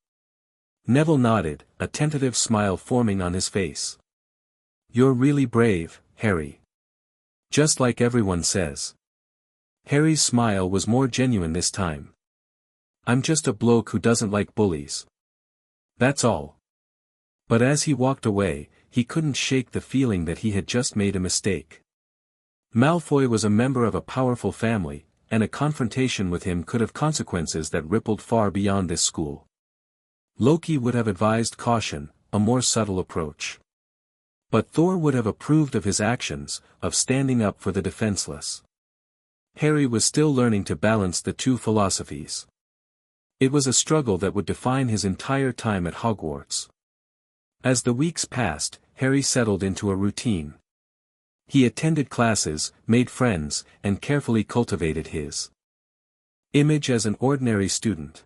Neville nodded, a tentative smile forming on his face. You're really brave, Harry. Just like everyone says. Harry's smile was more genuine this time. I'm just a bloke who doesn't like bullies. That's all. But as he walked away, he couldn't shake the feeling that he had just made a mistake. Malfoy was a member of a powerful family, and a confrontation with him could have consequences that rippled far beyond this school. Loki would have advised caution, a more subtle approach. But Thor would have approved of his actions, of standing up for the defenseless. Harry was still learning to balance the two philosophies. It was a struggle that would define his entire time at Hogwarts. As the weeks passed, Harry settled into a routine. He attended classes, made friends, and carefully cultivated his image as an ordinary student.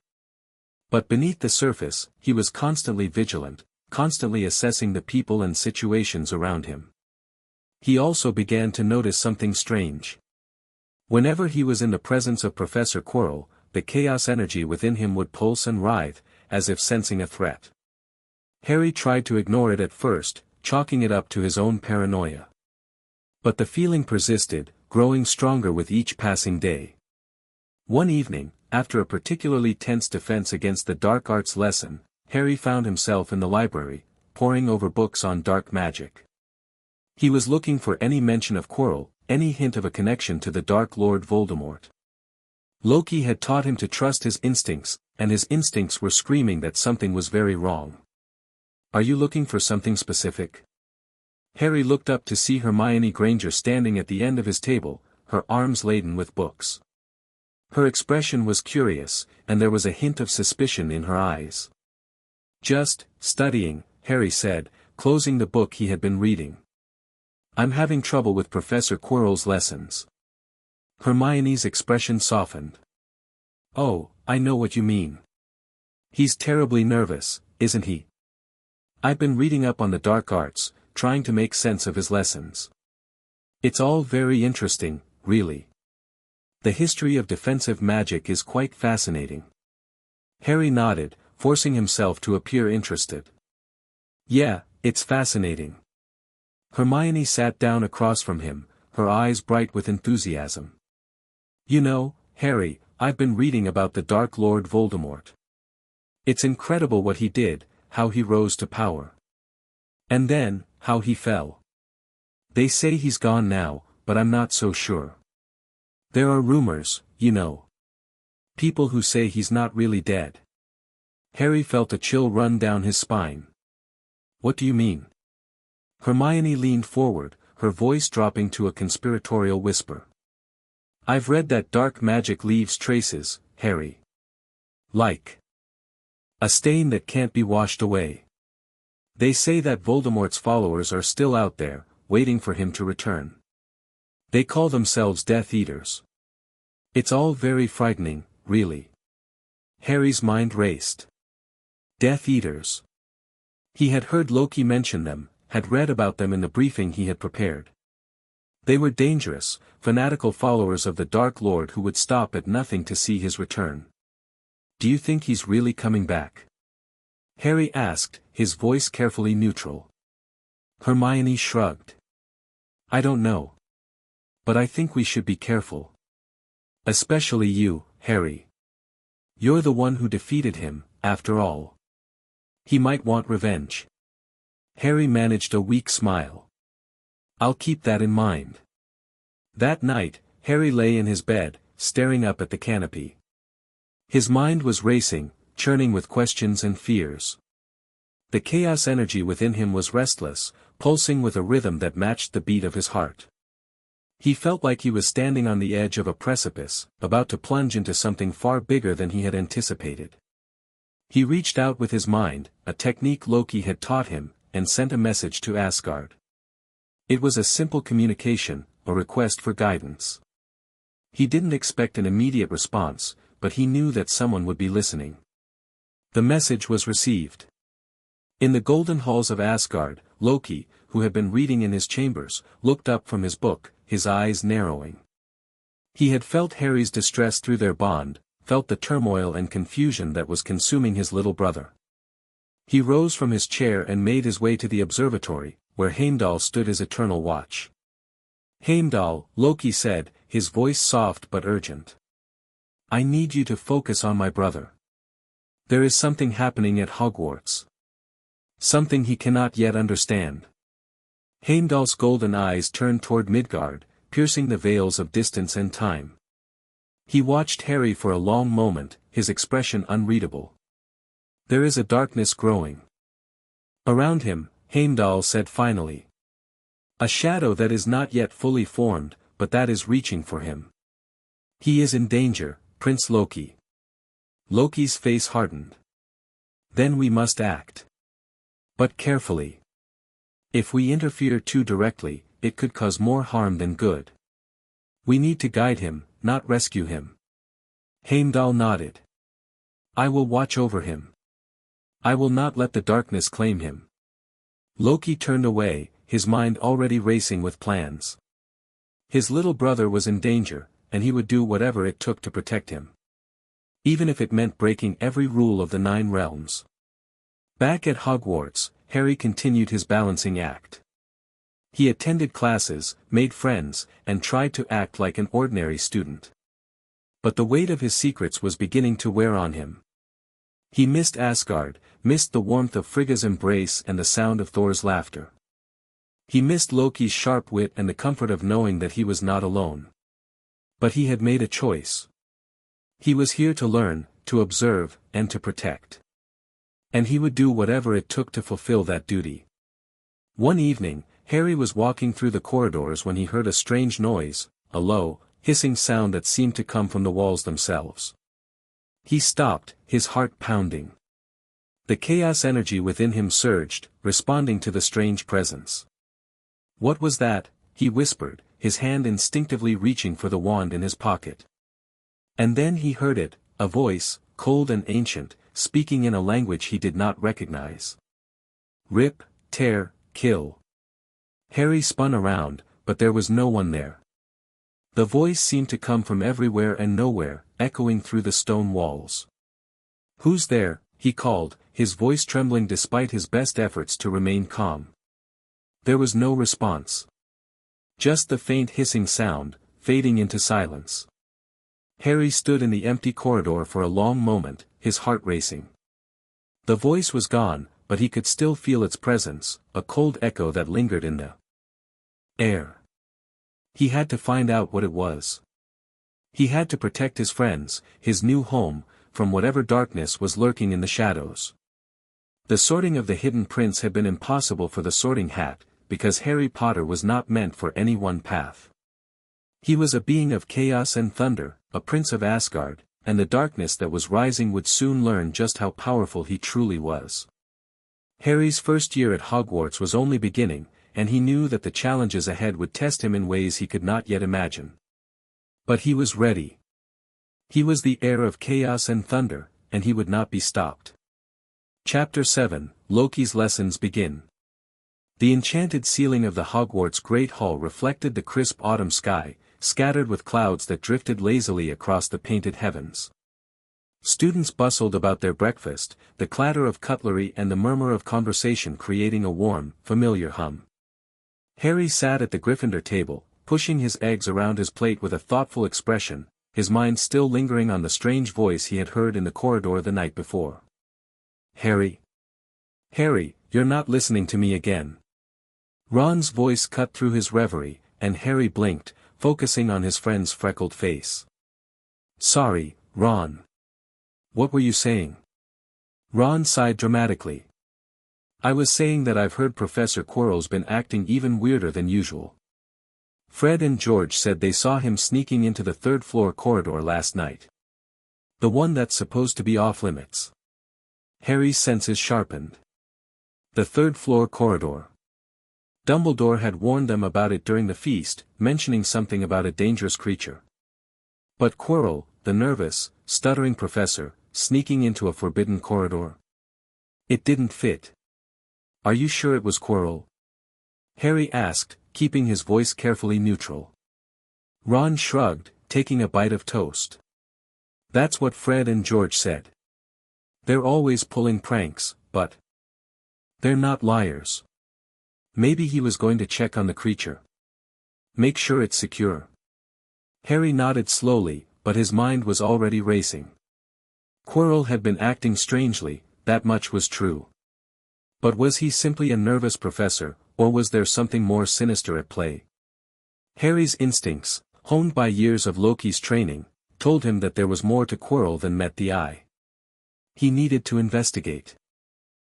But beneath the surface, he was constantly vigilant, constantly assessing the people and situations around him. He also began to notice something strange. Whenever he was in the presence of Professor Quirrell, the chaos energy within him would pulse and writhe, as if sensing a threat. Harry tried to ignore it at first, chalking it up to his own paranoia. But the feeling persisted, growing stronger with each passing day. One evening, after a particularly tense defense against the dark arts lesson, Harry found himself in the library, poring over books on dark magic. He was looking for any mention of Quirrell, any hint of a connection to the Dark Lord Voldemort. Loki had taught him to trust his instincts, and his instincts were screaming that something was very wrong. Are you looking for something specific? Harry looked up to see Hermione Granger standing at the end of his table, her arms laden with books. Her expression was curious, and there was a hint of suspicion in her eyes. Just studying, Harry said, closing the book he had been reading. I'm having trouble with Professor Quirrell's lessons. Hermione's expression softened. Oh, I know what you mean. He's terribly nervous, isn't he? I've been reading up on the dark arts, trying to make sense of his lessons. It's all very interesting, really. The history of defensive magic is quite fascinating. Harry nodded, forcing himself to appear interested. Yeah, it's fascinating. Hermione sat down across from him, her eyes bright with enthusiasm. You know, Harry, I've been reading about the Dark Lord Voldemort. It's incredible what he did, how he rose to power. And then, how he fell. They say he's gone now, but I'm not so sure. There are rumors, you know. People who say he's not really dead. Harry felt a chill run down his spine. What do you mean? Hermione leaned forward, her voice dropping to a conspiratorial whisper. I've read that dark magic leaves traces, Harry. Like a stain that can't be washed away. They say that Voldemort's followers are still out there, waiting for him to return. They call themselves Death Eaters. It's all very frightening, really. Harry's mind raced. Death Eaters. He had heard Loki mention them, had read about them in the briefing he had prepared. They were dangerous, fanatical followers of the Dark Lord who would stop at nothing to see his return. Do you think he's really coming back? Harry asked, his voice carefully neutral. Hermione shrugged. I don't know. But I think we should be careful. Especially you, Harry. You're the one who defeated him, after all. He might want revenge. Harry managed a weak smile. I'll keep that in mind. That night, Harry lay in his bed, staring up at the canopy. His mind was racing, churning with questions and fears. The chaos energy within him was restless, pulsing with a rhythm that matched the beat of his heart. He felt like he was standing on the edge of a precipice, about to plunge into something far bigger than he had anticipated. He reached out with his mind, a technique Loki had taught him, and sent a message to Asgard. It was a simple communication, a request for guidance. He didn't expect an immediate response, but he knew that someone would be listening. The message was received. In the golden halls of Asgard, Loki, who had been reading in his chambers, looked up from his book, his eyes narrowing. He had felt Harry's distress through their bond, felt the turmoil and confusion that was consuming his little brother. He rose from his chair and made his way to the observatory, where Heimdall stood his eternal watch. "Heimdall," Loki said, his voice soft but urgent. "I need you to focus on my brother. There is something happening at Hogwarts. Something he cannot yet understand." Heimdall's golden eyes turned toward Midgard, piercing the veils of distance and time. He watched Harry for a long moment, his expression unreadable. "There is a darkness growing around him," Heimdall said finally. "A shadow that is not yet fully formed, but that is reaching for him. He is in danger, Prince Loki." Loki's face hardened. "Then we must act. But carefully. If we interfere too directly, it could cause more harm than good. We need to guide him, not rescue him." Heimdall nodded. "I will watch over him. I will not let the darkness claim him." Loki turned away, his mind already racing with plans. His little brother was in danger, and he would do whatever it took to protect him. Even if it meant breaking every rule of the 9 realms. Back at Hogwarts, Harry continued his balancing act. He attended classes, made friends, and tried to act like an ordinary student. But the weight of his secrets was beginning to wear on him. He missed Asgard, missed the warmth of Frigga's embrace and the sound of Thor's laughter. He missed Loki's sharp wit and the comfort of knowing that he was not alone. But he had made a choice. He was here to learn, to observe, and to protect. And he would do whatever it took to fulfill that duty. One evening, Harry was walking through the corridors when he heard a strange noise, a low, hissing sound that seemed to come from the walls themselves. He stopped, his heart pounding. The chaos energy within him surged, responding to the strange presence. "What was that?" he whispered, his hand instinctively reaching for the wand in his pocket. And then he heard it, a voice, cold and ancient, speaking in a language he did not recognize. "Rip, tear, kill." Harry spun around, but there was no one there. The voice seemed to come from everywhere and nowhere, echoing through the stone walls. "Who's there?" he called, his voice trembling despite his best efforts to remain calm. There was no response. Just the faint hissing sound, fading into silence. Harry stood in the empty corridor for a long moment, his heart racing. The voice was gone, but he could still feel its presence, a cold echo that lingered in the air. He had to find out what it was. He had to protect his friends, his new home, from whatever darkness was lurking in the shadows. The sorting of the hidden prince had been impossible for the Sorting Hat, because Harry Potter was not meant for any one path. He was a being of chaos and thunder, a prince of Asgard, and the darkness that was rising would soon learn just how powerful he truly was. Harry's first year at Hogwarts was only beginning, and he knew that the challenges ahead would test him in ways he could not yet imagine. But he was ready. He was the heir of chaos and thunder, and he would not be stopped. Chapter 7, Loki's Lessons begin. The enchanted ceiling of the Hogwarts Great Hall reflected the crisp autumn sky, scattered with clouds that drifted lazily across the painted heavens. Students bustled about their breakfast, the clatter of cutlery and the murmur of conversation creating a warm, familiar hum. Harry sat at the Gryffindor table, pushing his eggs around his plate with a thoughtful expression, his mind still lingering on the strange voice he had heard in the corridor the night before. "Harry. Harry, you're not listening to me again." Ron's voice cut through his reverie, and Harry blinked, focusing on his friend's freckled face. Sorry, Ron. What were you saying? Ron sighed dramatically. I was saying that I've heard Professor Quirrell's been acting even weirder than usual. Fred and George said they saw him sneaking into the third-floor corridor last night. The one that's supposed to be off-limits. Harry's senses sharpened. The third-floor corridor. Dumbledore had warned them about it during the feast, mentioning something about a dangerous creature. But Quirrell, the nervous, stuttering professor, sneaking into a forbidden corridor? It didn't fit. Are you sure it was Quirrell? Harry asked, keeping his voice carefully neutral. Ron shrugged, taking a bite of toast. That's what Fred and George said. They're always pulling pranks, but they're not liars. Maybe he was going to check on the creature. Make sure it's secure. Harry nodded slowly, but his mind was already racing. Quirrell had been acting strangely, that much was true. But was he simply a nervous professor, or was there something more sinister at play? Harry's instincts, honed by years of Loki's training, told him that there was more to Quirrell than met the eye. He needed to investigate.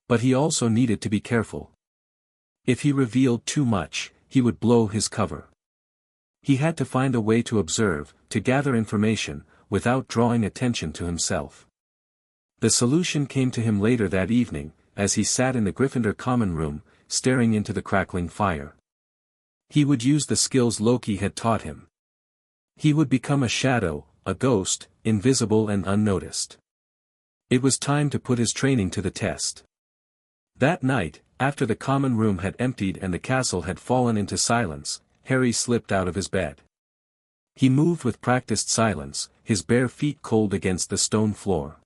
But he also needed to be careful. If he revealed too much, he would blow his cover. He had to find a way to observe, to gather information, without drawing attention to himself. The solution came to him later that evening, as he sat in the Gryffindor common room, staring into the crackling fire. He would use the skills Loki had taught him. He would become a shadow, a ghost, invisible and unnoticed. It was time to put his training to the test. That night, after the common room had emptied and the castle had fallen into silence, Harry slipped out of his bed. He moved with practiced silence, his bare feet cold against the stone floor.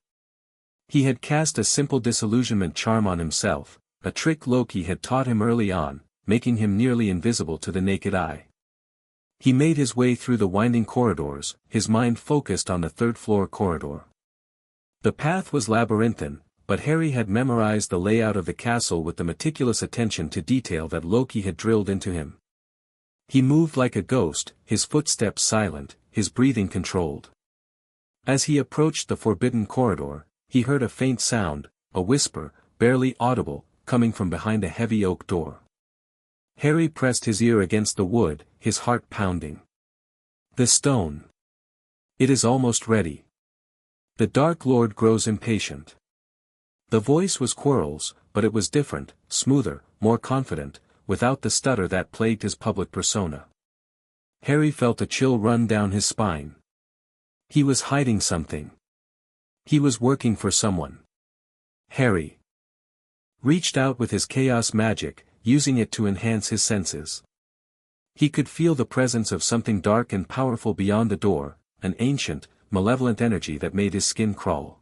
He had cast a simple disillusionment charm on himself, a trick Loki had taught him early on, making him nearly invisible to the naked eye. He made his way through the winding corridors, his mind focused on the third-floor corridor. The path was labyrinthine, but Harry had memorized the layout of the castle with the meticulous attention to detail that Loki had drilled into him. He moved like a ghost, his footsteps silent, his breathing controlled. As he approached the forbidden corridor, he heard a faint sound, a whisper, barely audible, coming from behind a heavy oak door. Harry pressed his ear against the wood, his heart pounding. The stone. It is almost ready. The Dark Lord grows impatient. The voice was Quirrell's, but it was different, smoother, more confident, without the stutter that plagued his public persona. Harry felt a chill run down his spine. He was hiding something. He was working for someone. Harry reached out with his chaos magic, using it to enhance his senses. He could feel the presence of something dark and powerful beyond the door, an ancient, malevolent energy that made his skin crawl.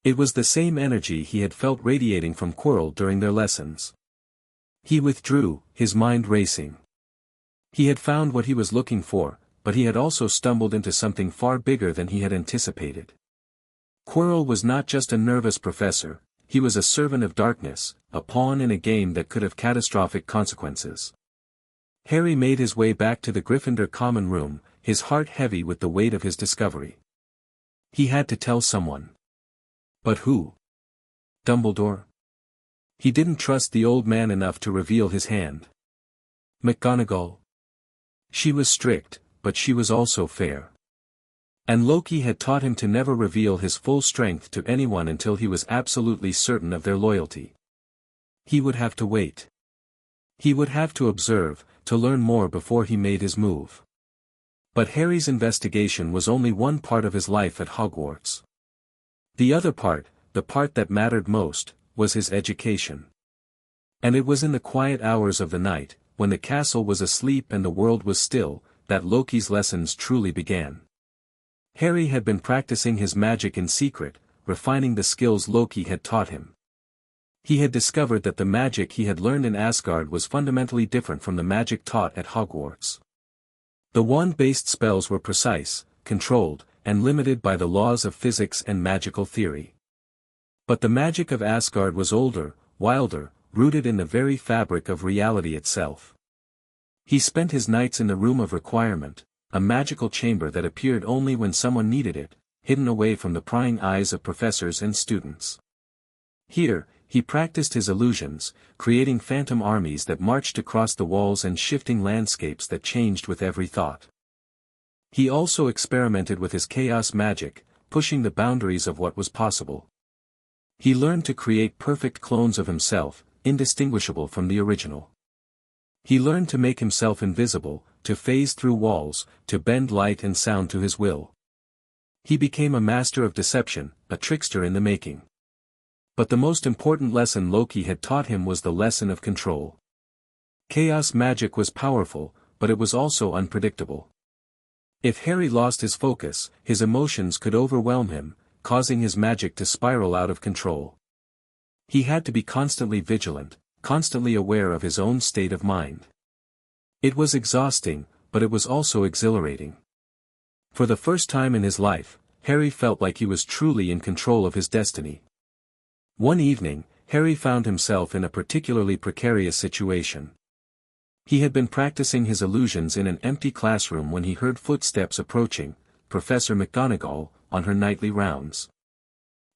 It was the same energy he had felt radiating from Quirrell during their lessons. He withdrew, his mind racing. He had found what he was looking for, but he had also stumbled into something far bigger than he had anticipated. Quirrell was not just a nervous professor, he was a servant of darkness, a pawn in a game that could have catastrophic consequences. Harry made his way back to the Gryffindor common room, his heart heavy with the weight of his discovery. He had to tell someone. But who? Dumbledore? He didn't trust the old man enough to reveal his hand. McGonagall? She was strict, but she was also fair. And Loki had taught him to never reveal his full strength to anyone until he was absolutely certain of their loyalty. He would have to wait. He would have to observe, to learn more before he made his move. But Harry's investigation was only one part of his life at Hogwarts. The other part, the part that mattered most, was his education. And it was in the quiet hours of the night, when the castle was asleep and the world was still, that Loki's lessons truly began. Harry had been practicing his magic in secret, refining the skills Loki had taught him. He had discovered that the magic he had learned in Asgard was fundamentally different from the magic taught at Hogwarts. The wand-based spells were precise, controlled, and limited by the laws of physics and magical theory. But the magic of Asgard was older, wilder, rooted in the very fabric of reality itself. He spent his nights in the room of requirement, a magical chamber that appeared only when someone needed it, hidden away from the prying eyes of professors and students. Here, he practiced his illusions, creating phantom armies that marched across the walls and shifting landscapes that changed with every thought. He also experimented with his chaos magic, pushing the boundaries of what was possible. He learned to create perfect clones of himself, indistinguishable from the original. He learned to make himself invisible, to phase through walls, to bend light and sound to his will. He became a master of deception, a trickster in the making. But the most important lesson Loki had taught him was the lesson of control. Chaos magic was powerful, but it was also unpredictable. If Harry lost his focus, his emotions could overwhelm him, causing his magic to spiral out of control. He had to be constantly vigilant, constantly aware of his own state of mind. It was exhausting, but it was also exhilarating. For the first time in his life, Harry felt like he was truly in control of his destiny. One evening, Harry found himself in a particularly precarious situation. He had been practicing his illusions in an empty classroom when he heard footsteps approaching, Professor McGonagall, on her nightly rounds.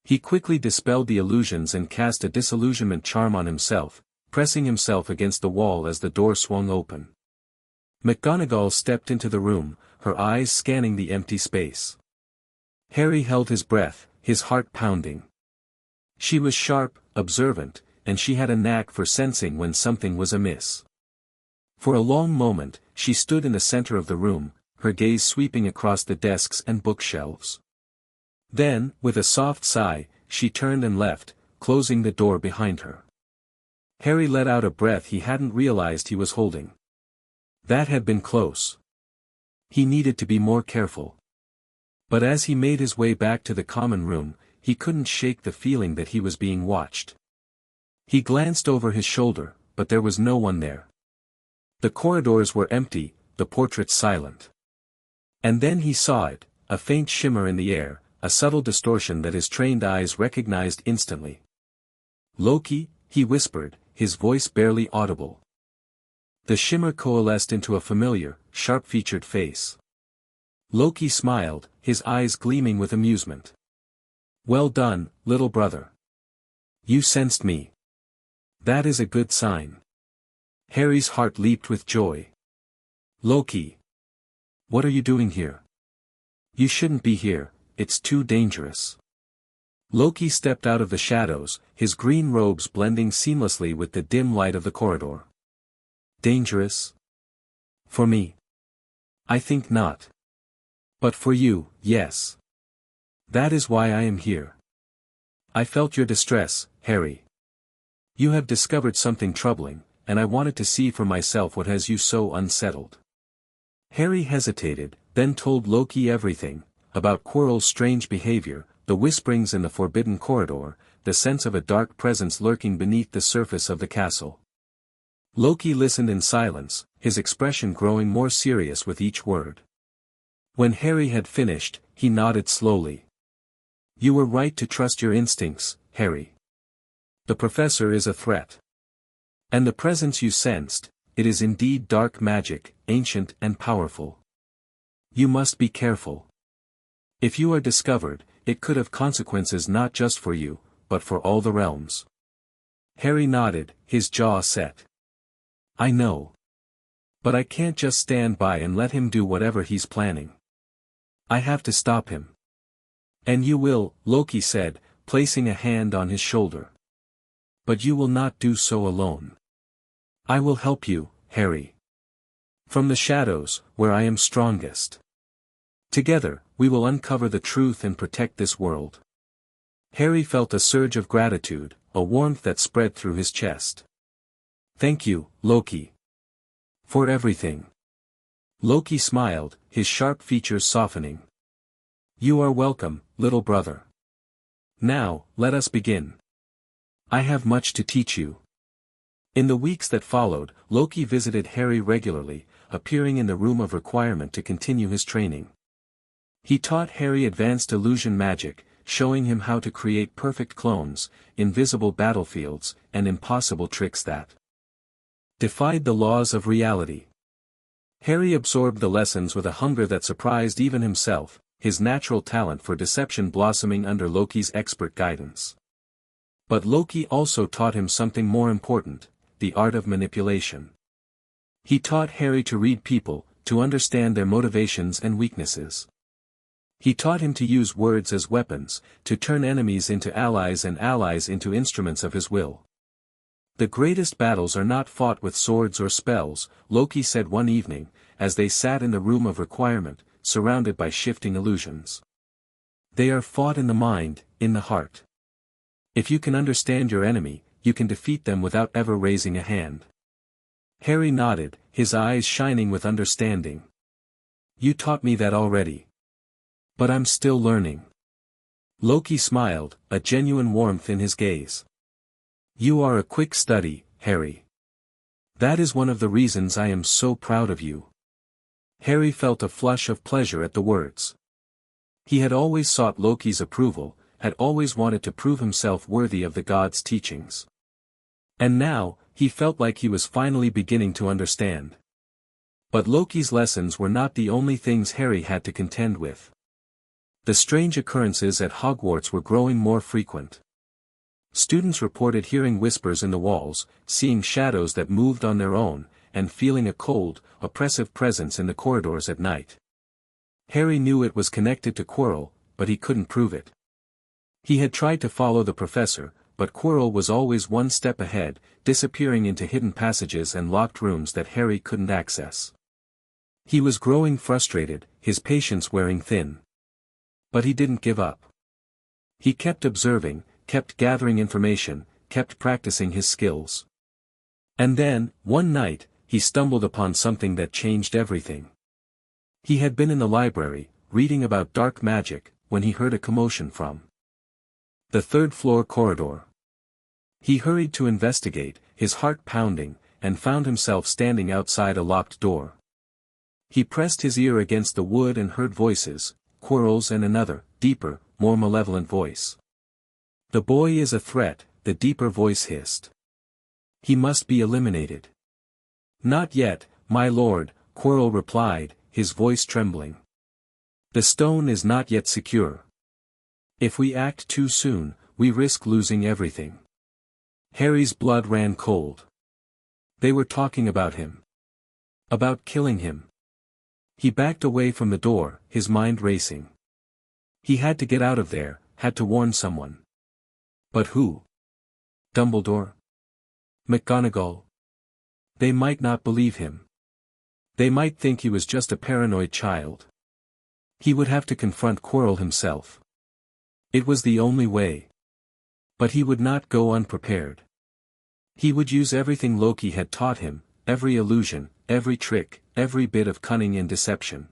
He quickly dispelled the illusions and cast a disillusionment charm on himself, pressing himself against the wall as the door swung open. McGonagall stepped into the room, her eyes scanning the empty space. Harry held his breath, his heart pounding. She was sharp, observant, and she had a knack for sensing when something was amiss. For a long moment, she stood in the center of the room, her gaze sweeping across the desks and bookshelves. Then, with a soft sigh, she turned and left, closing the door behind her. Harry let out a breath he hadn't realized he was holding. That had been close. He needed to be more careful. But as he made his way back to the common room, he couldn't shake the feeling that he was being watched. He glanced over his shoulder, but there was no one there. The corridors were empty, the portraits silent. And then he saw it, a faint shimmer in the air, a subtle distortion that his trained eyes recognized instantly. "Loki," he whispered, his voice barely audible. The shimmer coalesced into a familiar, sharp-featured face. Loki smiled, his eyes gleaming with amusement. "Well done, little brother. You sensed me. That is a good sign." Harry's heart leaped with joy. "Loki! What are you doing here? You shouldn't be here, it's too dangerous." Loki stepped out of the shadows, his green robes blending seamlessly with the dim light of the corridor. "Dangerous? For me? I think not. But for you, yes. That is why I am here. I felt your distress, Harry. You have discovered something troubling, and I wanted to see for myself what has you so unsettled." Harry hesitated, then told Loki everything, about Quirrell's strange behavior, the whisperings in the forbidden corridor, the sense of a dark presence lurking beneath the surface of the castle. Loki listened in silence, his expression growing more serious with each word. When Harry had finished, he nodded slowly. "You were right to trust your instincts, Harry. The professor is a threat. And the presence you sensed, it is indeed dark magic, ancient and powerful. You must be careful. If you are discovered, it could have consequences not just for you, but for all the realms." Harry nodded, his jaw set. "I know. But I can't just stand by and let him do whatever he's planning. I have to stop him." "And you will," Loki said, placing a hand on his shoulder. "But you will not do so alone. I will help you, Harry. From the shadows, where I am strongest. Together, we will uncover the truth and protect this world." Harry felt a surge of gratitude, a warmth that spread through his chest. "Thank you, Loki. For everything." Loki smiled, his sharp features softening. "You are welcome, little brother. Now, let us begin. I have much to teach you." In the weeks that followed, Loki visited Harry regularly, appearing in the room of requirement to continue his training. He taught Harry advanced illusion magic, showing him how to create perfect clones, invisible battlefields, and impossible tricks that defied the laws of reality. Harry absorbed the lessons with a hunger that surprised even himself, his natural talent for deception blossoming under Loki's expert guidance. But Loki also taught him something more important, the art of manipulation. He taught Harry to read people, to understand their motivations and weaknesses. He taught him to use words as weapons, to turn enemies into allies and allies into instruments of his will. The greatest battles are not fought with swords or spells, Loki said one evening, as they sat in the room of requirement, surrounded by shifting illusions. They are fought in the mind, in the heart. If you can understand your enemy, you can defeat them without ever raising a hand. Harry nodded, his eyes shining with understanding. You taught me that already. But I'm still learning. Loki smiled, a genuine warmth in his gaze. You are a quick study, Harry. That is one of the reasons I am so proud of you. Harry felt a flush of pleasure at the words. He had always sought Loki's approval, had always wanted to prove himself worthy of the god's teachings. And now, he felt like he was finally beginning to understand. But Loki's lessons were not the only things Harry had to contend with. The strange occurrences at Hogwarts were growing more frequent. Students reported hearing whispers in the walls, seeing shadows that moved on their own, and feeling a cold, oppressive presence in the corridors at night. Harry knew it was connected to Quirrell, but he couldn't prove it. He had tried to follow the professor, but Quirrell was always one step ahead, disappearing into hidden passages and locked rooms that Harry couldn't access. He was growing frustrated, his patience wearing thin. But he didn't give up. He kept observing, kept gathering information, kept practicing his skills. And then, one night, he stumbled upon something that changed everything. He had been in the library, reading about dark magic, when he heard a commotion from the third-floor corridor. He hurried to investigate, his heart pounding, and found himself standing outside a locked door. He pressed his ear against the wood and heard voices, Quirrell's and another, deeper, more malevolent voice. The boy is a threat, the deeper voice hissed. He must be eliminated. Not yet, my lord, Quirrell replied, his voice trembling. The stone is not yet secure. If we act too soon, we risk losing everything. Harry's blood ran cold. They were talking about him. About killing him. He backed away from the door, his mind racing. He had to get out of there, had to warn someone. But who? Dumbledore? McGonagall? They might not believe him. They might think he was just a paranoid child. He would have to confront Quirrell himself. It was the only way. But he would not go unprepared. He would use everything Loki had taught him, every illusion, every trick, every bit of cunning and deception.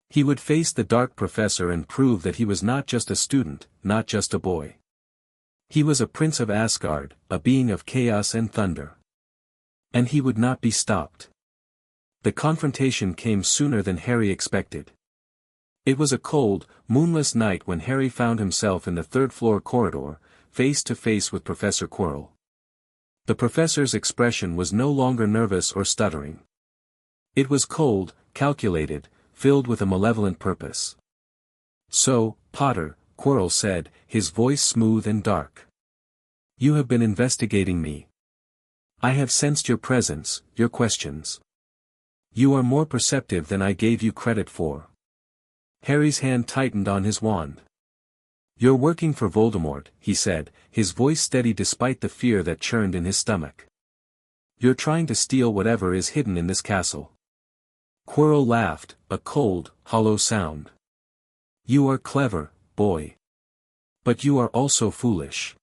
He would face the dark professor and prove that he was not just a student, not just a boy. He was a prince of Asgard, a being of chaos and thunder. And he would not be stopped. The confrontation came sooner than Harry expected. It was a cold, moonless night when Harry found himself in the third-floor corridor, face to face with Professor Quirrell. The professor's expression was no longer nervous or stuttering. It was cold, calculated, filled with a malevolent purpose. So, Potter, Quirrell said, his voice smooth and dark. You have been investigating me. I have sensed your presence, your questions. You are more perceptive than I gave you credit for. Harry's hand tightened on his wand. You're working for Voldemort, he said, his voice steady despite the fear that churned in his stomach. You're trying to steal whatever is hidden in this castle. Quirrell laughed, a cold, hollow sound. You are clever, boy. But you are also foolish.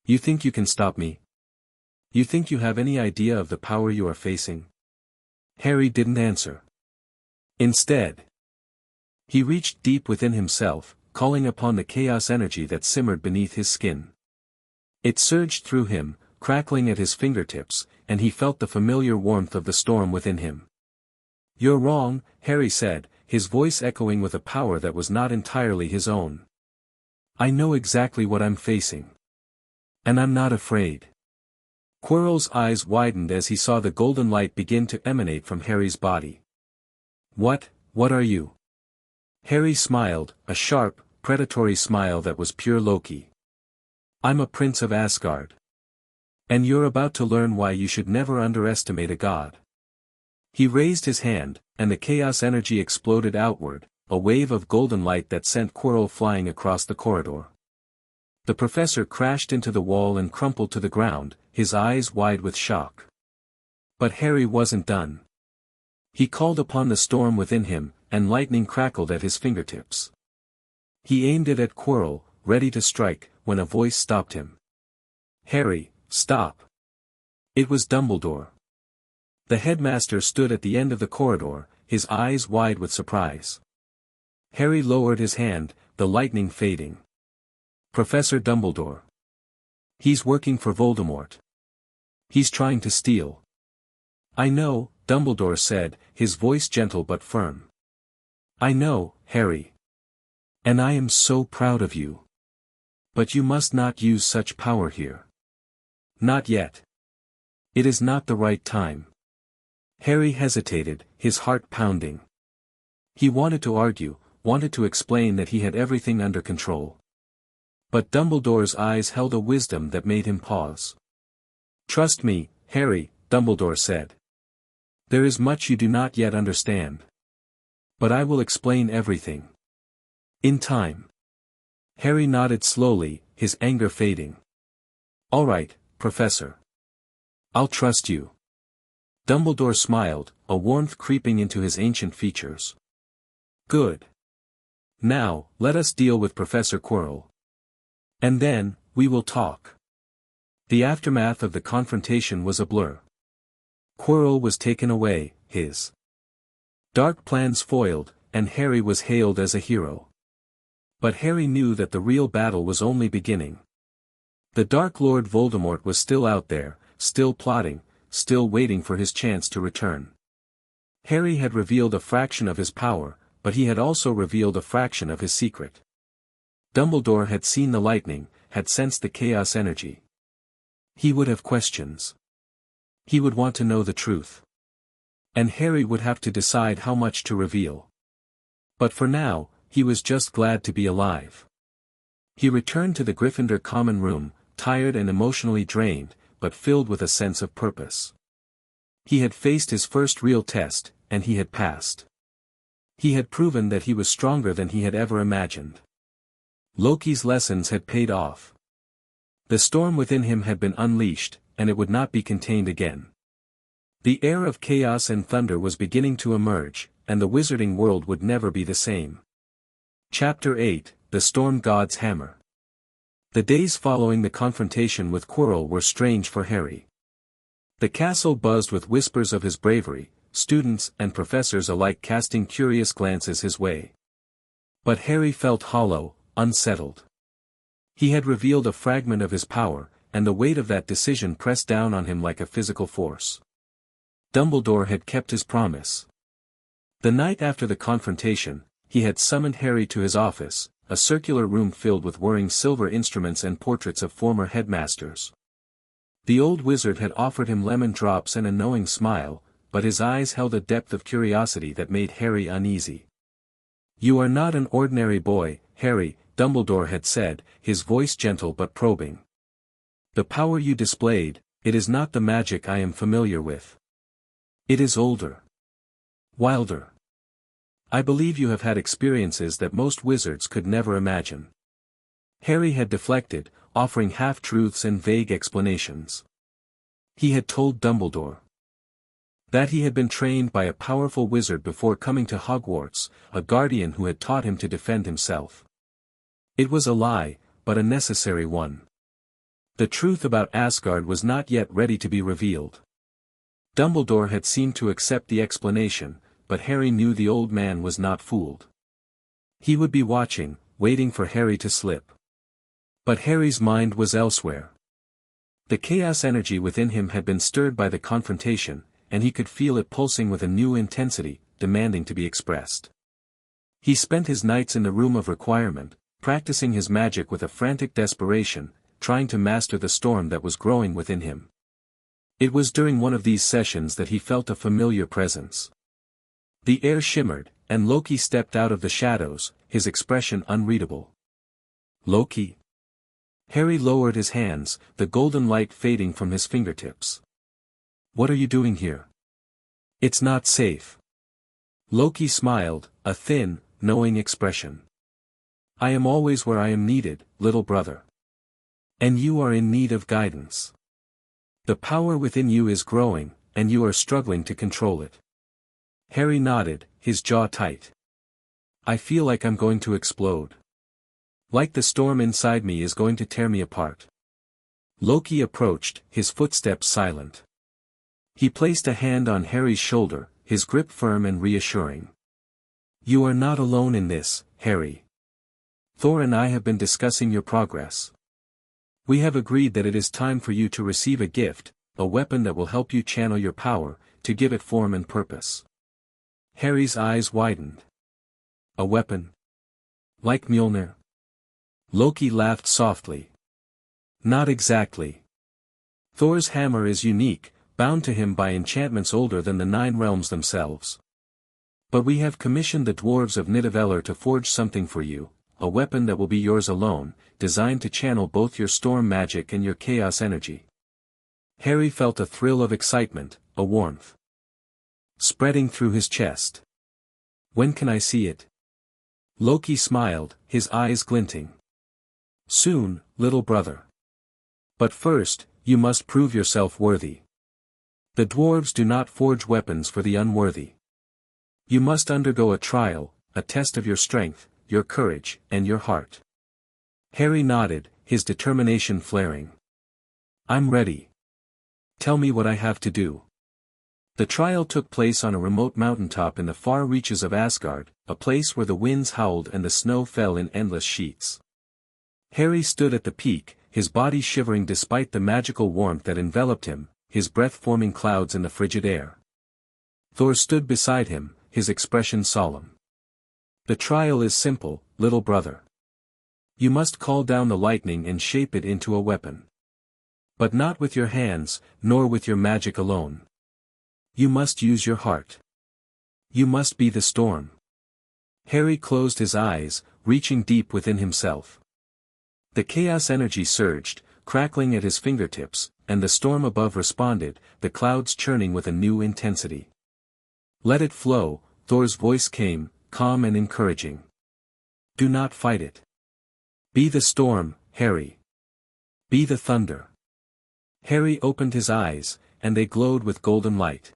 You think you can stop me? You think you have any idea of the power you are facing? Harry didn't answer. Instead, he reached deep within himself, calling upon the chaos energy that simmered beneath his skin. It surged through him, crackling at his fingertips, and he felt the familiar warmth of the storm within him. You're wrong, Harry said, his voice echoing with a power that was not entirely his own. I know exactly what I'm facing. And I'm not afraid. Quirrell's eyes widened as he saw the golden light begin to emanate from Harry's body. What are you? Harry smiled, a sharp, predatory smile that was pure Loki. I'm a prince of Asgard. And you're about to learn why you should never underestimate a god. He raised his hand, and the chaos energy exploded outward, a wave of golden light that sent Quirrell flying across the corridor. The professor crashed into the wall and crumpled to the ground, his eyes wide with shock. But Harry wasn't done. He called upon the storm within him, and lightning crackled at his fingertips. He aimed it at Quirrell, ready to strike, when a voice stopped him. Harry, stop. It was Dumbledore. The headmaster stood at the end of the corridor, his eyes wide with surprise. Harry lowered his hand, the lightning fading. Professor Dumbledore. He's working for Voldemort. He's trying to steal. I know, Dumbledore said, his voice gentle but firm. I know, Harry. And I am so proud of you. But you must not use such power here. Not yet. It is not the right time. Harry hesitated, his heart pounding. He wanted to argue, wanted to explain that he had everything under control. But Dumbledore's eyes held a wisdom that made him pause. Trust me, Harry, Dumbledore said. There is much you do not yet understand. But I will explain everything. In time. Harry nodded slowly, his anger fading. All right, Professor. I'll trust you. Dumbledore smiled, a warmth creeping into his ancient features. Good. Now, let us deal with Professor Quirrell. And then, we will talk. The aftermath of the confrontation was a blur. Quirrell was taken away, his dark plans foiled, and Harry was hailed as a hero. But Harry knew that the real battle was only beginning. The Dark Lord Voldemort was still out there, still plotting, still waiting for his chance to return. Harry had revealed a fraction of his power, but he had also revealed a fraction of his secret. Dumbledore had seen the lightning, had sensed the chaos energy. He would have questions. He would want to know the truth. And Harry would have to decide how much to reveal. But for now, he was just glad to be alive. He returned to the Gryffindor common room, tired and emotionally drained, but filled with a sense of purpose. He had faced his first real test, and he had passed. He had proven that he was stronger than he had ever imagined. Loki's lessons had paid off. The storm within him had been unleashed, and it would not be contained again. The air of chaos and thunder was beginning to emerge, and the wizarding world would never be the same. Chapter 8, The Storm God's Hammer. The days following the confrontation with Quirrell were strange for Harry. The castle buzzed with whispers of his bravery, students and professors alike casting curious glances his way. But Harry felt hollow, unsettled. He had revealed a fragment of his power, and the weight of that decision pressed down on him like a physical force. Dumbledore had kept his promise. The night after the confrontation, he had summoned Harry to his office, a circular room filled with whirring silver instruments and portraits of former headmasters. The old wizard had offered him lemon drops and a knowing smile, but his eyes held a depth of curiosity that made Harry uneasy. You are not an ordinary boy, Harry, Dumbledore had said, his voice gentle but probing. The power you displayed, it is not the magic I am familiar with. It is older. Wilder. I believe you have had experiences that most wizards could never imagine. Harry had deflected, offering half-truths and vague explanations. He had told Dumbledore that he had been trained by a powerful wizard before coming to Hogwarts, a guardian who had taught him to defend himself. It was a lie, but a necessary one. The truth about Asgard was not yet ready to be revealed. Dumbledore had seemed to accept the explanation, but Harry knew the old man was not fooled. He would be watching, waiting for Harry to slip. But Harry's mind was elsewhere. The chaos energy within him had been stirred by the confrontation, and he could feel it pulsing with a new intensity, demanding to be expressed. He spent his nights in the room of requirement, practicing his magic with a frantic desperation, trying to master the storm that was growing within him. It was during one of these sessions that he felt a familiar presence. The air shimmered, and Loki stepped out of the shadows, his expression unreadable. Loki? Harry lowered his hands, the golden light fading from his fingertips. What are you doing here? It's not safe. Loki smiled, a thin, knowing expression. I am always where I am needed, little brother. And you are in need of guidance. The power within you is growing, and you are struggling to control it. Harry nodded, his jaw tight. I feel like I'm going to explode. Like the storm inside me is going to tear me apart. Loki approached, his footsteps silent. He placed a hand on Harry's shoulder, his grip firm and reassuring. You are not alone in this, Harry. Thor and I have been discussing your progress. We have agreed that it is time for you to receive a gift, a weapon that will help you channel your power, to give it form and purpose. Harry's eyes widened. A weapon? Like Mjolnir? Loki laughed softly. Not exactly. Thor's hammer is unique, bound to him by enchantments older than the 9 realms themselves. But we have commissioned the dwarves of Nidavellir to forge something for you, a weapon that will be yours alone, designed to channel both your storm magic and your chaos energy. Harry felt a thrill of excitement, a warmth spreading through his chest. When can I see it? Loki smiled, his eyes glinting. Soon, little brother. But first, you must prove yourself worthy. The dwarves do not forge weapons for the unworthy. You must undergo a trial, a test of your strength, your courage, and your heart. Harry nodded, his determination flaring. I'm ready. Tell me what I have to do. The trial took place on a remote mountaintop in the far reaches of Asgard, a place where the winds howled and the snow fell in endless sheets. Harry stood at the peak, his body shivering despite the magical warmth that enveloped him, his breath forming clouds in the frigid air. Thor stood beside him, his expression solemn. The trial is simple, little brother. You must call down the lightning and shape it into a weapon. But not with your hands, nor with your magic alone. You must use your heart. You must be the storm. Harry closed his eyes, reaching deep within himself. The chaos energy surged, crackling at his fingertips, and the storm above responded, the clouds churning with a new intensity. Let it flow, Thor's voice came, calm and encouraging. Do not fight it. Be the storm, Harry. Be the thunder. Harry opened his eyes, and they glowed with golden light.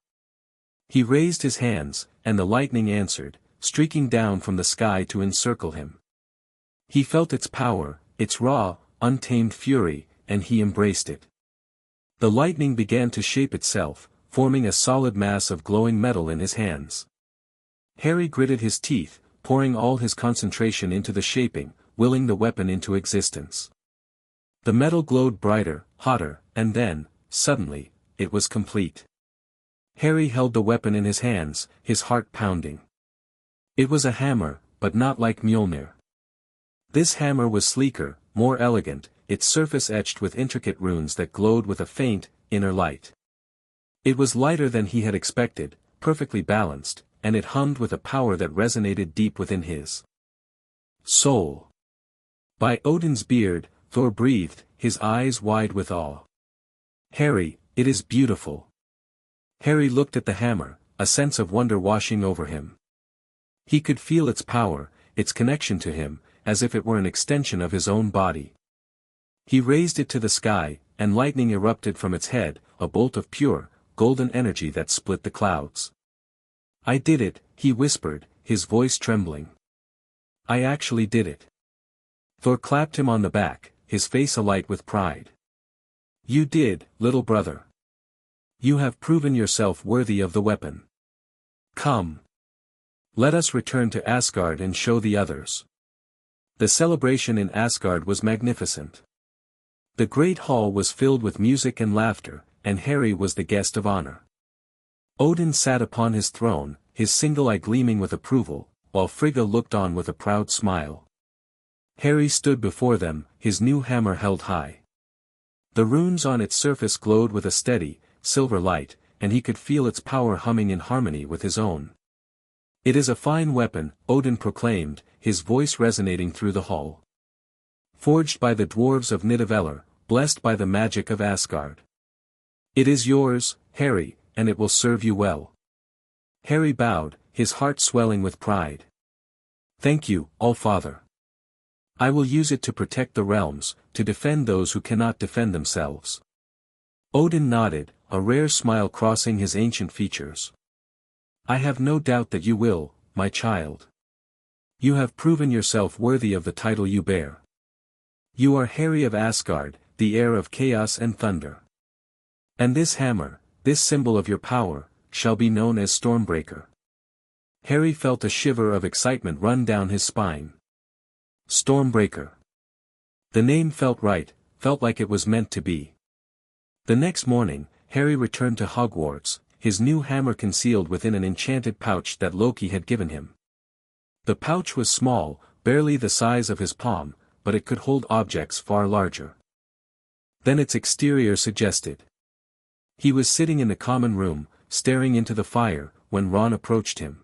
He raised his hands, and the lightning answered, streaking down from the sky to encircle him. He felt its power, its raw, untamed fury, and he embraced it. The lightning began to shape itself, forming a solid mass of glowing metal in his hands. Harry gritted his teeth, pouring all his concentration into the shaping, willing the weapon into existence. The metal glowed brighter, hotter, and then, suddenly, it was complete. Harry held the weapon in his hands, his heart pounding. It was a hammer, but not like Mjolnir. This hammer was sleeker, more elegant, its surface etched with intricate runes that glowed with a faint, inner light. It was lighter than he had expected, perfectly balanced, and it hummed with a power that resonated deep within his soul. By Odin's beard, Thor breathed, his eyes wide with awe. Harry, it is beautiful. Harry looked at the hammer, a sense of wonder washing over him. He could feel its power, its connection to him, as if it were an extension of his own body. He raised it to the sky, and lightning erupted from its head, a bolt of pure, golden energy that split the clouds. I did it, he whispered, his voice trembling. I actually did it. Thor clapped him on the back, his face alight with pride. You did, little brother. You have proven yourself worthy of the weapon. Come. Let us return to Asgard and show the others. The celebration in Asgard was magnificent. The great hall was filled with music and laughter, and Harry was the guest of honor. Odin sat upon his throne, his single eye gleaming with approval, while Frigga looked on with a proud smile. Harry stood before them, his new hammer held high. The runes on its surface glowed with a steady, silver light, and he could feel its power humming in harmony with his own. It is a fine weapon, Odin proclaimed, his voice resonating through the hall. Forged by the dwarves of Nidavellir, blessed by the magic of Asgard. It is yours, Harry, and it will serve you well. Harry bowed, his heart swelling with pride. Thank you, All-Father. I will use it to protect the realms, to defend those who cannot defend themselves. Odin nodded, a rare smile crossing his ancient features. I have no doubt that you will, my child. You have proven yourself worthy of the title you bear. You are Harry of Asgard, the heir of chaos and thunder. And this hammer, this symbol of your power, shall be known as Stormbreaker. Harry felt a shiver of excitement run down his spine. Stormbreaker. The name felt right, felt like it was meant to be. The next morning, Harry returned to Hogwarts, his new hammer concealed within an enchanted pouch that Loki had given him. The pouch was small, barely the size of his palm, but it could hold objects far larger than its exterior suggested. He was sitting in the common room, staring into the fire, when Ron approached him.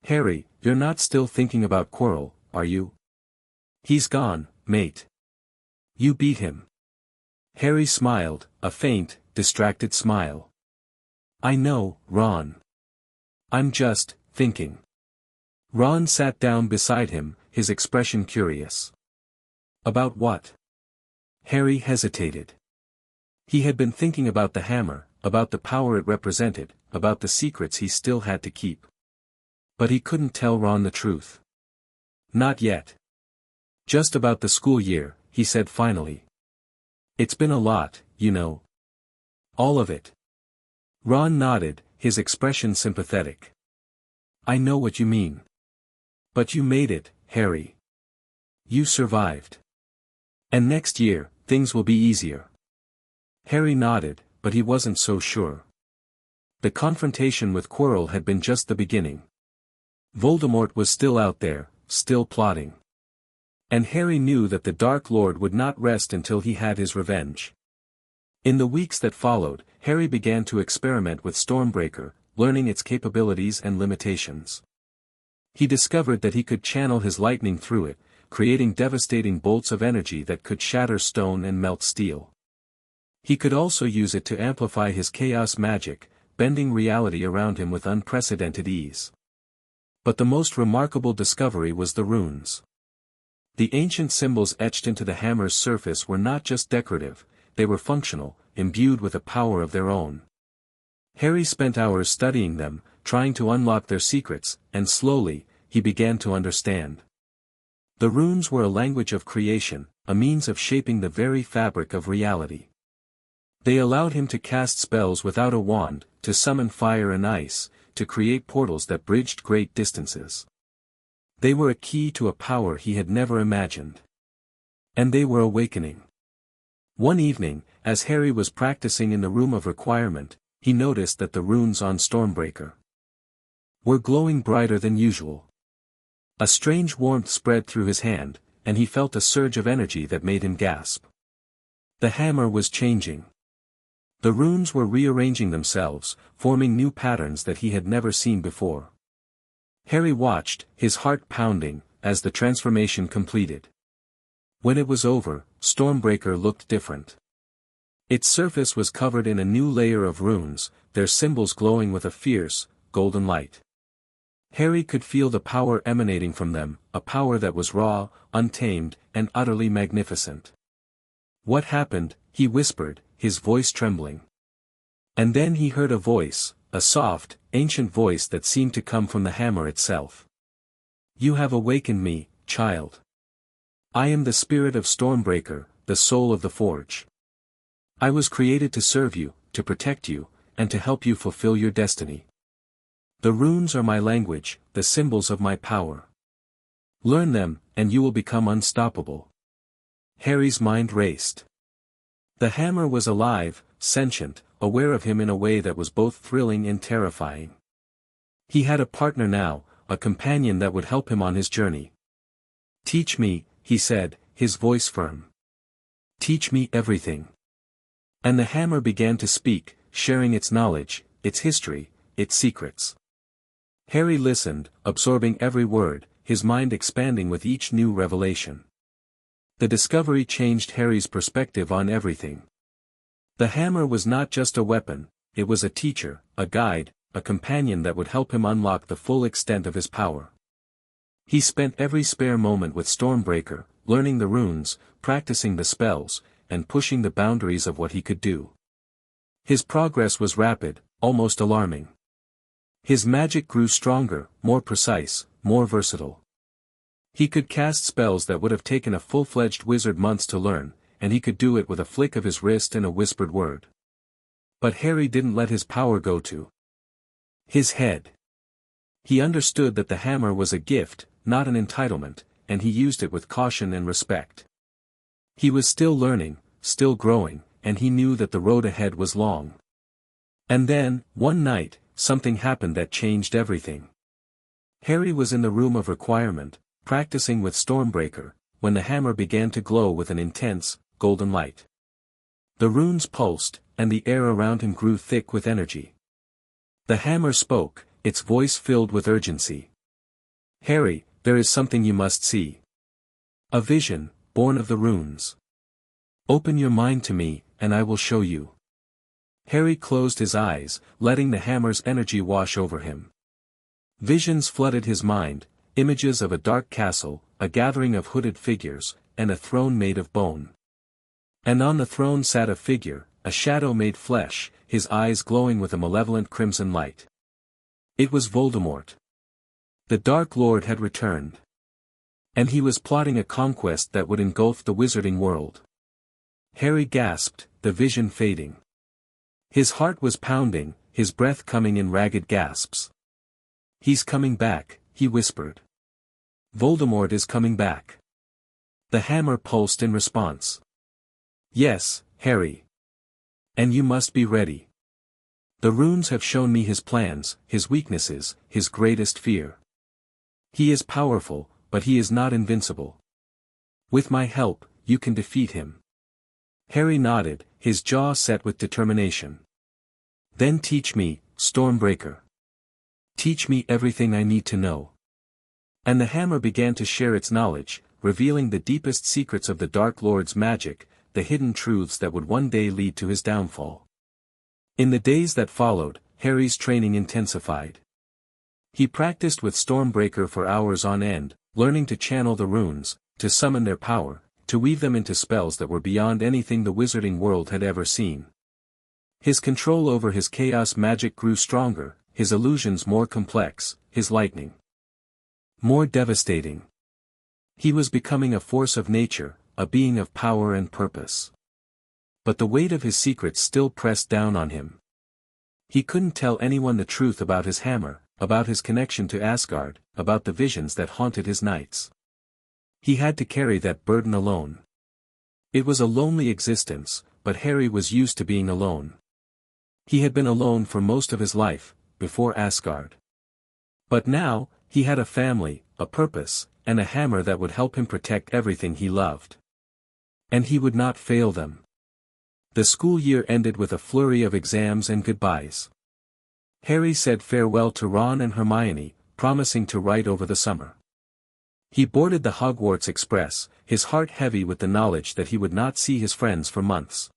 Harry, you're not still thinking about Quirrell, are you? He's gone, mate. You beat him. Harry smiled, a faint, distracted smile. I know, Ron. I'm just thinking. Ron sat down beside him, his expression curious. About what? Harry hesitated. He had been thinking about the hammer, about the power it represented, about the secrets he still had to keep. But he couldn't tell Ron the truth. Not yet. Just about the school year, he said finally. It's been a lot, you know. All of it. Ron nodded, his expression sympathetic. I know what you mean. But you made it, Harry. You survived. And next year, things will be easier. Harry nodded, but he wasn't so sure. The confrontation with Quirrell had been just the beginning. Voldemort was still out there, still plotting. And Harry knew that the Dark Lord would not rest until he had his revenge. In the weeks that followed, Harry began to experiment with Stormbreaker, learning its capabilities and limitations. He discovered that he could channel his lightning through it, creating devastating bolts of energy that could shatter stone and melt steel. He could also use it to amplify his chaos magic, bending reality around him with unprecedented ease. But the most remarkable discovery was the runes. The ancient symbols etched into the hammer's surface were not just decorative, they were functional, imbued with a power of their own. Harry spent hours studying them, trying to unlock their secrets, and slowly, he began to understand. The runes were a language of creation, a means of shaping the very fabric of reality. They allowed him to cast spells without a wand, to summon fire and ice, to create portals that bridged great distances. They were a key to a power he had never imagined. And they were awakening. One evening, as Harry was practicing in the room of requirement, he noticed that the runes on Stormbreaker were glowing brighter than usual. A strange warmth spread through his hand, and he felt a surge of energy that made him gasp. The hammer was changing. The runes were rearranging themselves, forming new patterns that he had never seen before. Harry watched, his heart pounding, as the transformation completed. When it was over, Stormbreaker looked different. Its surface was covered in a new layer of runes, their symbols glowing with a fierce, golden light. Harry could feel the power emanating from them, a power that was raw, untamed, and utterly magnificent. What happened? He whispered, his voice trembling. And then he heard a voice, a soft, ancient voice that seemed to come from the hammer itself. You have awakened me, child. I am the spirit of Stormbreaker, the soul of the forge. I was created to serve you, to protect you, and to help you fulfill your destiny. The runes are my language, the symbols of my power. Learn them, and you will become unstoppable. Harry's mind raced. The hammer was alive, sentient, aware of him in a way that was both thrilling and terrifying. He had a partner now, a companion that would help him on his journey. Teach me, he said, his voice firm. Teach me everything. And the hammer began to speak, sharing its knowledge, its history, its secrets. Harry listened, absorbing every word, his mind expanding with each new revelation. The discovery changed Harry's perspective on everything. The hammer was not just a weapon, it was a teacher, a guide, a companion that would help him unlock the full extent of his power. He spent every spare moment with Stormbreaker, learning the runes, practicing the spells, and pushing the boundaries of what he could do. His progress was rapid, almost alarming. His magic grew stronger, more precise, more versatile. He could cast spells that would have taken a full-fledged wizard months to learn, and he could do it with a flick of his wrist and a whispered word. But Harry didn't let his power go to his head. He understood that the hammer was a gift, not an entitlement, and he used it with caution and respect. He was still learning, still growing, and he knew that the road ahead was long. And then, one night, something happened that changed everything. Harry was in the room of requirement, practicing with Stormbreaker, when the hammer began to glow with an intense, golden light. The runes pulsed, and the air around him grew thick with energy. The hammer spoke, its voice filled with urgency. "Harry, there is something you must see. A vision, born of the runes. Open your mind to me, and I will show you." Harry closed his eyes, letting the hammer's energy wash over him. Visions flooded his mind, images of a dark castle, a gathering of hooded figures, and a throne made of bone. And on the throne sat a figure, a shadow made flesh, his eyes glowing with a malevolent crimson light. It was Voldemort. The Dark Lord had returned. And he was plotting a conquest that would engulf the wizarding world. Harry gasped, the vision fading. His heart was pounding, his breath coming in ragged gasps. "He's coming back," he whispered. "Voldemort is coming back." The hammer pulsed in response. "Yes, Harry. And you must be ready. The runes have shown me his plans, his weaknesses, his greatest fear. He is powerful, but he is not invincible. With my help, you can defeat him." Harry nodded, his jaw set with determination. "Then teach me, Stormbreaker. Teach me everything I need to know." And the hammer began to share its knowledge, revealing the deepest secrets of the Dark Lord's magic, the hidden truths that would one day lead to his downfall. In the days that followed, Harry's training intensified. He practiced with Stormbreaker for hours on end, learning to channel the runes, to summon their power, to weave them into spells that were beyond anything the wizarding world had ever seen. His control over his chaos magic grew stronger, his illusions more complex, his lightning more devastating. He was becoming a force of nature, a being of power and purpose. But the weight of his secrets still pressed down on him. He couldn't tell anyone the truth about his hammer, about his connection to Asgard, about the visions that haunted his nights. He had to carry that burden alone. It was a lonely existence, but Harry was used to being alone. He had been alone for most of his life, before Asgard. But now, he had a family, a purpose, and a hammer that would help him protect everything he loved. And he would not fail them. The school year ended with a flurry of exams and goodbyes. Harry said farewell to Ron and Hermione, promising to write over the summer. He boarded the Hogwarts Express, his heart heavy with the knowledge that he would not see his friends for months.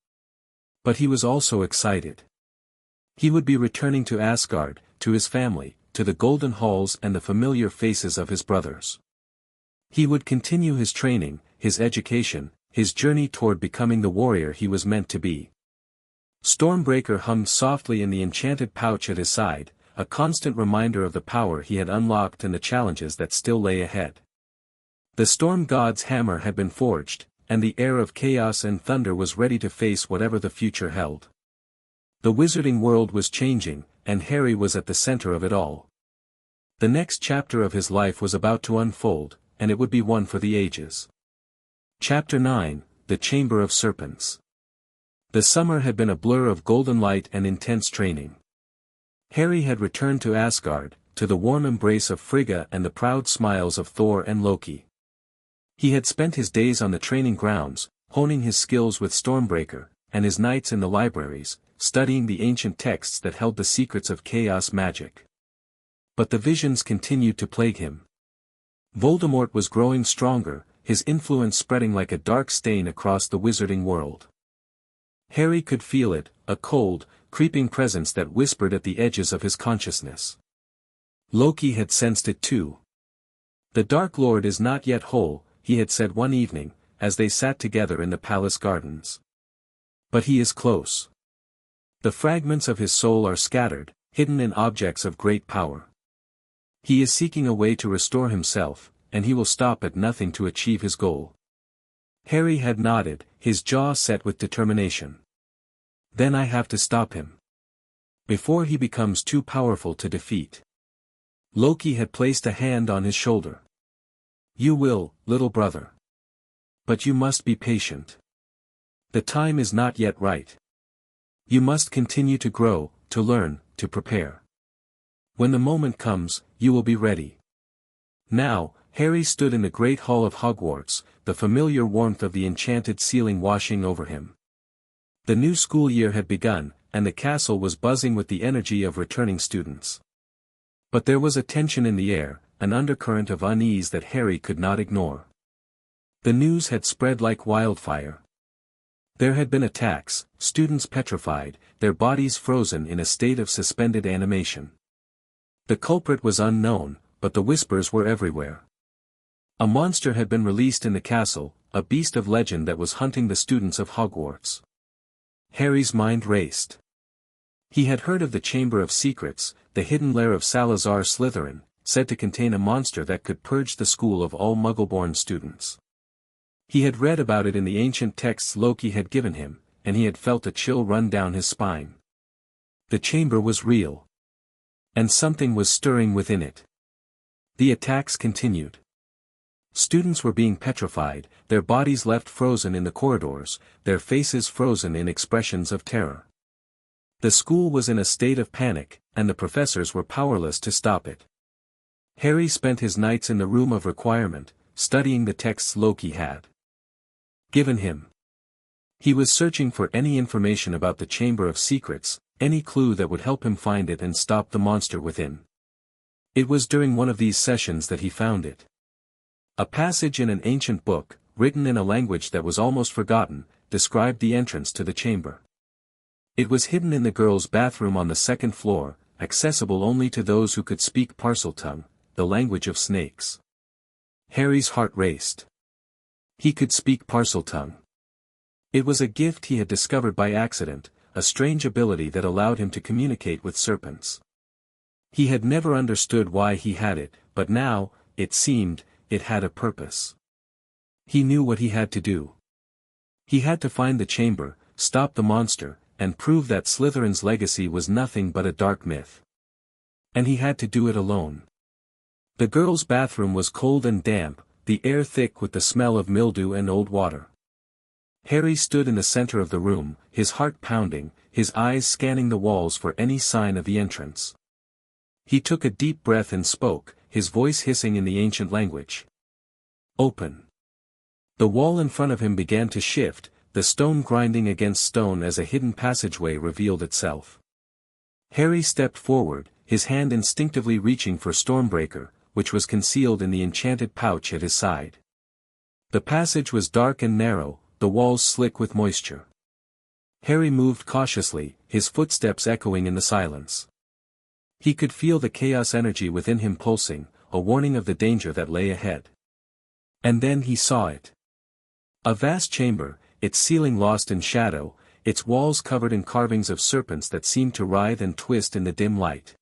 But he was also excited. He would be returning to Asgard, to his family, to the golden halls and the familiar faces of his brothers. He would continue his training, his education, his journey toward becoming the warrior he was meant to be. Stormbreaker hummed softly in the enchanted pouch at his side, a constant reminder of the power he had unlocked and the challenges that still lay ahead. The storm god's hammer had been forged, and the heir of chaos and thunder was ready to face whatever the future held. The wizarding world was changing, and Harry was at the center of it all. The next chapter of his life was about to unfold, and it would be one for the ages. Chapter 9, The Chamber of Serpents. The summer had been a blur of golden light and intense training. Harry had returned to Asgard, to the warm embrace of Frigga and the proud smiles of Thor and Loki. He had spent his days on the training grounds, honing his skills with Stormbreaker, and his nights in the libraries, studying the ancient texts that held the secrets of chaos magic. But the visions continued to plague him. Voldemort was growing stronger, his influence spreading like a dark stain across the wizarding world. Harry could feel it, a cold, creeping presence that whispered at the edges of his consciousness. Loki had sensed it too. "The Dark Lord is not yet whole," he had said one evening, as they sat together in the palace gardens. "But he is close. The fragments of his soul are scattered, hidden in objects of great power. He is seeking a way to restore himself, and he will stop at nothing to achieve his goal." Harry had nodded, his jaw set with determination. "Then I have to stop him. Before he becomes too powerful to defeat." Loki had placed a hand on his shoulder. "You will, little brother. But you must be patient. The time is not yet right. You must continue to grow, to learn, to prepare. When the moment comes, you will be ready." Now, Harry stood in the great hall of Hogwarts, the familiar warmth of the enchanted ceiling washing over him. The new school year had begun, and the castle was buzzing with the energy of returning students. But there was a tension in the air, an undercurrent of unease that Harry could not ignore. The news had spread like wildfire. There had been attacks, students petrified, their bodies frozen in a state of suspended animation. The culprit was unknown, but the whispers were everywhere. A monster had been released in the castle, a beast of legend that was hunting the students of Hogwarts. Harry's mind raced. He had heard of the Chamber of Secrets, the hidden lair of Salazar Slytherin, said to contain a monster that could purge the school of all Muggle-born students. He had read about it in the ancient texts Loki had given him, and he had felt a chill run down his spine. The chamber was real. And something was stirring within it. The attacks continued. Students were being petrified, their bodies left frozen in the corridors, their faces frozen in expressions of terror. The school was in a state of panic, and the professors were powerless to stop it. Harry spent his nights in the room of requirement, studying the texts Loki had given him. He was searching for any information about the Chamber of Secrets, any clue that would help him find it and stop the monster within. It was during one of these sessions that he found it. A passage in an ancient book, written in a language that was almost forgotten, described the entrance to the chamber. It was hidden in the girls' bathroom on the second floor, accessible only to those who could speak Parseltongue, the language of snakes. Harry's heart raced. He could speak Parseltongue. It was a gift he had discovered by accident, a strange ability that allowed him to communicate with serpents. He had never understood why he had it, but now, it seemed, it had a purpose. He knew what he had to do. He had to find the chamber, stop the monster, and prove that Slytherin's legacy was nothing but a dark myth. And he had to do it alone. The girls' bathroom was cold and damp, the air thick with the smell of mildew and old water. Harry stood in the center of the room, his heart pounding, his eyes scanning the walls for any sign of the entrance. He took a deep breath and spoke, his voice hissing in the ancient language. "Open." The wall in front of him began to shift, the stone grinding against stone as a hidden passageway revealed itself. Harry stepped forward, his hand instinctively reaching for Stormbreaker, which was concealed in the enchanted pouch at his side. The passage was dark and narrow, the walls slick with moisture. Harry moved cautiously, his footsteps echoing in the silence. He could feel the chaos energy within him pulsing, a warning of the danger that lay ahead. And then he saw it. A vast chamber, its ceiling lost in shadow, its walls covered in carvings of serpents that seemed to writhe and twist in the dim light.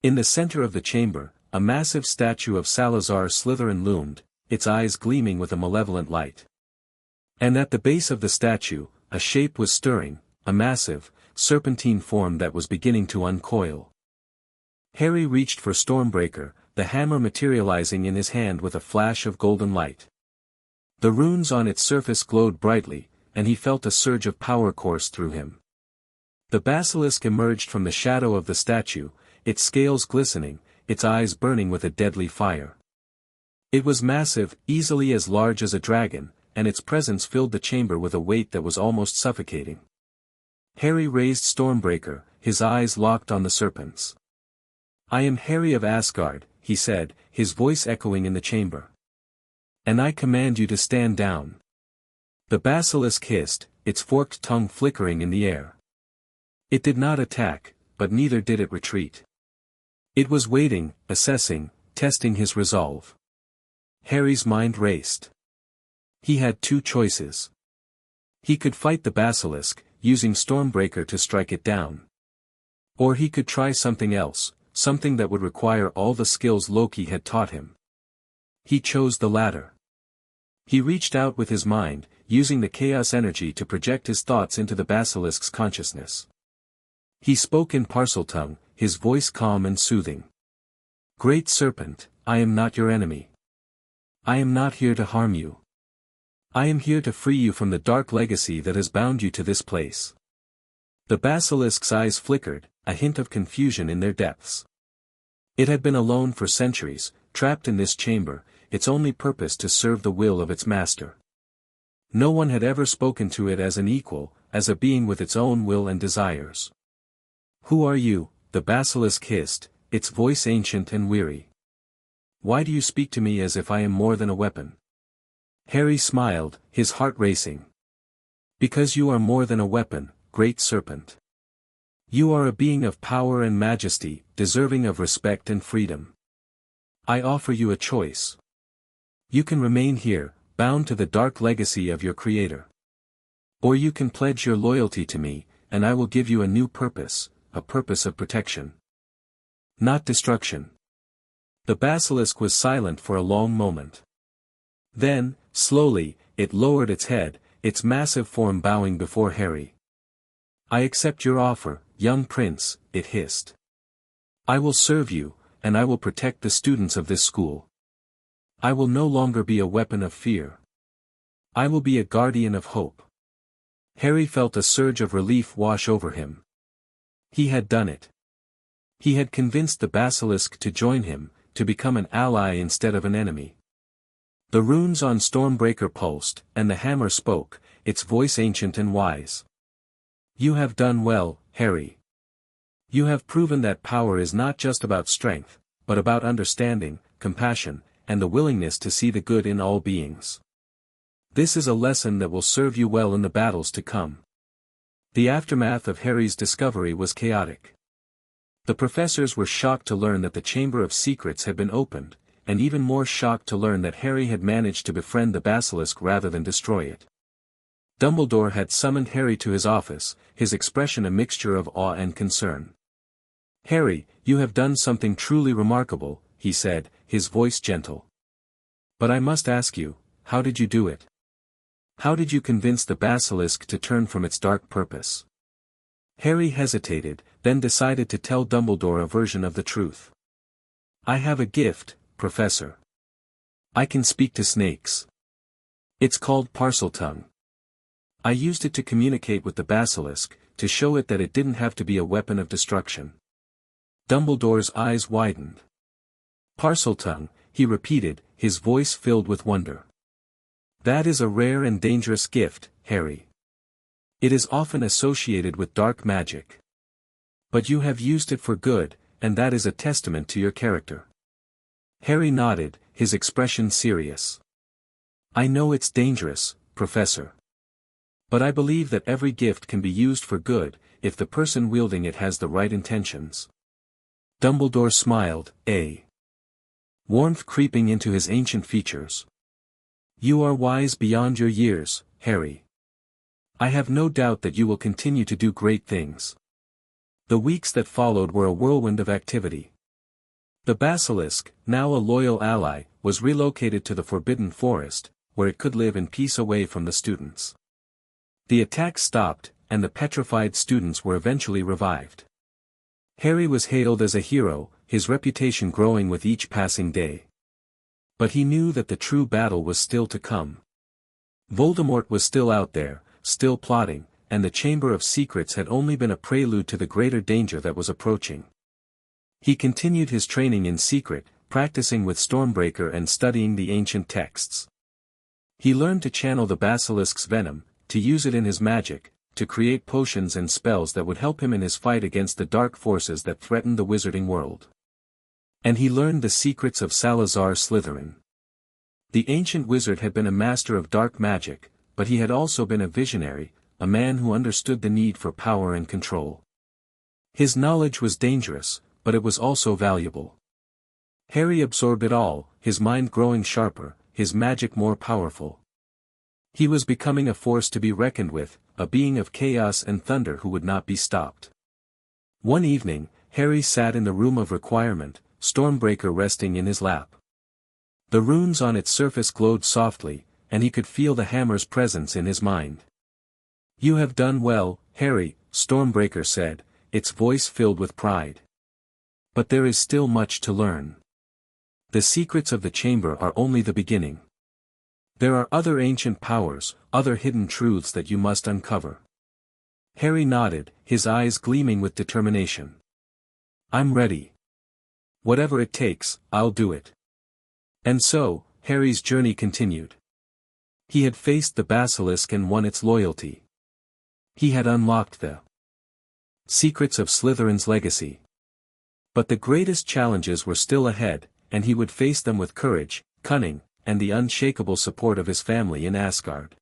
In the center of the chamber, a massive statue of Salazar Slytherin loomed, its eyes gleaming with a malevolent light. And at the base of the statue, a shape was stirring, a massive, serpentine form that was beginning to uncoil. Harry reached for Stormbreaker, the hammer materializing in his hand with a flash of golden light. The runes on its surface glowed brightly, and he felt a surge of power course through him. The basilisk emerged from the shadow of the statue, its scales glistening, its eyes burning with a deadly fire. It was massive, easily as large as a dragon, and its presence filled the chamber with a weight that was almost suffocating. Harry raised Stormbreaker, his eyes locked on the serpents. "I am Harry of Asgard," he said, his voice echoing in the chamber. "And I command you to stand down." The basilisk hissed, its forked tongue flickering in the air. It did not attack, but neither did it retreat. It was waiting, assessing, testing his resolve. Harry's mind raced. He had two choices. He could fight the basilisk, using Stormbreaker to strike it down. Or he could try something else, something that would require all the skills Loki had taught him. He chose the latter. He reached out with his mind, using the chaos energy to project his thoughts into the basilisk's consciousness. He spoke in Parseltongue, his voice calm and soothing. "Great Serpent, I am not your enemy. I am not here to harm you. I am here to free you from the dark legacy that has bound you to this place." The basilisk's eyes flickered, a hint of confusion in their depths. It had been alone for centuries, trapped in this chamber, its only purpose to serve the will of its master. No one had ever spoken to it as an equal, as a being with its own will and desires. "Who are you?" the basilisk hissed, its voice ancient and weary. "Why do you speak to me as if I am more than a weapon?" Harry smiled, his heart racing. "Because you are more than a weapon, Great Serpent. You are a being of power and majesty, deserving of respect and freedom. I offer you a choice. You can remain here, bound to the dark legacy of your creator. Or you can pledge your loyalty to me, and I will give you a new purpose, a purpose of protection. Not destruction." The basilisk was silent for a long moment. Then, slowly, it lowered its head, its massive form bowing before Harry. "I accept your offer, young prince," it hissed. "I will serve you, and I will protect the students of this school. I will no longer be a weapon of fear. I will be a guardian of hope." Harry felt a surge of relief wash over him. He had done it. He had convinced the basilisk to join him, to become an ally instead of an enemy. The runes on Stormbreaker pulsed, and the hammer spoke, its voice ancient and wise. "You have done well, Harry. You have proven that power is not just about strength, but about understanding, compassion, and the willingness to see the good in all beings. This is a lesson that will serve you well in the battles to come." The aftermath of Harry's discovery was chaotic. The professors were shocked to learn that the Chamber of Secrets had been opened, and even more shocked to learn that Harry had managed to befriend the basilisk rather than destroy it. Dumbledore had summoned Harry to his office, his expression a mixture of awe and concern. "Harry, you have done something truly remarkable," he said, his voice gentle. "But I must ask you, how did you do it? How did you convince the basilisk to turn from its dark purpose?" Harry hesitated, then decided to tell Dumbledore a version of the truth. "I have a gift, Professor. I can speak to snakes. It's called Parseltongue. I used it to communicate with the basilisk, to show it that it didn't have to be a weapon of destruction." Dumbledore's eyes widened. "Parseltongue," he repeated, his voice filled with wonder. "That is a rare and dangerous gift, Harry. It is often associated with dark magic. But you have used it for good, and that is a testament to your character." Harry nodded, his expression serious. "I know it's dangerous, Professor. But I believe that every gift can be used for good, if the person wielding it has the right intentions." Dumbledore smiled, warmth creeping into his ancient features. "You are wise beyond your years, Harry. I have no doubt that you will continue to do great things." The weeks that followed were a whirlwind of activity. The basilisk, now a loyal ally, was relocated to the Forbidden Forest, where it could live in peace away from the students. The attacks stopped, and the petrified students were eventually revived. Harry was hailed as a hero, his reputation growing with each passing day. But he knew that the true battle was still to come. Voldemort was still out there, still plotting, and the Chamber of Secrets had only been a prelude to the greater danger that was approaching. He continued his training in secret, practicing with Stormbreaker and studying the ancient texts. He learned to channel the basilisk's venom, to use it in his magic, to create potions and spells that would help him in his fight against the dark forces that threatened the wizarding world. And he learned the secrets of Salazar Slytherin. The ancient wizard had been a master of dark magic, but he had also been a visionary, a man who understood the need for power and control. His knowledge was dangerous, but it was also valuable. Harry absorbed it all, his mind growing sharper, his magic more powerful. He was becoming a force to be reckoned with, a being of chaos and thunder who would not be stopped. One evening, Harry sat in the room of requirement, Stormbreaker resting in his lap. The runes on its surface glowed softly, and he could feel the hammer's presence in his mind. "You have done well, Harry," Stormbreaker said, its voice filled with pride. "But there is still much to learn. The secrets of the chamber are only the beginning. There are other ancient powers, other hidden truths that you must uncover." Harry nodded, his eyes gleaming with determination. "I'm ready. Whatever it takes, I'll do it." And so, Harry's journey continued. He had faced the basilisk and won its loyalty. He had unlocked the secrets of Slytherin's legacy. But the greatest challenges were still ahead, and he would face them with courage, cunning, and the unshakable support of his family in Asgard.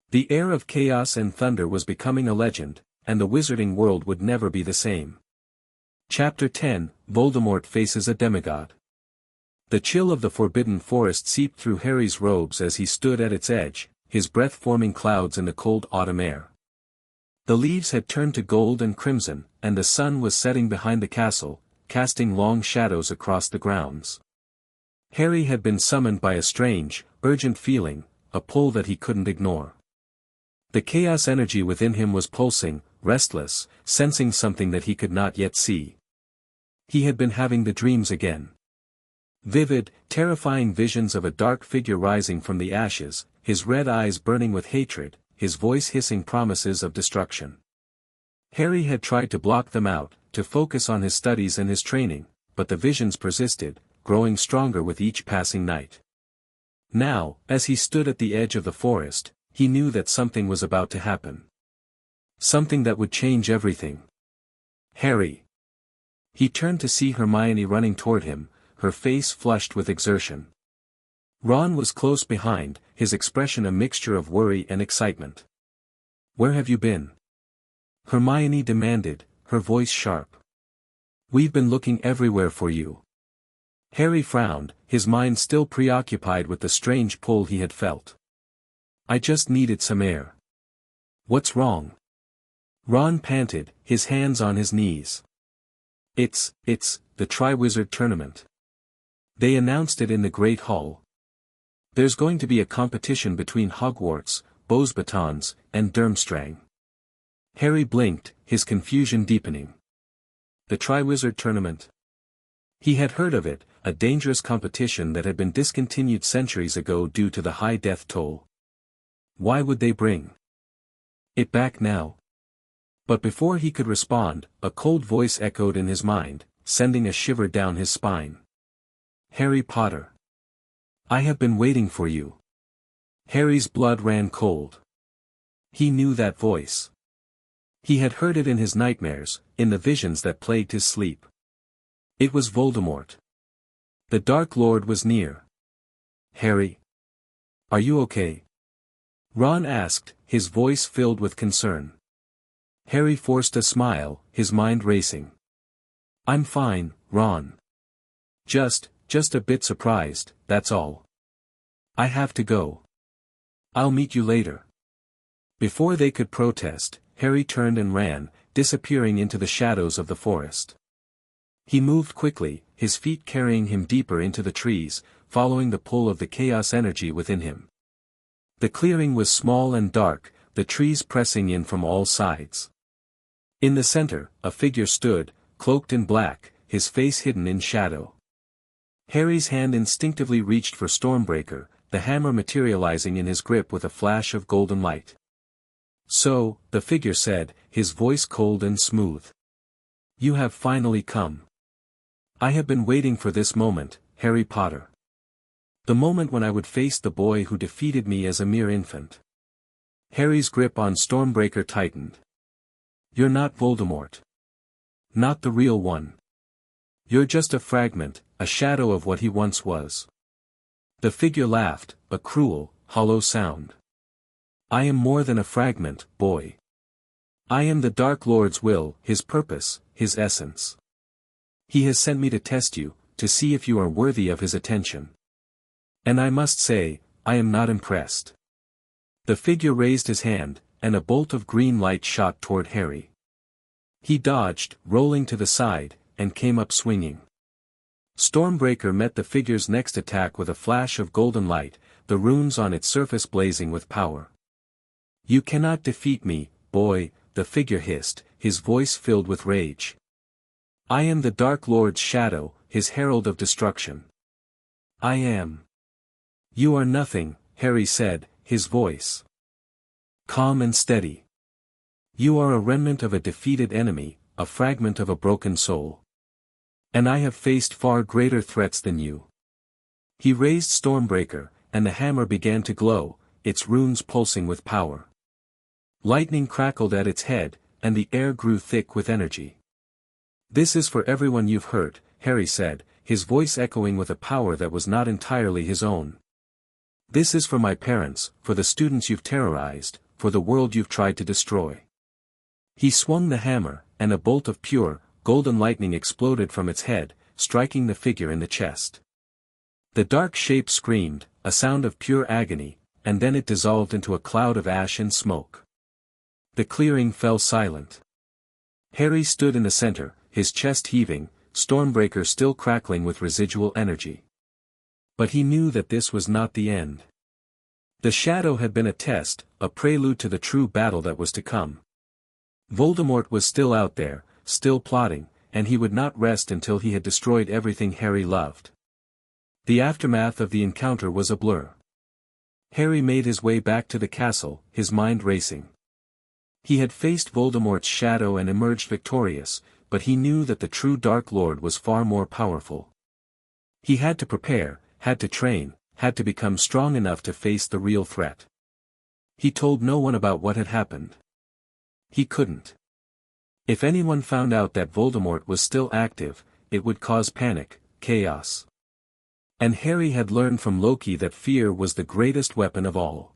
The air of chaos and thunder was becoming a legend, and the wizarding world would never be the same. Chapter 10, Voldemort faces a demigod. The chill of the Forbidden Forest seeped through Harry's robes as he stood at its edge, his breath forming clouds in the cold autumn air. The leaves had turned to gold and crimson, and the sun was setting behind the castle, casting long shadows across the grounds. Harry had been summoned by a strange, urgent feeling, a pull that he couldn't ignore. The chaos energy within him was pulsing, restless, sensing something that he could not yet see. He had been having the dreams again. Vivid, terrifying visions of a dark figure rising from the ashes, his red eyes burning with hatred, his voice hissing promises of destruction. Harry had tried to block them out, to focus on his studies and his training, but the visions persisted, growing stronger with each passing night. Now, as he stood at the edge of the forest, he knew that something was about to happen. Something that would change everything. "Harry." He turned to see Hermione running toward him, her face flushed with exertion. Ron was close behind, his expression a mixture of worry and excitement. "Where have you been?" Hermione demanded, her voice sharp. "We've been looking everywhere for you." Harry frowned, his mind still preoccupied with the strange pull he had felt. "I just needed some air." "What's wrong?" Ron panted, his hands on his knees. It's the Triwizard Tournament. They announced it in the Great Hall. There's going to be a competition between Hogwarts, Beauxbatons, and Durmstrang." Harry blinked, his confusion deepening. The Triwizard Tournament. He had heard of it, a dangerous competition that had been discontinued centuries ago due to the high death toll. Why would they bring it back now? But before he could respond, a cold voice echoed in his mind, sending a shiver down his spine. "Harry Potter. I have been waiting for you." Harry's blood ran cold. He knew that voice. He had heard it in his nightmares, in the visions that plagued his sleep. It was Voldemort. The Dark Lord was near. "Harry. Are you okay?" Ron asked, his voice filled with concern. Harry forced a smile, his mind racing. "I'm fine, Ron. Just a bit surprised, that's all. I have to go. I'll meet you later." Before they could protest, Harry turned and ran, disappearing into the shadows of the forest. He moved quickly, his feet carrying him deeper into the trees, following the pull of the chaos energy within him. The clearing was small and dark, the trees pressing in from all sides. In the center, a figure stood, cloaked in black, his face hidden in shadow. Harry's hand instinctively reached for Stormbreaker, the hammer materializing in his grip with a flash of golden light. "So," the figure said, his voice cold and smooth. "You have finally come. I have been waiting for this moment, Harry Potter. The moment when I would face the boy who defeated me as a mere infant." Harry's grip on Stormbreaker tightened. "You're not Voldemort. Not the real one. You're just a fragment, a shadow of what he once was. The figure laughed, a cruel, hollow sound. I am more than a fragment, boy. I am the Dark Lord's will, his purpose, his essence. He has sent me to test you, to see if you are worthy of his attention. And I must say, I am not impressed. The figure raised his hand, and a bolt of green light shot toward Harry. He dodged, rolling to the side, and came up swinging. Stormbreaker met the figure's next attack with a flash of golden light, the runes on its surface blazing with power. You cannot defeat me, boy, the figure hissed, his voice filled with rage. I am the Dark Lord's shadow, his herald of destruction. I am. You are nothing, Harry said, his voice calm and steady. You are a remnant of a defeated enemy, a fragment of a broken soul. And I have faced far greater threats than you. He raised Stormbreaker, and the hammer began to glow, its runes pulsing with power. Lightning crackled at its head, and the air grew thick with energy. This is for everyone you've hurt, Harry said, his voice echoing with a power that was not entirely his own. This is for my parents, for the students you've terrorized, for the world you've tried to destroy. He swung the hammer, and a bolt of pure, golden lightning exploded from its head, striking the figure in the chest. The dark shape screamed, a sound of pure agony, and then it dissolved into a cloud of ash and smoke. The clearing fell silent. Harry stood in the center, his chest heaving, Stormbreaker still crackling with residual energy. But he knew that this was not the end. The shadow had been a test, a prelude to the true battle that was to come. Voldemort was still out there, still plotting, and he would not rest until he had destroyed everything Harry loved. The aftermath of the encounter was a blur. Harry made his way back to the castle, his mind racing. He had faced Voldemort's shadow and emerged victorious, but he knew that the true Dark Lord was far more powerful. He had to prepare, had to train, had to become strong enough to face the real threat. He told no one about what had happened. He couldn't. If anyone found out that Voldemort was still active, it would cause panic, chaos. And Harry had learned from Loki that fear was the greatest weapon of all.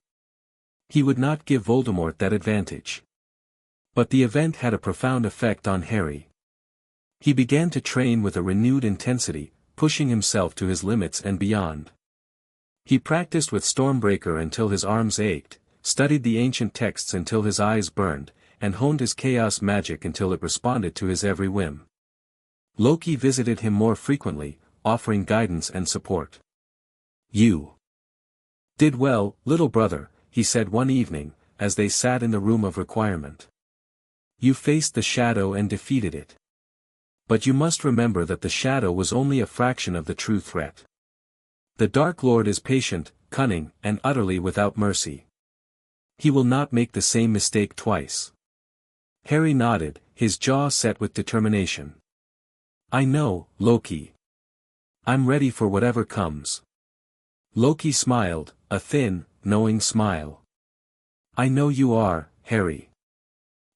He would not give Voldemort that advantage. But the event had a profound effect on Harry. He began to train with a renewed intensity, pushing himself to his limits and beyond. He practiced with Stormbreaker until his arms ached, studied the ancient texts until his eyes burned, and honed his chaos magic until it responded to his every whim. Loki visited him more frequently, offering guidance and support. You did well, little brother, he said one evening, as they sat in the room of requirement. You faced the shadow and defeated it. But you must remember that the shadow was only a fraction of the true threat. The Dark Lord is patient, cunning, and utterly without mercy. He will not make the same mistake twice. Harry nodded, his jaw set with determination. I know, Loki. I'm ready for whatever comes. Loki smiled, a thin, knowing smile. I know you are, Harry.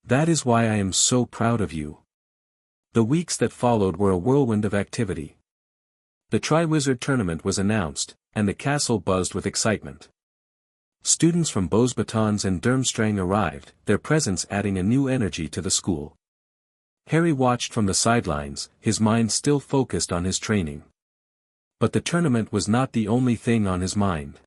That is why I am so proud of you. The weeks that followed were a whirlwind of activity. The Triwizard Tournament was announced, and the castle buzzed with excitement. Students from Beauxbatons and Durmstrang arrived, their presence adding a new energy to the school. Harry watched from the sidelines, his mind still focused on his training. But the tournament was not the only thing on his mind.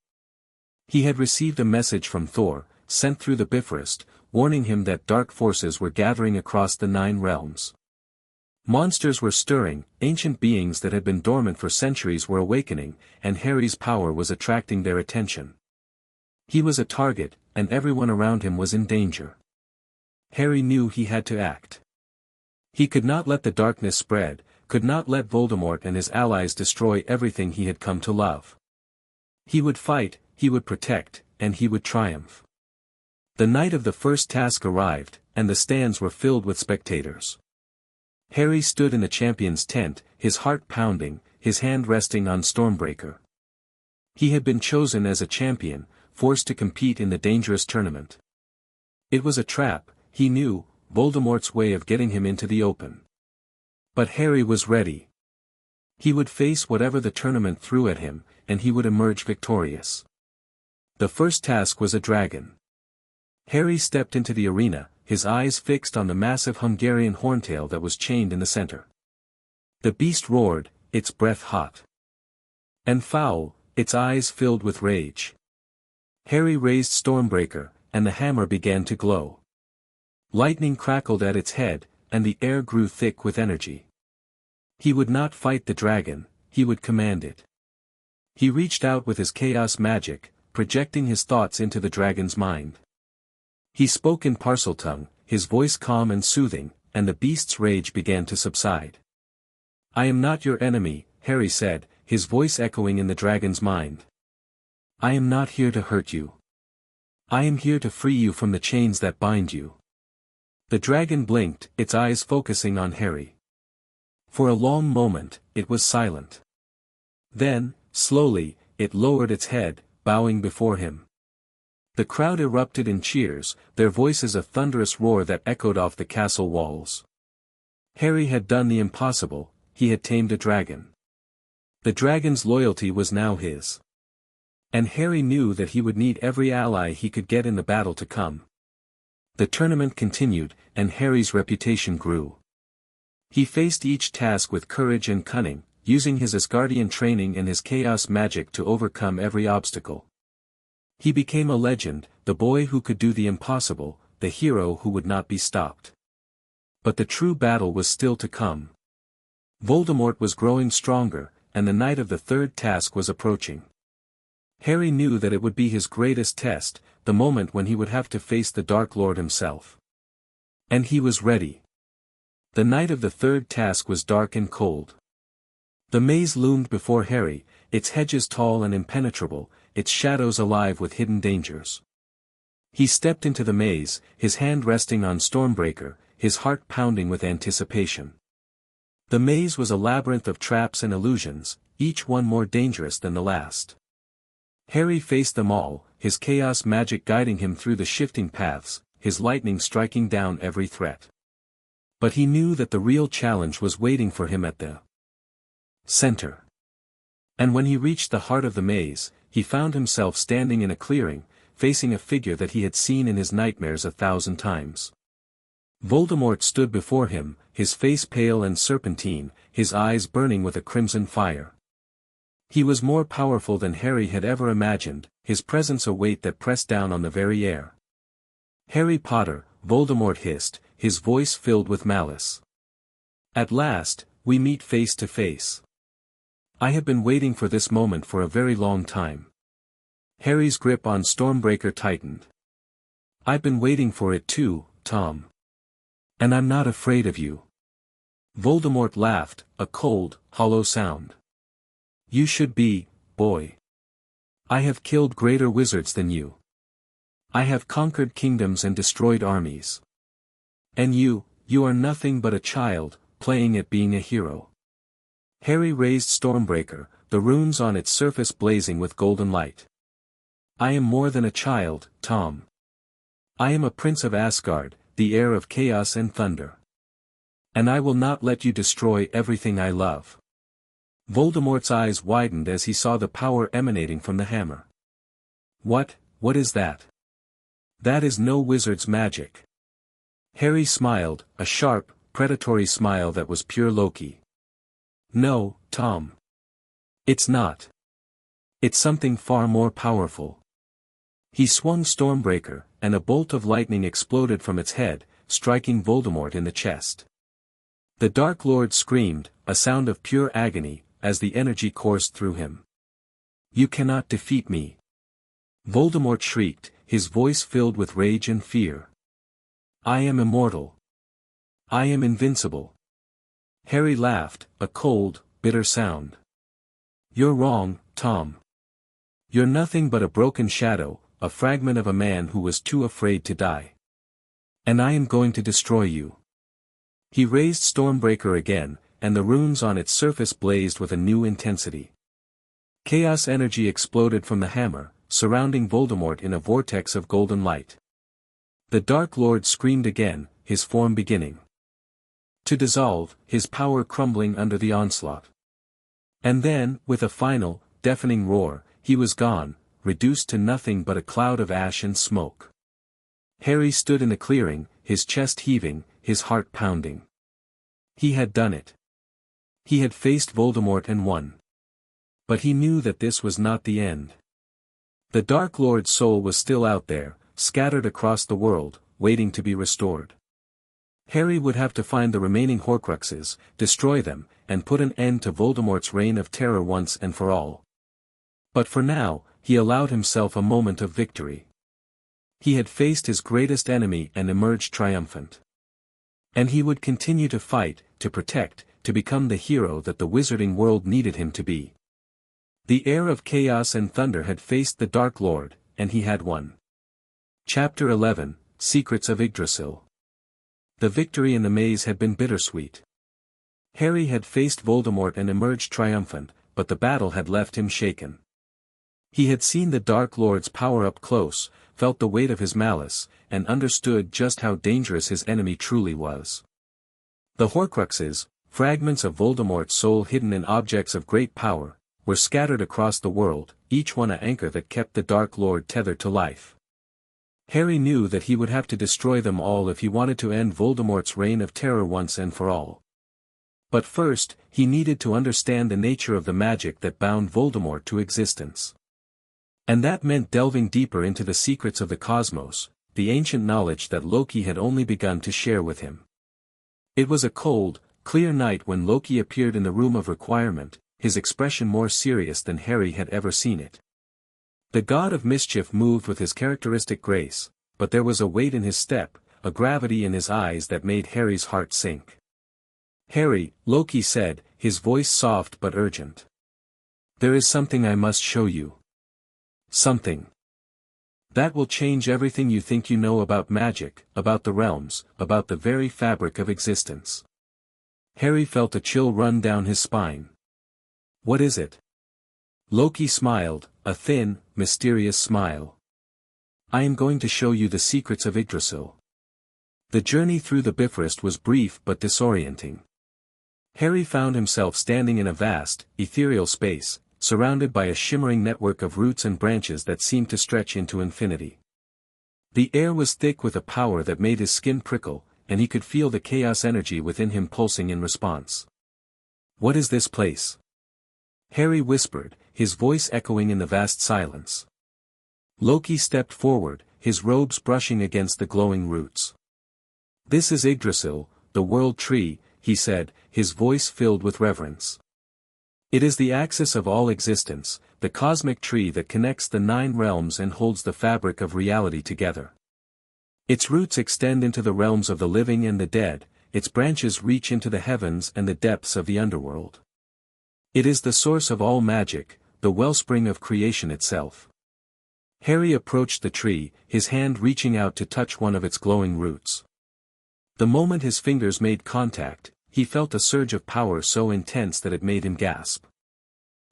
He had received a message from Thor, sent through the Bifrost, warning him that dark forces were gathering across the 9 realms. Monsters were stirring, ancient beings that had been dormant for centuries were awakening, and Harry's power was attracting their attention. He was a target, and everyone around him was in danger. Harry knew he had to act. He could not let the darkness spread, could not let Voldemort and his allies destroy everything he had come to love. He would fight, he would protect, and he would triumph. The night of the first task arrived, and the stands were filled with spectators. Harry stood in the champion's tent, his heart pounding, his hand resting on Stormbreaker. He had been chosen as a champion, forced to compete in the dangerous tournament. It was a trap, he knew, Voldemort's way of getting him into the open. But Harry was ready. He would face whatever the tournament threw at him, and he would emerge victorious. The first task was a dragon. Harry stepped into the arena, his eyes fixed on the massive Hungarian horntail that was chained in the center. The beast roared, its breath hot and foul, its eyes filled with rage. Harry raised Stormbreaker, and the hammer began to glow. Lightning crackled at its head, and the air grew thick with energy. He would not fight the dragon, he would command it. He reached out with his chaos magic, projecting his thoughts into the dragon's mind. He spoke in Parseltongue, his voice calm and soothing, and the beast's rage began to subside. "I am not your enemy," Harry said, his voice echoing in the dragon's mind. "I am not here to hurt you. I am here to free you from the chains that bind you." The dragon blinked, its eyes focusing on Harry. For a long moment, it was silent. Then, slowly, it lowered its head, bowing before him. The crowd erupted in cheers, their voices a thunderous roar that echoed off the castle walls. Harry had done the impossible, he had tamed a dragon. The dragon's loyalty was now his. And Harry knew that he would need every ally he could get in the battle to come. The tournament continued, and Harry's reputation grew. He faced each task with courage and cunning, using his Asgardian training and his chaos magic to overcome every obstacle. He became a legend, the boy who could do the impossible, the hero who would not be stopped. But the true battle was still to come. Voldemort was growing stronger, and the night of the third task was approaching. Harry knew that it would be his greatest test, the moment when he would have to face the Dark Lord himself. And he was ready. The night of the third task was dark and cold. The maze loomed before Harry, its hedges tall and impenetrable, its shadows alive with hidden dangers. He stepped into the maze, his hand resting on Stormbreaker, his heart pounding with anticipation. The maze was a labyrinth of traps and illusions, each one more dangerous than the last. Harry faced them all, his chaos magic guiding him through the shifting paths, his lightning striking down every threat. But he knew that the real challenge was waiting for him at the center. And when he reached the heart of the maze, he found himself standing in a clearing, facing a figure that he had seen in his nightmares 1,000 times. Voldemort stood before him, his face pale and serpentine, his eyes burning with a crimson fire. He was more powerful than Harry had ever imagined, his presence a weight that pressed down on the very air. "Harry Potter," Voldemort hissed, his voice filled with malice. "At last, we meet face to face. I have been waiting for this moment for a very long time." Harry's grip on Stormbreaker tightened. "I've been waiting for it too, Tom. And I'm not afraid of you." Voldemort laughed, a cold, hollow sound. "You should be, boy. I have killed greater wizards than you. I have conquered kingdoms and destroyed armies. And you are nothing but a child, playing at being a hero." Harry raised Stormbreaker, the runes on its surface blazing with golden light. "I am more than a child, Tom. I am a prince of Asgard, the heir of chaos and thunder. And I will not let you destroy everything I love." Voldemort's eyes widened as he saw the power emanating from the hammer. What is that?" "That is no wizard's magic." Harry smiled, a sharp, predatory smile that was pure Loki. "No, Tom. It's not. It's something far more powerful." He swung Stormbreaker, and a bolt of lightning exploded from its head, striking Voldemort in the chest. The Dark Lord screamed, a sound of pure agony, as the energy coursed through him. "You cannot defeat me!" Voldemort shrieked, his voice filled with rage and fear. "I am immortal. I am invincible." Harry laughed, a cold, bitter sound. "You're wrong, Tom. You're nothing but a broken shadow, a fragment of a man who was too afraid to die. And I am going to destroy you." He raised Stormbreaker again, and the runes on its surface blazed with a new intensity. Chaos energy exploded from the hammer, surrounding Voldemort in a vortex of golden light. The Dark Lord screamed again, his form beginning to dissolve, his power crumbling under the onslaught. And then, with a final, deafening roar, he was gone, reduced to nothing but a cloud of ash and smoke. Harry stood in the clearing, his chest heaving, his heart pounding. He had done it. He had faced Voldemort and won. But he knew that this was not the end. The Dark Lord's soul was still out there, scattered across the world, waiting to be restored. Harry would have to find the remaining Horcruxes, destroy them, and put an end to Voldemort's reign of terror once and for all. But for now, he allowed himself a moment of victory. He had faced his greatest enemy and emerged triumphant. And he would continue to fight, to protect, to become the hero that the wizarding world needed him to be. The heir of chaos and thunder had faced the Dark Lord, and he had won. Chapter 11, Secrets of Yggdrasil. The victory in the maze had been bittersweet. Harry had faced Voldemort and emerged triumphant, but the battle had left him shaken. He had seen the Dark Lord's power up close, felt the weight of his malice, and understood just how dangerous his enemy truly was. The Horcruxes, fragments of Voldemort's soul hidden in objects of great power, were scattered across the world, each one an anchor that kept the Dark Lord tethered to life. Harry knew that he would have to destroy them all if he wanted to end Voldemort's reign of terror once and for all. But first, he needed to understand the nature of the magic that bound Voldemort to existence. And that meant delving deeper into the secrets of the cosmos, the ancient knowledge that Loki had only begun to share with him. It was a cold, clear night when Loki appeared in the room of requirement, his expression more serious than Harry had ever seen it. The god of mischief moved with his characteristic grace, but there was a weight in his step, a gravity in his eyes that made Harry's heart sink. "Harry," Loki said, his voice soft but urgent. "There is something I must show you. Something that will change everything you think you know about magic, about the realms, about the very fabric of existence." Harry felt a chill run down his spine. "What is it?" Loki smiled, a thin, mysterious smile. "I am going to show you the secrets of Yggdrasil." The journey through the Bifrost was brief but disorienting. Harry found himself standing in a vast, ethereal space, surrounded by a shimmering network of roots and branches that seemed to stretch into infinity. The air was thick with a power that made his skin prickle, and he could feel the chaos energy within him pulsing in response. "What is this place?" Harry whispered, his voice echoing in the vast silence. Loki stepped forward, his robes brushing against the glowing roots. "This is Yggdrasil, the World Tree," he said, his voice filled with reverence. "It is the axis of all existence, the cosmic tree that connects the 9 realms and holds the fabric of reality together. Its roots extend into the realms of the living and the dead, its branches reach into the heavens and the depths of the underworld. It is the source of all magic, the wellspring of creation itself." Harry approached the tree, his hand reaching out to touch one of its glowing roots. The moment his fingers made contact, he felt a surge of power so intense that it made him gasp.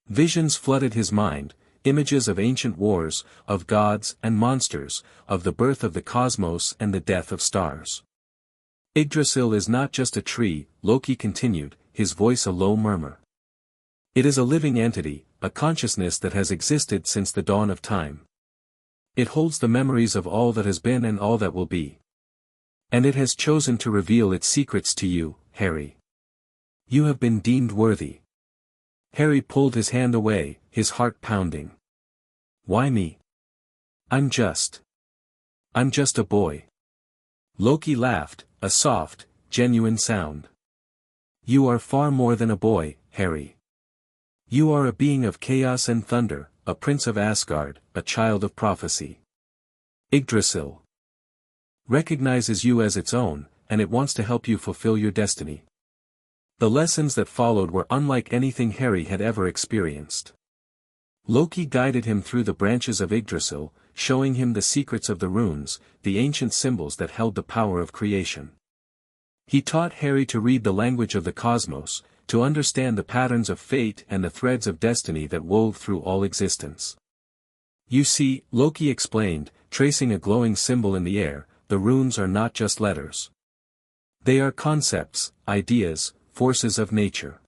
Visions flooded his mind, images of ancient wars, of gods and monsters, of the birth of the cosmos and the death of stars. "Yggdrasil is not just a tree," Loki continued, his voice a low murmur. "It is a living entity, a consciousness that has existed since the dawn of time. It holds the memories of all that has been and all that will be. And it has chosen to reveal its secrets to you, Harry. You have been deemed worthy." Harry pulled his hand away, his heart pounding. "Why me? I'm just a boy." Loki laughed, a soft, genuine sound. "You are far more than a boy, Harry. You are a being of chaos and thunder, a prince of Asgard, a child of prophecy. Yggdrasil recognizes you as its own, and it wants to help you fulfill your destiny." The lessons that followed were unlike anything Harry had ever experienced. Loki guided him through the branches of Yggdrasil, showing him the secrets of the runes, the ancient symbols that held the power of creation. He taught Harry to read the language of the cosmos, to understand the patterns of fate and the threads of destiny that wove through all existence. "You see," Loki explained, tracing a glowing symbol in the air, "the runes are not just letters. They are concepts, ideas, forces of nature.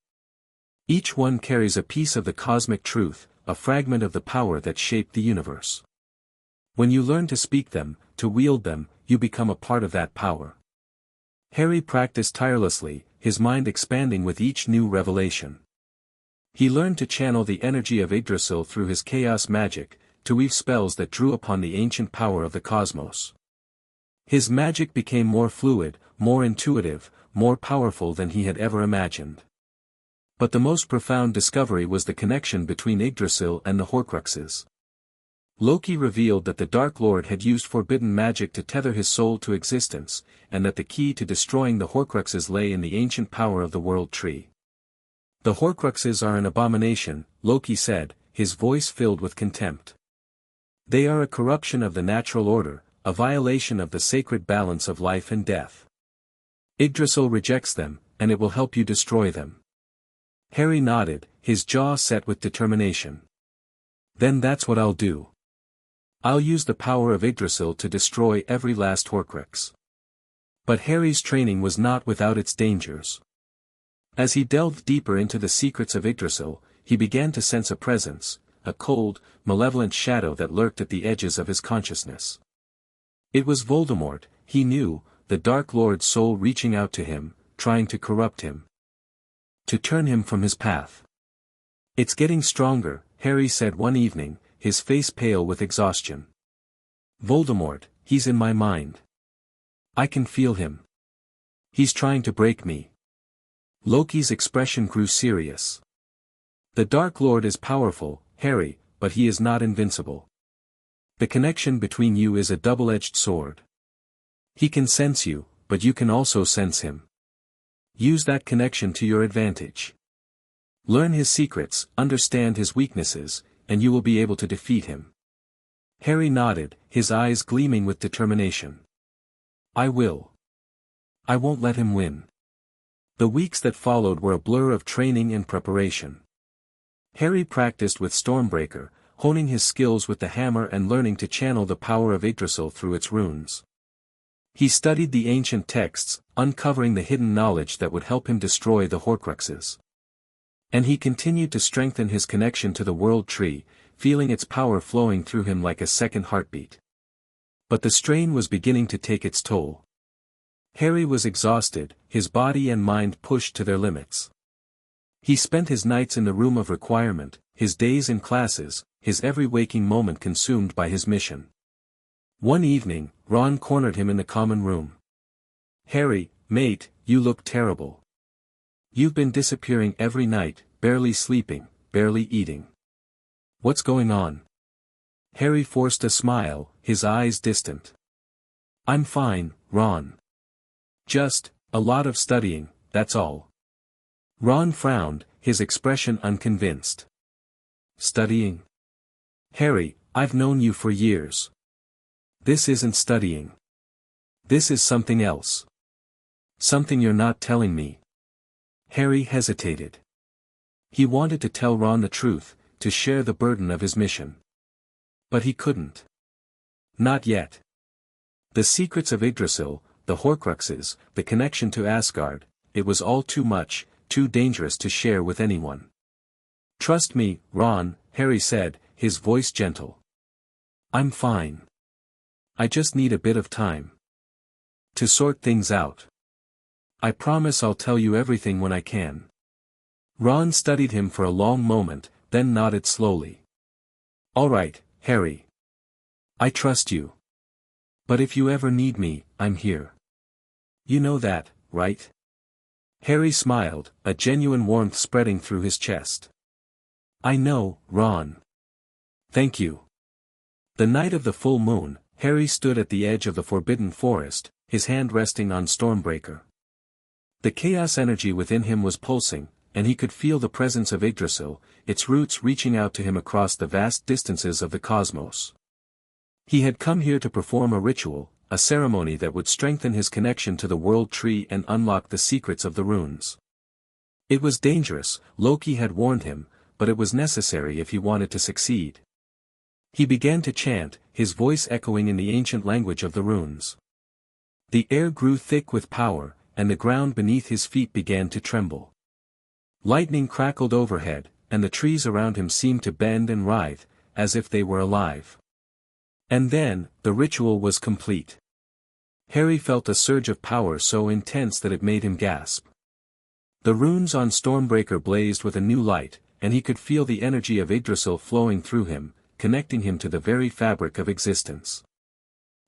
Each one carries a piece of the cosmic truth, a fragment of the power that shaped the universe. When you learn to speak them, to wield them, you become a part of that power. Harry practiced tirelessly, his mind expanding with each new revelation. He learned to channel the energy of Yggdrasil through his chaos magic, to weave spells that drew upon the ancient power of the cosmos. His magic became more fluid, more intuitive, more powerful than he had ever imagined. But the most profound discovery was the connection between Yggdrasil and the Horcruxes. Loki revealed that the Dark Lord had used forbidden magic to tether his soul to existence, and that the key to destroying the Horcruxes lay in the ancient power of the World Tree. "The Horcruxes are an abomination," Loki said, his voice filled with contempt. "They are a corruption of the natural order, a violation of the sacred balance of life and death. Yggdrasil rejects them, and it will help you destroy them." Harry nodded, his jaw set with determination. "Then that's what I'll do. I'll use the power of Yggdrasil to destroy every last Horcrux." But Harry's training was not without its dangers. As he delved deeper into the secrets of Yggdrasil, he began to sense a presence, a cold, malevolent shadow that lurked at the edges of his consciousness. It was Voldemort, he knew, the Dark Lord's soul reaching out to him, trying to corrupt him. To turn him from his path. "It's getting stronger," Harry said one evening, his face pale with exhaustion. "Voldemort, he's in my mind. I can feel him. He's trying to break me." Loki's expression grew serious. "The Dark Lord is powerful, Harry, but he is not invincible. The connection between you is a double-edged sword. He can sense you, but you can also sense him. Use that connection to your advantage. Learn his secrets, understand his weaknesses, and you will be able to defeat him." Harry nodded, his eyes gleaming with determination. "I will. I won't let him win." The weeks that followed were a blur of training and preparation. Harry practiced with Stormbreaker, honing his skills with the hammer and learning to channel the power of Yggdrasil through its runes. He studied the ancient texts, uncovering the hidden knowledge that would help him destroy the Horcruxes. And he continued to strengthen his connection to the World Tree, feeling its power flowing through him like a second heartbeat. But the strain was beginning to take its toll. Harry was exhausted, his body and mind pushed to their limits. He spent his nights in the room of requirement, his days in classes, his every waking moment consumed by his mission. One evening, Ron cornered him in the common room. "Harry, mate, you look terrible. You've been disappearing every night, barely sleeping, barely eating. What's going on?" Harry forced a smile, his eyes distant. "I'm fine, Ron. Just, a lot of studying, that's all." Ron frowned, his expression unconvinced. "Studying? Harry, I've known you for years. This isn't studying. This is something else. Something you're not telling me." Harry hesitated. He wanted to tell Ron the truth, to share the burden of his mission. But he couldn't. Not yet. The secrets of Yggdrasil, the Horcruxes, the connection to Asgard, it was all too much, too dangerous to share with anyone. "Trust me, Ron," Harry said, his voice gentle. "I'm fine. I just need a bit of time. To sort things out. I promise I'll tell you everything when I can." Ron studied him for a long moment, then nodded slowly. "All right, Harry. I trust you. But if you ever need me, I'm here. You know that, right?" Harry smiled, a genuine warmth spreading through his chest. "I know, Ron. Thank you." The night of the full moon, Harry stood at the edge of the forbidden forest, his hand resting on Stormbreaker. The chaos energy within him was pulsing, and he could feel the presence of Yggdrasil, its roots reaching out to him across the vast distances of the cosmos. He had come here to perform a ritual, a ceremony that would strengthen his connection to the World Tree and unlock the secrets of the runes. It was dangerous, Loki had warned him, but it was necessary if he wanted to succeed. He began to chant, his voice echoing in the ancient language of the runes. The air grew thick with power, and the ground beneath his feet began to tremble. Lightning crackled overhead, and the trees around him seemed to bend and writhe, as if they were alive. And then, the ritual was complete. Harry felt a surge of power so intense that it made him gasp. The runes on Stormbreaker blazed with a new light, and he could feel the energy of Yggdrasil flowing through him, connecting him to the very fabric of existence.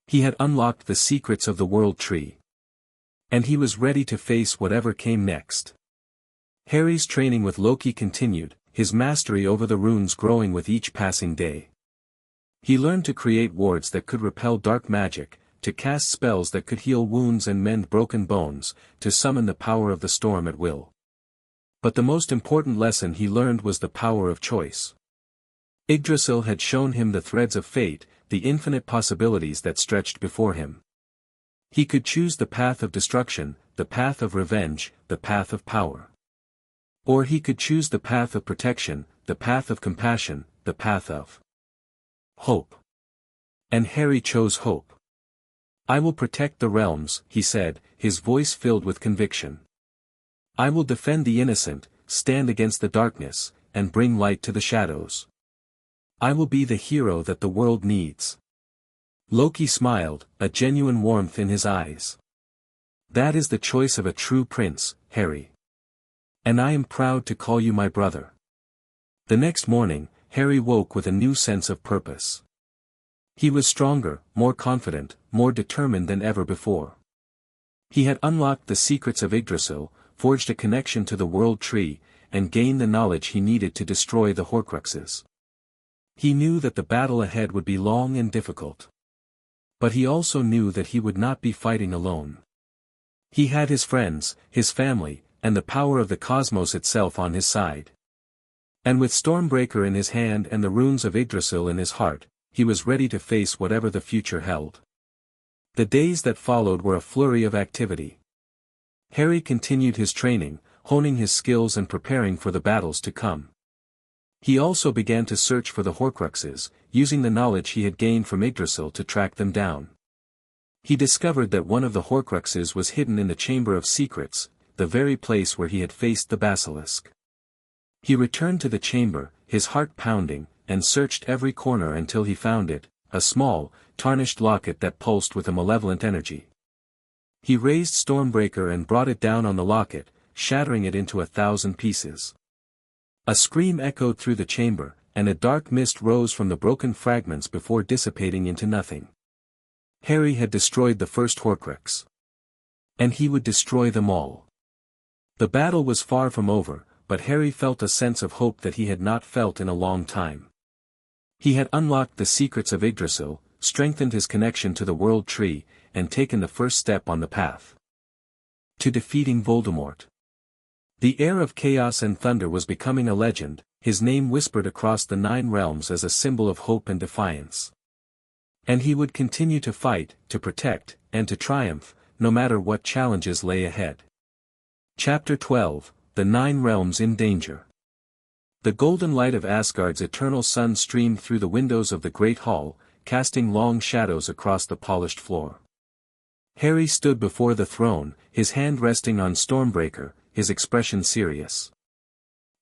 He had unlocked the secrets of the World Tree. And he was ready to face whatever came next. Harry's training with Loki continued, his mastery over the runes growing with each passing day. He learned to create wards that could repel dark magic, to cast spells that could heal wounds and mend broken bones, to summon the power of the storm at will. But the most important lesson he learned was the power of choice. Yggdrasil had shown him the threads of fate, the infinite possibilities that stretched before him. He could choose the path of destruction, the path of revenge, the path of power. Or he could choose the path of protection, the path of compassion, the path of hope. And Harry chose hope. "I will protect the realms," he said, his voice filled with conviction. "I will defend the innocent, stand against the darkness, and bring light to the shadows. I will be the hero that the world needs." Loki smiled, a genuine warmth in his eyes. "That is the choice of a true prince, Harry. And I am proud to call you my brother." The next morning, Harry woke with a new sense of purpose. He was stronger, more confident, more determined than ever before. He had unlocked the secrets of Yggdrasil, forged a connection to the World Tree, and gained the knowledge he needed to destroy the Horcruxes. He knew that the battle ahead would be long and difficult. But he also knew that he would not be fighting alone. He had his friends, his family, and the power of the cosmos itself on his side. And with Stormbreaker in his hand and the runes of Yggdrasil in his heart, he was ready to face whatever the future held. The days that followed were a flurry of activity. Harry continued his training, honing his skills and preparing for the battles to come. He also began to search for the Horcruxes, using the knowledge he had gained from Yggdrasil to track them down. He discovered that one of the Horcruxes was hidden in the Chamber of Secrets, the very place where he had faced the basilisk. He returned to the chamber, his heart pounding, and searched every corner until he found it, a small, tarnished locket that pulsed with a malevolent energy. He raised Stormbreaker and brought it down on the locket, shattering it into 1,000 pieces. A scream echoed through the chamber, and a dark mist rose from the broken fragments before dissipating into nothing. Harry had destroyed the first Horcrux. And he would destroy them all. The battle was far from over, but Harry felt a sense of hope that he had not felt in a long time. He had unlocked the secrets of Yggdrasil, strengthened his connection to the World Tree, and taken the first step on the path to defeating Voldemort. The heir of chaos and thunder was becoming a legend, his name whispered across the 9 realms as a symbol of hope and defiance. And he would continue to fight, to protect, and to triumph, no matter what challenges lay ahead. Chapter 12, The 9 Realms in Danger. The golden light of Asgard's eternal sun streamed through the windows of the Great Hall, casting long shadows across the polished floor. Harry stood before the throne, his hand resting on Stormbreaker, his expression serious.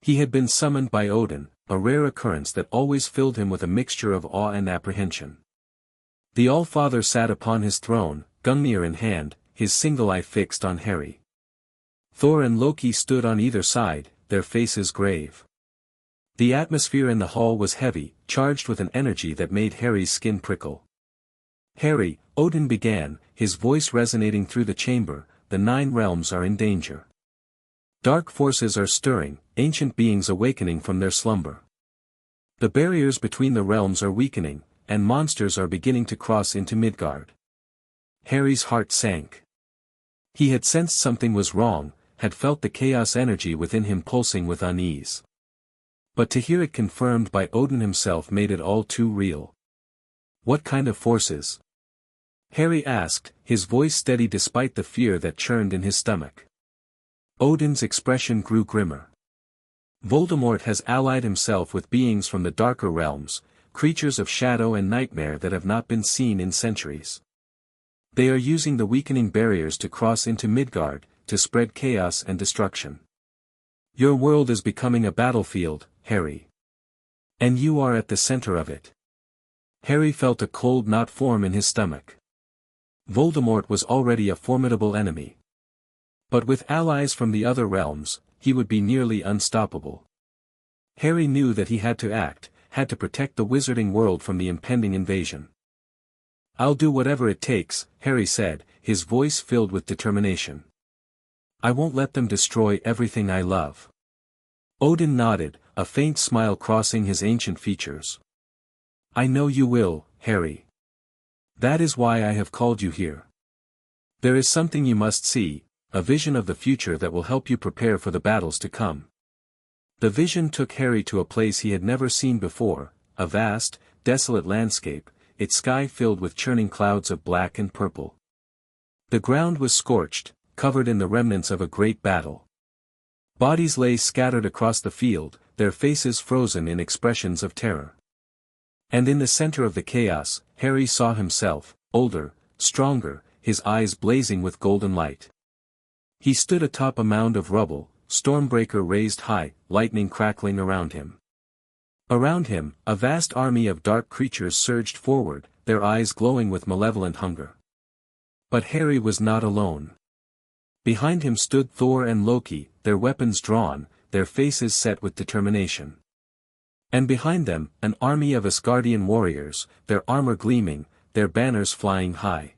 He had been summoned by Odin, a rare occurrence that always filled him with a mixture of awe and apprehension. The All-Father sat upon his throne, Gungnir in hand, his single eye fixed on Harry. Thor and Loki stood on either side, their faces grave. The atmosphere in the hall was heavy, charged with an energy that made Harry's skin prickle. "Harry," Odin began, his voice resonating through the chamber, "the 9 realms are in danger. Dark forces are stirring, ancient beings awakening from their slumber. The barriers between the realms are weakening, and monsters are beginning to cross into Midgard." Harry's heart sank. He had sensed something was wrong, had felt the chaos energy within him pulsing with unease. But to hear it confirmed by Odin himself made it all too real. "What kind of forces?" Harry asked, his voice steady despite the fear that churned in his stomach. Odin's expression grew grimmer. "Voldemort has allied himself with beings from the darker realms, creatures of shadow and nightmare that have not been seen in centuries. They are using the weakening barriers to cross into Midgard, to spread chaos and destruction. Your world is becoming a battlefield, Harry. And you are at the center of it. Harry felt a cold knot form in his stomach. Voldemort was already a formidable enemy. But with allies from the other realms, he would be nearly unstoppable. Harry knew that he had to act, had to protect the wizarding world from the impending invasion. "I'll do whatever it takes," Harry said, his voice filled with determination. "I won't let them destroy everything I love." Odin nodded, a faint smile crossing his ancient features. "I know you will, Harry. That is why I have called you here. There is something you must see, a vision of the future that will help you prepare for the battles to come." The vision took Harry to a place he had never seen before, a vast, desolate landscape, its sky filled with churning clouds of black and purple. The ground was scorched, covered in the remnants of a great battle. Bodies lay scattered across the field, their faces frozen in expressions of terror. And in the center of the chaos, Harry saw himself, older, stronger, his eyes blazing with golden light. He stood atop a mound of rubble, Stormbreaker raised high, lightning crackling around him. Around him, a vast army of dark creatures surged forward, their eyes glowing with malevolent hunger. But Harry was not alone. Behind him stood Thor and Loki, their weapons drawn, their faces set with determination. And behind them, an army of Asgardian warriors, their armor gleaming, their banners flying high.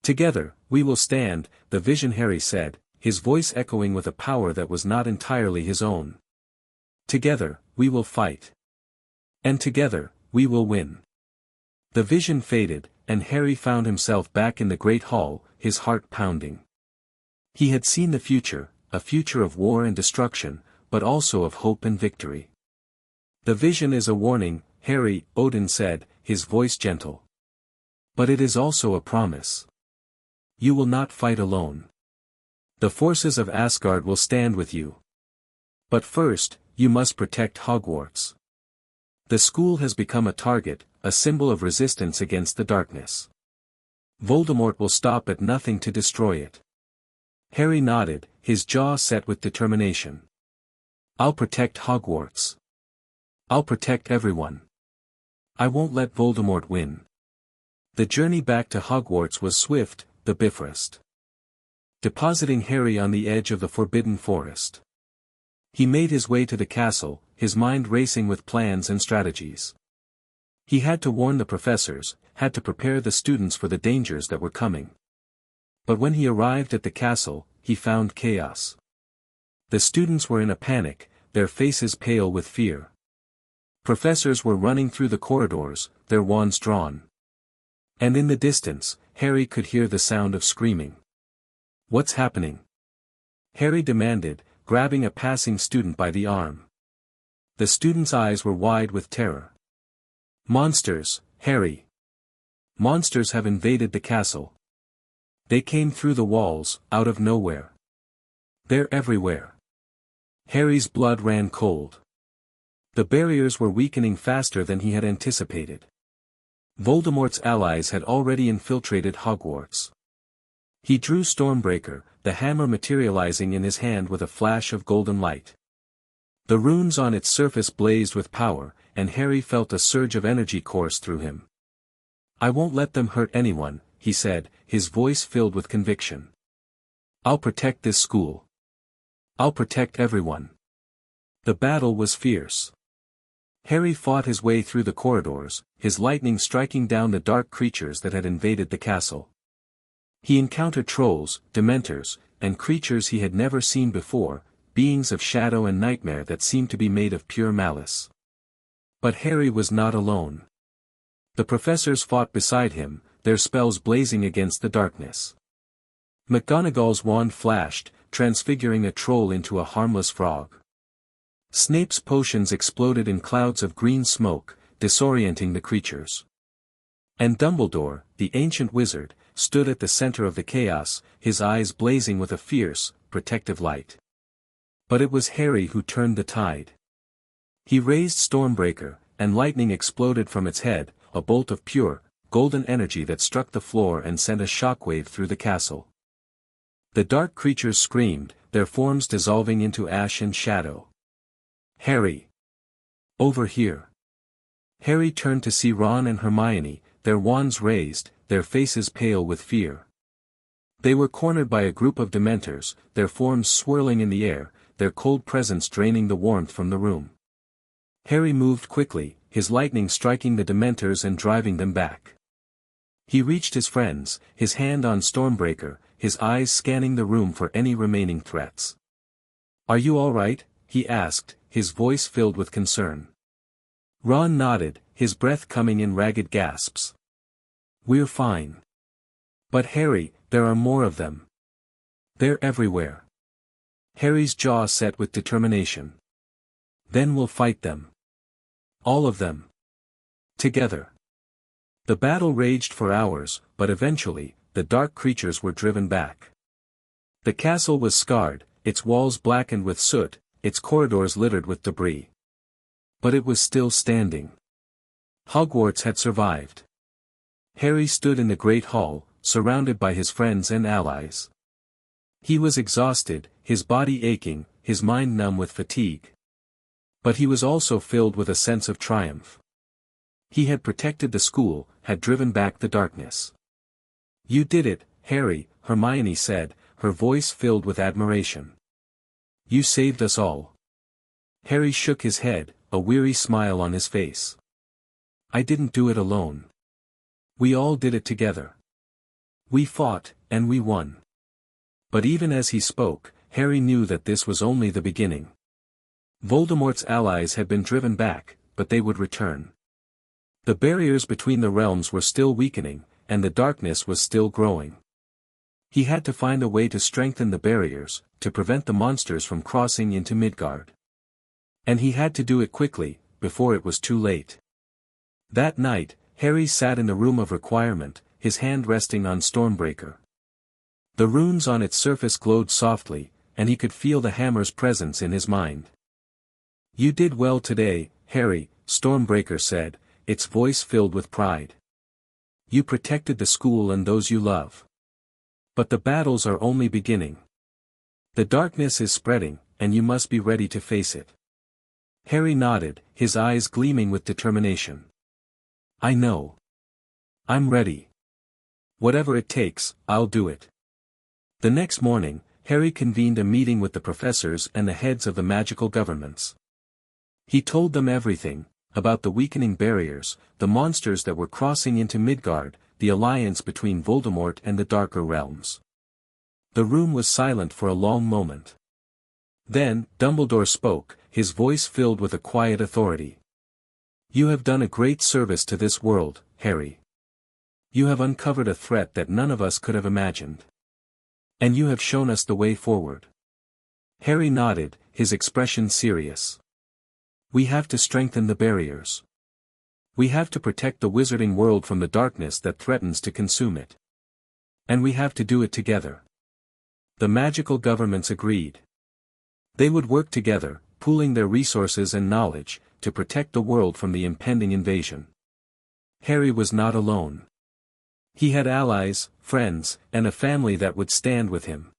"Together, we will stand," the vision Harry said, his voice echoing with a power that was not entirely his own. "Together, we will fight. And together, we will win." The vision faded, and Harry found himself back in the great hall, his heart pounding. He had seen the future, a future of war and destruction, but also of hope and victory. "The vision is a warning, Harry," Odin said, his voice gentle. "But it is also a promise. You will not fight alone. The forces of Asgard will stand with you. But first, you must protect Hogwarts. The school has become a target, a symbol of resistance against the darkness. Voldemort will stop at nothing to destroy it." Harry nodded, his jaw set with determination. "I'll protect Hogwarts. I'll protect everyone. I won't let Voldemort win." The journey back to Hogwarts was swift, the Bifrost. Depositing Harry on the edge of the Forbidden Forest. He made his way to the castle, his mind racing with plans and strategies. He had to warn the professors, had to prepare the students for the dangers that were coming. But when he arrived at the castle, he found chaos. The students were in a panic, their faces pale with fear. Professors were running through the corridors, their wands drawn. And in the distance, Harry could hear the sound of screaming. "What's happening?" Harry demanded, grabbing a passing student by the arm. The student's eyes were wide with terror. "Monsters, Harry. Monsters have invaded the castle. They came through the walls, out of nowhere. They're everywhere." Harry's blood ran cold. The barriers were weakening faster than he had anticipated. Voldemort's allies had already infiltrated Hogwarts. He drew Stormbreaker, the hammer materializing in his hand with a flash of golden light. The runes on its surface blazed with power, and Harry felt a surge of energy course through him. "I won't let them hurt anyone," he said, his voice filled with conviction. "I'll protect this school. I'll protect everyone." The battle was fierce. Harry fought his way through the corridors, his lightning striking down the dark creatures that had invaded the castle. He encountered trolls, dementors, and creatures he had never seen before, beings of shadow and nightmare that seemed to be made of pure malice. But Harry was not alone. The professors fought beside him, their spells blazing against the darkness. McGonagall's wand flashed, transfiguring a troll into a harmless frog. Snape's potions exploded in clouds of green smoke, disorienting the creatures. And Dumbledore, the ancient wizard, stood at the center of the chaos, his eyes blazing with a fierce, protective light. But it was Harry who turned the tide. He raised Stormbreaker, and lightning exploded from its head, a bolt of pure, golden energy that struck the floor and sent a shockwave through the castle. The dark creatures screamed, their forms dissolving into ash and shadow. "Harry! Over here!" Harry turned to see Ron and Hermione, their wands raised, their faces pale with fear. They were cornered by a group of Dementors, their forms swirling in the air, their cold presence draining the warmth from the room. Harry moved quickly, his lightning striking the Dementors and driving them back. He reached his friends, his hand on Stormbreaker, his eyes scanning the room for any remaining threats. "Are you all right?" he asked, his voice filled with concern. Ron nodded, his breath coming in ragged gasps. "We're fine. But Harry, there are more of them. They're everywhere." Harry's jaw set with determination. "Then we'll fight them. All of them. Together." The battle raged for hours, but eventually, the dark creatures were driven back. The castle was scarred, its walls blackened with soot, its corridors littered with debris. But it was still standing. Hogwarts had survived. Harry stood in the great hall, surrounded by his friends and allies. He was exhausted, his body aching, his mind numb with fatigue. But he was also filled with a sense of triumph. He had protected the school, had driven back the darkness. "You did it, Harry," Hermione said, her voice filled with admiration. "You saved us all." Harry shook his head, a weary smile on his face. "I didn't do it alone. We all did it together. We fought, and we won." But even as he spoke, Harry knew that this was only the beginning. Voldemort's allies had been driven back, but they would return. The barriers between the realms were still weakening, and the darkness was still growing. He had to find a way to strengthen the barriers, to prevent the monsters from crossing into Midgard. And he had to do it quickly, before it was too late. That night, Harry sat in the room of requirement, his hand resting on Stormbreaker. The runes on its surface glowed softly, and he could feel the hammer's presence in his mind. "You did well today, Harry," Stormbreaker said, its voice filled with pride. "You protected the school and those you love. But the battles are only beginning. The darkness is spreading, and you must be ready to face it." Harry nodded, his eyes gleaming with determination. "I know. I'm ready. Whatever it takes, I'll do it." The next morning, Harry convened a meeting with the professors and the heads of the magical governments. He told them everything, about the weakening barriers, the monsters that were crossing into Midgard, the alliance between Voldemort and the darker realms. The room was silent for a long moment. Then, Dumbledore spoke, his voice filled with a quiet authority. "You have done a great service to this world, Harry. You have uncovered a threat that none of us could have imagined. And you have shown us the way forward." Harry nodded, his expression serious. "We have to strengthen the barriers. We have to protect the wizarding world from the darkness that threatens to consume it. And we have to do it together." The magical governments agreed. They would work together, pooling their resources and knowledge, to protect the world from the impending invasion. Harry was not alone. He had allies, friends, and a family that would stand with him.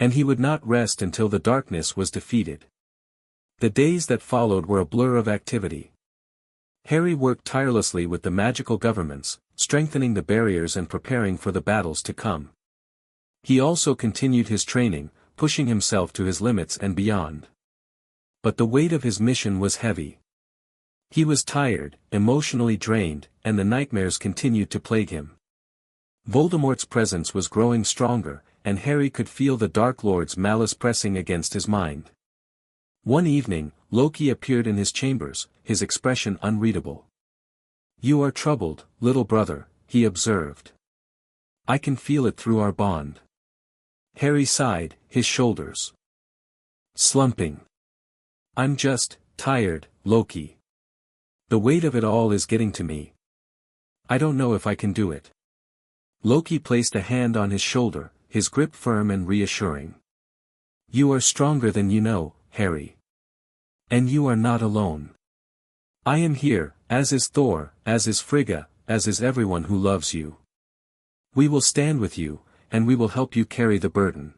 And he would not rest until the darkness was defeated. The days that followed were a blur of activity. Harry worked tirelessly with the magical governments, strengthening the barriers and preparing for the battles to come. He also continued his training, pushing himself to his limits and beyond. But the weight of his mission was heavy. He was tired, emotionally drained, and the nightmares continued to plague him. Voldemort's presence was growing stronger, and Harry could feel the Dark Lord's malice pressing against his mind. One evening, Loki appeared in his chambers, his expression unreadable. "You are troubled, little brother," he observed. "I can feel it through our bond." Harry sighed, his shoulders slumping. "I'm just tired, Loki. The weight of it all is getting to me. I don't know if I can do it." Loki placed a hand on his shoulder, his grip firm and reassuring. "You are stronger than you know, Harry. And you are not alone. I am here, as is Thor, as is Frigga, as is everyone who loves you. We will stand with you, and we will help you carry the burden."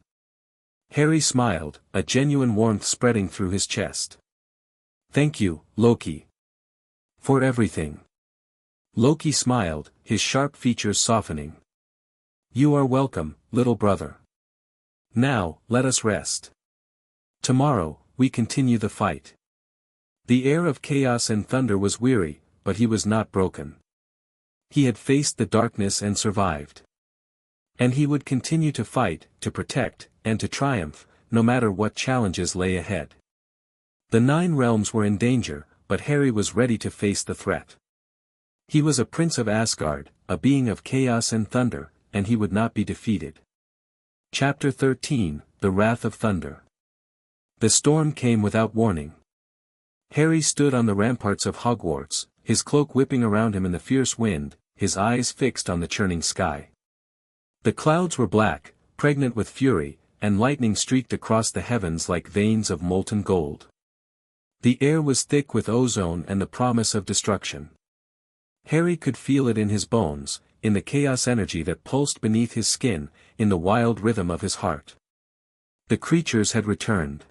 Harry smiled, a genuine warmth spreading through his chest. "Thank you, Loki. For everything." Loki smiled, his sharp features softening. "You are welcome, little brother. Now, let us rest. Tomorrow, we continue the fight." The heir of chaos and thunder was weary, but he was not broken. He had faced the darkness and survived. And he would continue to fight, to protect, and to triumph, no matter what challenges lay ahead. The 9 realms were in danger, but Harry was ready to face the threat. He was a prince of Asgard, a being of chaos and thunder, and he would not be defeated. Chapter 13, The Wrath of Thunder. The storm came without warning. Harry stood on the ramparts of Hogwarts, his cloak whipping around him in the fierce wind, his eyes fixed on the churning sky. The clouds were black, pregnant with fury, and lightning streaked across the heavens like veins of molten gold. The air was thick with ozone and the promise of destruction. Harry could feel it in his bones, in the chaos energy that pulsed beneath his skin, in the wild rhythm of his heart. The creatures had returned.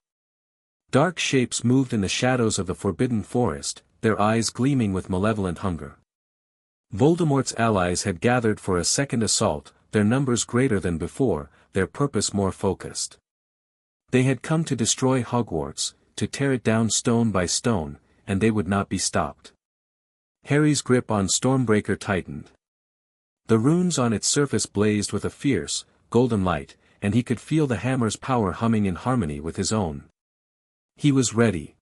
Dark shapes moved in the shadows of the forbidden forest, their eyes gleaming with malevolent hunger. Voldemort's allies had gathered for a second assault, their numbers greater than before, their purpose more focused. They had come to destroy Hogwarts, to tear it down stone by stone, and they would not be stopped. Harry's grip on Stormbreaker tightened. The runes on its surface blazed with a fierce, golden light, and he could feel the hammer's power humming in harmony with his own. He was ready.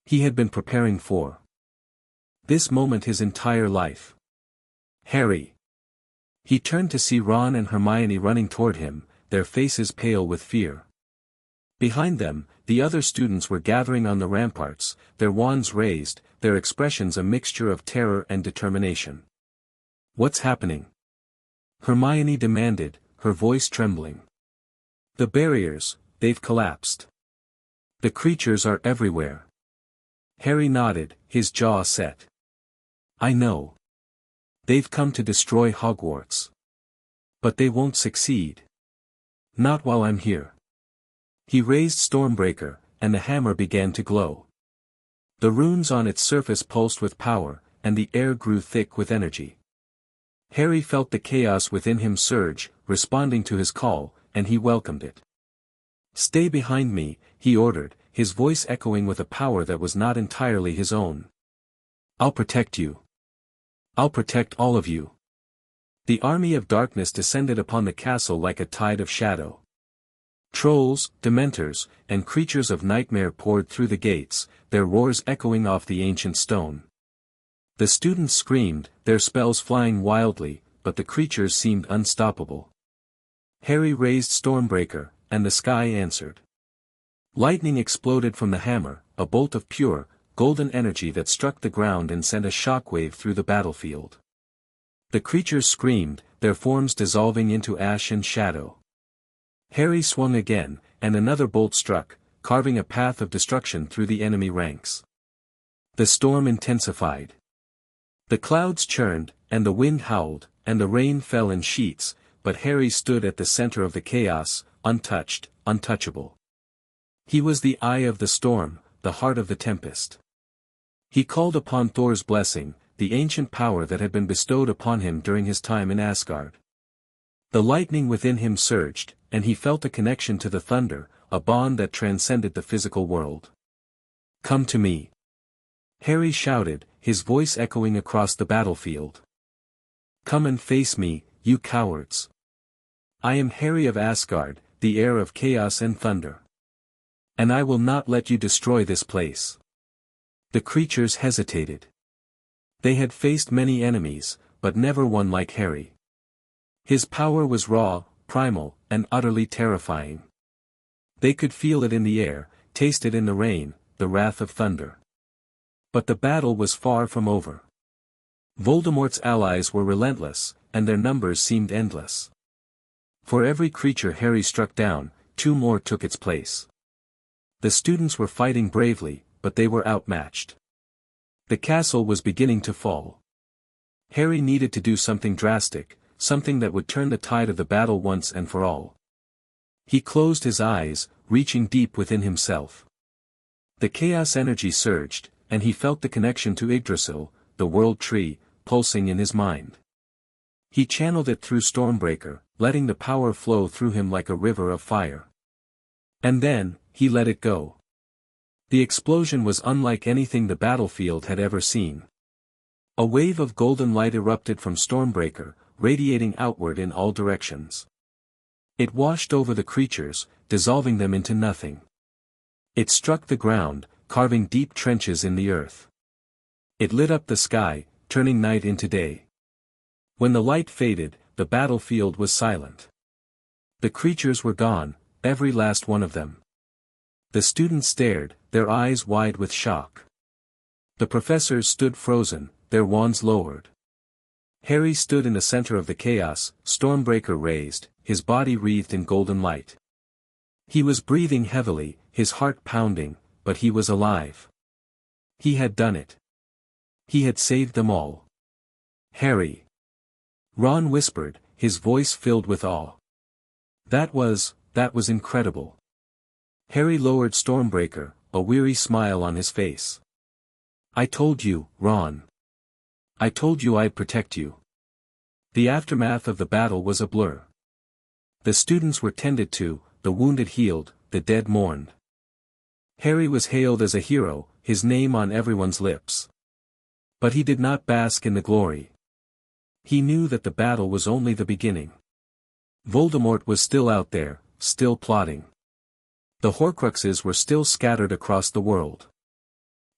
He had been preparing for this moment his entire life. "Harry." He turned to see Ron and Hermione running toward him, their faces pale with fear. Behind them, the other students were gathering on the ramparts, their wands raised, their expressions a mixture of terror and determination. "What's happening?" Hermione demanded, her voice trembling. "The barriers, they've collapsed. The creatures are everywhere." Harry nodded, his jaw set. "I know. They've come to destroy Hogwarts. But they won't succeed. Not while I'm here." He raised Stormbreaker, and the hammer began to glow. The runes on its surface pulsed with power, and the air grew thick with energy. Harry felt the chaos within him surge, responding to his call, and he welcomed it. "Stay behind me," he ordered, his voice echoing with a power that was not entirely his own. "I'll protect you. I'll protect all of you." The army of darkness descended upon the castle like a tide of shadow. Trolls, dementors, and creatures of nightmare poured through the gates, their roars echoing off the ancient stone. The students screamed, their spells flying wildly, but the creatures seemed unstoppable. Harry raised Stormbreaker, and the sky answered. Lightning exploded from the hammer, a bolt of pure, golden energy that struck the ground and sent a shockwave through the battlefield. The creatures screamed, their forms dissolving into ash and shadow. Harry swung again, and another bolt struck, carving a path of destruction through the enemy ranks. The storm intensified. The clouds churned, and the wind howled, and the rain fell in sheets, but Harry stood at the center of the chaos, untouched, untouchable. He was the eye of the storm, the heart of the tempest. He called upon Thor's blessing, the ancient power that had been bestowed upon him during his time in Asgard. The lightning within him surged, and he felt a connection to the thunder, a bond that transcended the physical world. "Come to me!" Harry shouted, his voice echoing across the battlefield. "Come and face me, you cowards! I am Harry of Asgard, the heir of chaos and thunder. And I will not let you destroy this place." The creatures hesitated. They had faced many enemies, but never one like Harry. His power was raw, primal, and utterly terrifying. They could feel it in the air, taste it in the rain, the wrath of thunder. But the battle was far from over. Voldemort's allies were relentless, and their numbers seemed endless. For every creature Harry struck down, 2 more took its place. The students were fighting bravely, but they were outmatched. The castle was beginning to fall. Harry needed to do something drastic, something that would turn the tide of the battle once and for all. He closed his eyes, reaching deep within himself. The chaos energy surged, and he felt the connection to Yggdrasil, the world tree, pulsing in his mind. He channeled it through Stormbreaker, letting the power flow through him like a river of fire. And then, he let it go. The explosion was unlike anything the battlefield had ever seen. A wave of golden light erupted from Stormbreaker, radiating outward in all directions. It washed over the creatures, dissolving them into nothing. It struck the ground, carving deep trenches in the earth. It lit up the sky, turning night into day. When the light faded, the battlefield was silent. The creatures were gone, every last one of them. The students stared, their eyes wide with shock. The professors stood frozen, their wands lowered. Harry stood in the center of the chaos, Stormbreaker raised, his body wreathed in golden light. He was breathing heavily, his heart pounding, but he was alive. He had done it. He had saved them all. Harry. Ron whispered, his voice filled with awe. That was incredible. Harry lowered Stormbreaker, a weary smile on his face. I told you, Ron. I told you I'd protect you. The aftermath of the battle was a blur. The students were tended to, the wounded healed, the dead mourned. Harry was hailed as a hero, his name on everyone's lips. But he did not bask in the glory. He knew that the battle was only the beginning. Voldemort was still out there, still plotting. The Horcruxes were still scattered across the world.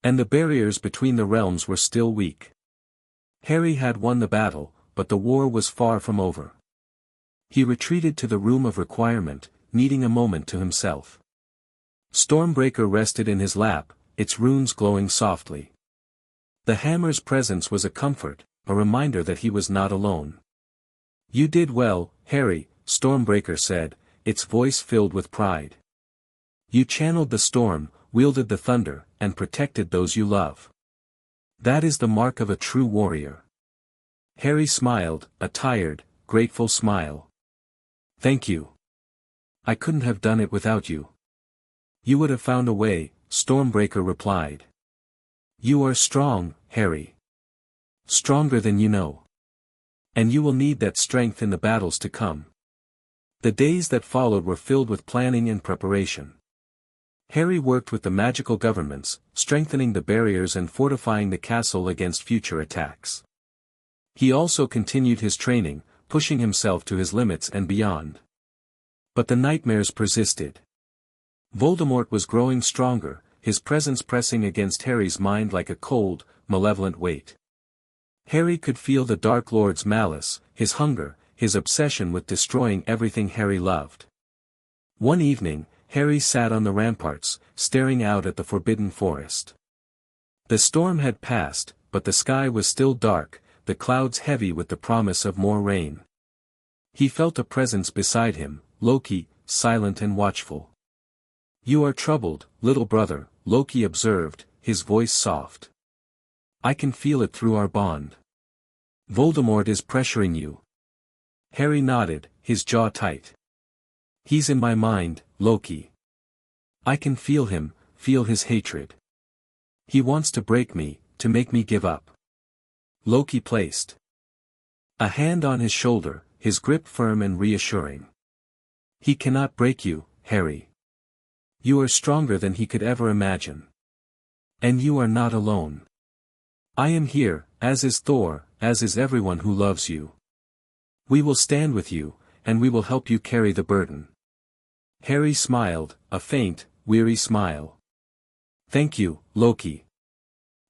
And the barriers between the realms were still weak. Harry had won the battle, but the war was far from over. He retreated to the room of requirement, needing a moment to himself. Stormbreaker rested in his lap, its runes glowing softly. The hammer's presence was a comfort, a reminder that he was not alone. You did well, Harry, Stormbreaker said, its voice filled with pride. You channeled the storm, wielded the thunder, and protected those you love. That is the mark of a true warrior. Harry smiled, a tired, grateful smile. Thank you. I couldn't have done it without you. You would have found a way, Stormbreaker replied. You are strong, Harry. Stronger than you know. And you will need that strength in the battles to come. The days that followed were filled with planning and preparation. Harry worked with the magical governments, strengthening the barriers and fortifying the castle against future attacks. He also continued his training, pushing himself to his limits and beyond. But the nightmares persisted. Voldemort was growing stronger, his presence pressing against Harry's mind like a cold, malevolent weight. Harry could feel the Dark Lord's malice, his hunger, his obsession with destroying everything Harry loved. One evening, Harry sat on the ramparts, staring out at the forbidden forest. The storm had passed, but the sky was still dark, the clouds heavy with the promise of more rain. He felt a presence beside him, Loki, silent and watchful. You are troubled, little brother, Loki observed, his voice soft. I can feel it through our bond. Voldemort is pressuring you. Harry nodded, his jaw tight. He's in my mind, Loki. I can feel him, feel his hatred. He wants to break me, to make me give up. Loki placed a hand on his shoulder, his grip firm and reassuring. He cannot break you, Harry. You are stronger than he could ever imagine. And you are not alone. I am here, as is Thor, as is everyone who loves you. We will stand with you, and we will help you carry the burden. Harry smiled, a faint, weary smile. Thank you, Loki.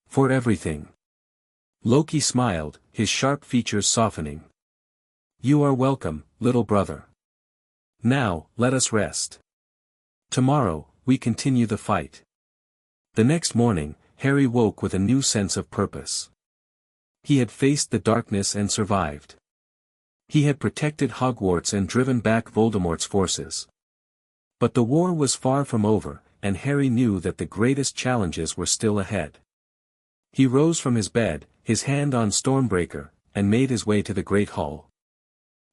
For everything. Loki smiled, his sharp features softening. You are welcome, little brother. Now, let us rest. Tomorrow, we continue the fight. The next morning, Harry woke with a new sense of purpose. He had faced the darkness and survived. He had protected Hogwarts and driven back Voldemort's forces. But the war was far from over, and Harry knew that the greatest challenges were still ahead. He rose from his bed, his hand on Stormbreaker, and made his way to the Great Hall.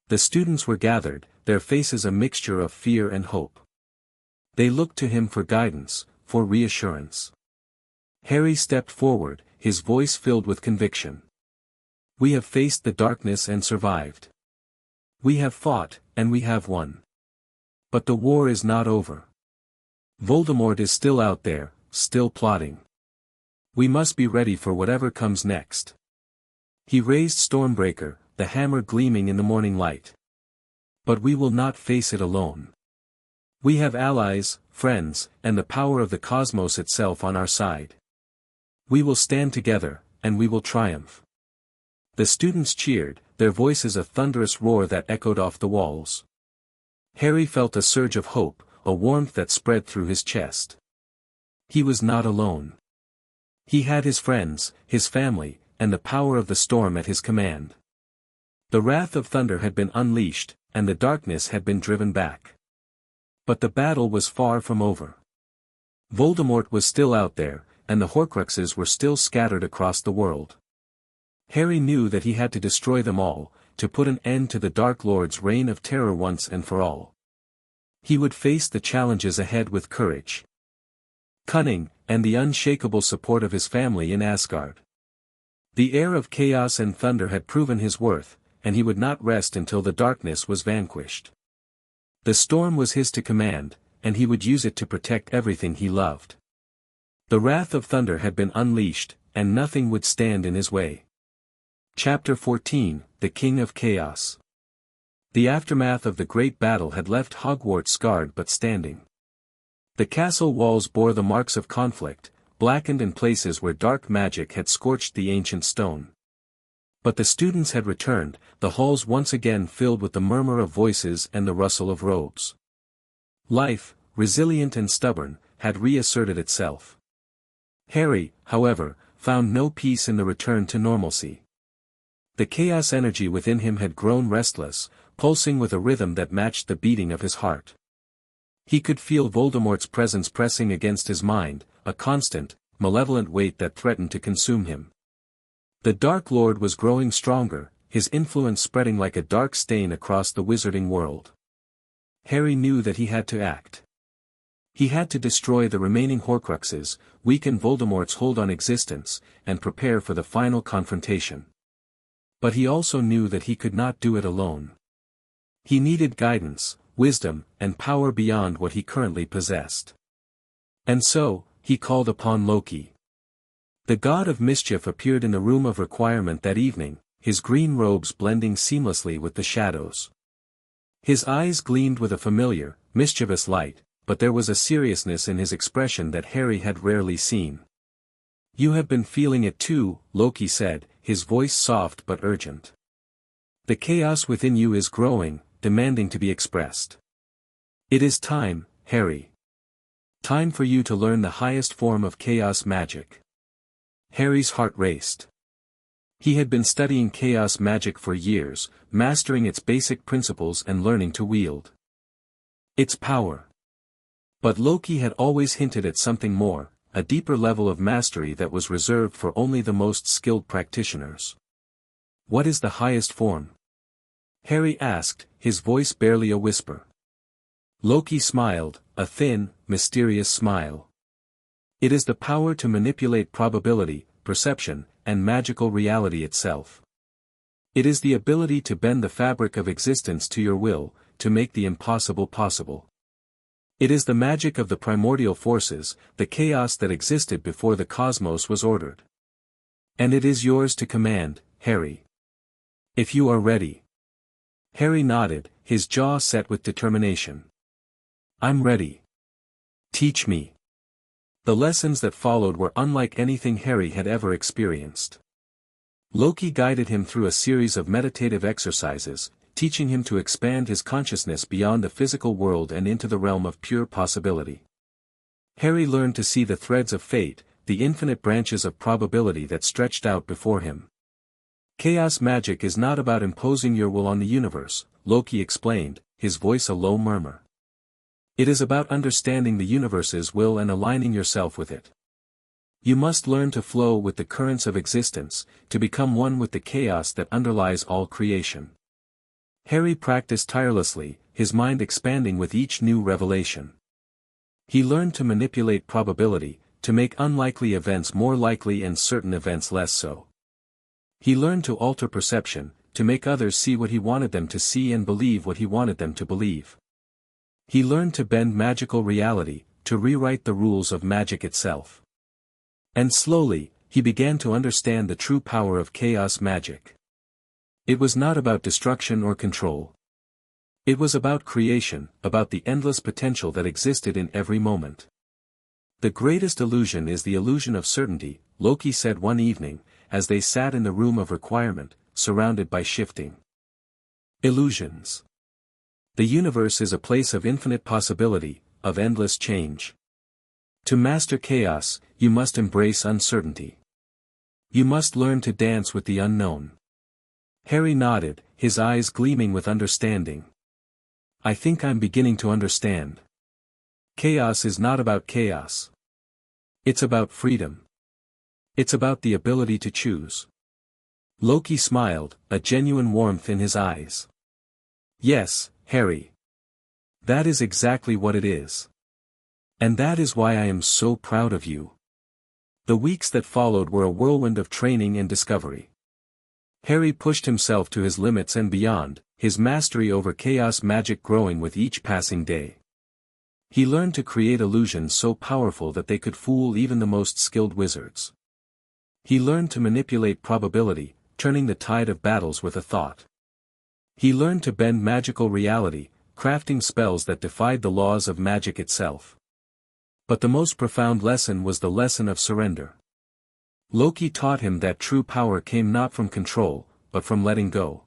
The students were gathered, their faces a mixture of fear and hope. They looked to him for guidance, for reassurance. Harry stepped forward, his voice filled with conviction. "We have faced the darkness and survived. We have fought, and we have won. But the war is not over. Voldemort is still out there, still plotting. We must be ready for whatever comes next." He raised Stormbreaker, the hammer gleaming in the morning light. "But we will not face it alone. We have allies, friends, and the power of the cosmos itself on our side. We will stand together, and we will triumph." The students cheered, their voices a thunderous roar that echoed off the walls. Harry felt a surge of hope, a warmth that spread through his chest. He was not alone. He had his friends, his family, and the power of the storm at his command. The wrath of thunder had been unleashed, and the darkness had been driven back. But the battle was far from over. Voldemort was still out there, and the Horcruxes were still scattered across the world. Harry knew that he had to destroy them all, to put an end to the Dark Lord's reign of terror once and for all. He would face the challenges ahead with courage, cunning, and the unshakable support of his family in Asgard. The heir of chaos and thunder had proven his worth, and he would not rest until the darkness was vanquished. The storm was his to command, and he would use it to protect everything he loved. The wrath of thunder had been unleashed, and nothing would stand in his way. Chapter 14, The King of Chaos. The aftermath of the great battle had left Hogwarts scarred but standing. The castle walls bore the marks of conflict, blackened in places where dark magic had scorched the ancient stone. But the students had returned, the halls once again filled with the murmur of voices and the rustle of robes. Life, resilient and stubborn, had reasserted itself. Harry, however, found no peace in the return to normalcy. The chaos energy within him had grown restless, pulsing with a rhythm that matched the beating of his heart. He could feel Voldemort's presence pressing against his mind, a constant, malevolent weight that threatened to consume him. The Dark Lord was growing stronger, his influence spreading like a dark stain across the wizarding world. Harry knew that he had to act. He had to destroy the remaining Horcruxes, weaken Voldemort's hold on existence, and prepare for the final confrontation. But he also knew that he could not do it alone. He needed guidance, wisdom, and power beyond what he currently possessed. And so, he called upon Loki. The god of mischief appeared in the room of requirement that evening, his green robes blending seamlessly with the shadows. His eyes gleamed with a familiar, mischievous light, but there was a seriousness in his expression that Harry had rarely seen. "You have been feeling it too," Loki said, his voice soft but urgent. "The chaos within you is growing, demanding to be expressed. It is time, Harry. Time for you to learn the highest form of chaos magic." Harry's heart raced. He had been studying chaos magic for years, mastering its basic principles and learning to wield its power. But Loki had always hinted at something more, a deeper level of mastery that was reserved for only the most skilled practitioners. "What is the highest form?" Harry asked, his voice barely a whisper. Loki smiled, a thin, mysterious smile. "It is the power to manipulate probability, perception, and magical reality itself. It is the ability to bend the fabric of existence to your will, to make the impossible possible. It is the magic of the primordial forces, the chaos that existed before the cosmos was ordered. And it is yours to command, Harry. If you are ready." Harry nodded, his jaw set with determination. "I'm ready. Teach me." The lessons that followed were unlike anything Harry had ever experienced. Loki guided him through a series of meditative exercises, teaching him to expand his consciousness beyond the physical world and into the realm of pure possibility. Harry learned to see the threads of fate, the infinite branches of probability that stretched out before him. "Chaos magic is not about imposing your will on the universe," Loki explained, his voice a low murmur. "It is about understanding the universe's will and aligning yourself with it. You must learn to flow with the currents of existence, to become one with the chaos that underlies all creation. Harry practiced tirelessly, his mind expanding with each new revelation. He learned to manipulate probability, to make unlikely events more likely and certain events less so. He learned to alter perception, to make others see what he wanted them to see and believe what he wanted them to believe. He learned to bend magical reality, to rewrite the rules of magic itself. And slowly, he began to understand the true power of chaos magic. It was not about destruction or control. It was about creation, about the endless potential that existed in every moment. The greatest illusion is the illusion of certainty, Loki said one evening, as they sat in the room of requirement, surrounded by shifting illusions. The universe is a place of infinite possibility, of endless change. To master chaos, you must embrace uncertainty. You must learn to dance with the unknown. Harry nodded, his eyes gleaming with understanding. I think I'm beginning to understand. Chaos is not about chaos. It's about freedom. It's about the ability to choose. Loki smiled, a genuine warmth in his eyes. Yes, Harry. That is exactly what it is. And that is why I am so proud of you. The weeks that followed were a whirlwind of training and discovery. Harry pushed himself to his limits and beyond, his mastery over chaos magic growing with each passing day. He learned to create illusions so powerful that they could fool even the most skilled wizards. He learned to manipulate probability, turning the tide of battles with a thought. He learned to bend magical reality, crafting spells that defied the laws of magic itself. But the most profound lesson was the lesson of surrender. Loki taught him that true power came not from control, but from letting go.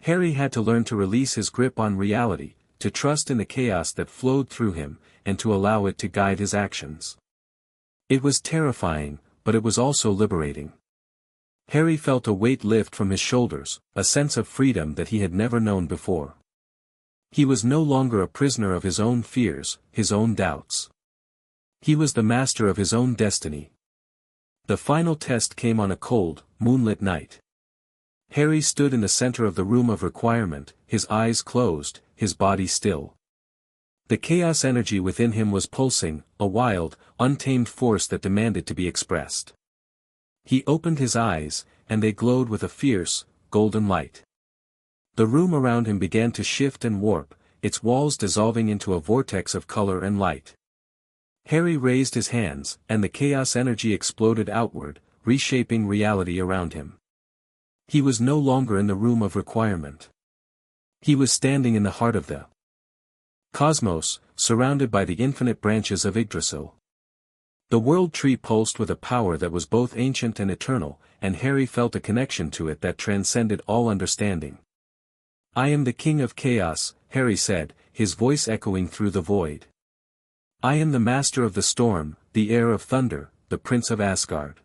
Harry had to learn to release his grip on reality, to trust in the chaos that flowed through him, and to allow it to guide his actions. It was terrifying, but it was also liberating. Harry felt a weight lift from his shoulders, a sense of freedom that he had never known before. He was no longer a prisoner of his own fears, his own doubts. He was the master of his own destiny. The final test came on a cold, moonlit night. Harry stood in the center of the room of requirement, his eyes closed, his body still. The chaos energy within him was pulsing, a wild, untamed force that demanded to be expressed. He opened his eyes, and they glowed with a fierce, golden light. The room around him began to shift and warp, its walls dissolving into a vortex of color and light. Harry raised his hands, and the chaos energy exploded outward, reshaping reality around him. He was no longer in the room of requirement. He was standing in the heart of the cosmos, surrounded by the infinite branches of Yggdrasil. The world tree pulsed with a power that was both ancient and eternal, and Harry felt a connection to it that transcended all understanding. I am the king of chaos, Harry said, his voice echoing through the void. I am the master of the storm, the heir of thunder, the prince of Asgard.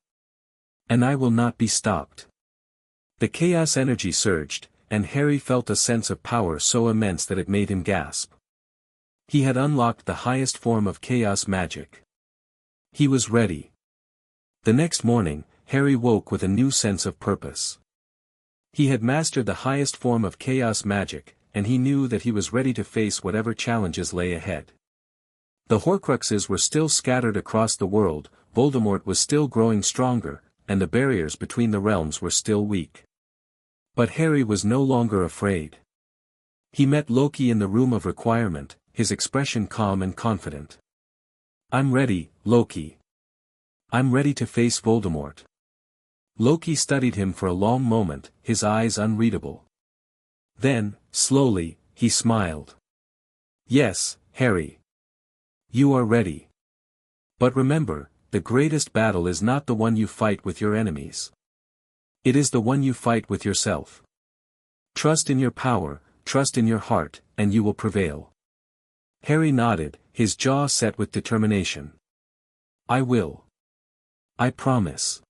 And I will not be stopped. The chaos energy surged, and Harry felt a sense of power so immense that it made him gasp. He had unlocked the highest form of chaos magic. He was ready. The next morning, Harry woke with a new sense of purpose. He had mastered the highest form of chaos magic, and he knew that he was ready to face whatever challenges lay ahead. The Horcruxes were still scattered across the world, Voldemort was still growing stronger, and the barriers between the realms were still weak. But Harry was no longer afraid. He met Loki in the room of requirement, his expression calm and confident. I'm ready, Loki. I'm ready to face Voldemort. Loki studied him for a long moment, his eyes unreadable. Then, slowly, he smiled. Yes, Harry. You are ready. But remember, the greatest battle is not the one you fight with your enemies. It is the one you fight with yourself. Trust in your power, trust in your heart, and you will prevail. Harry nodded, his jaw set with determination. I will. I promise.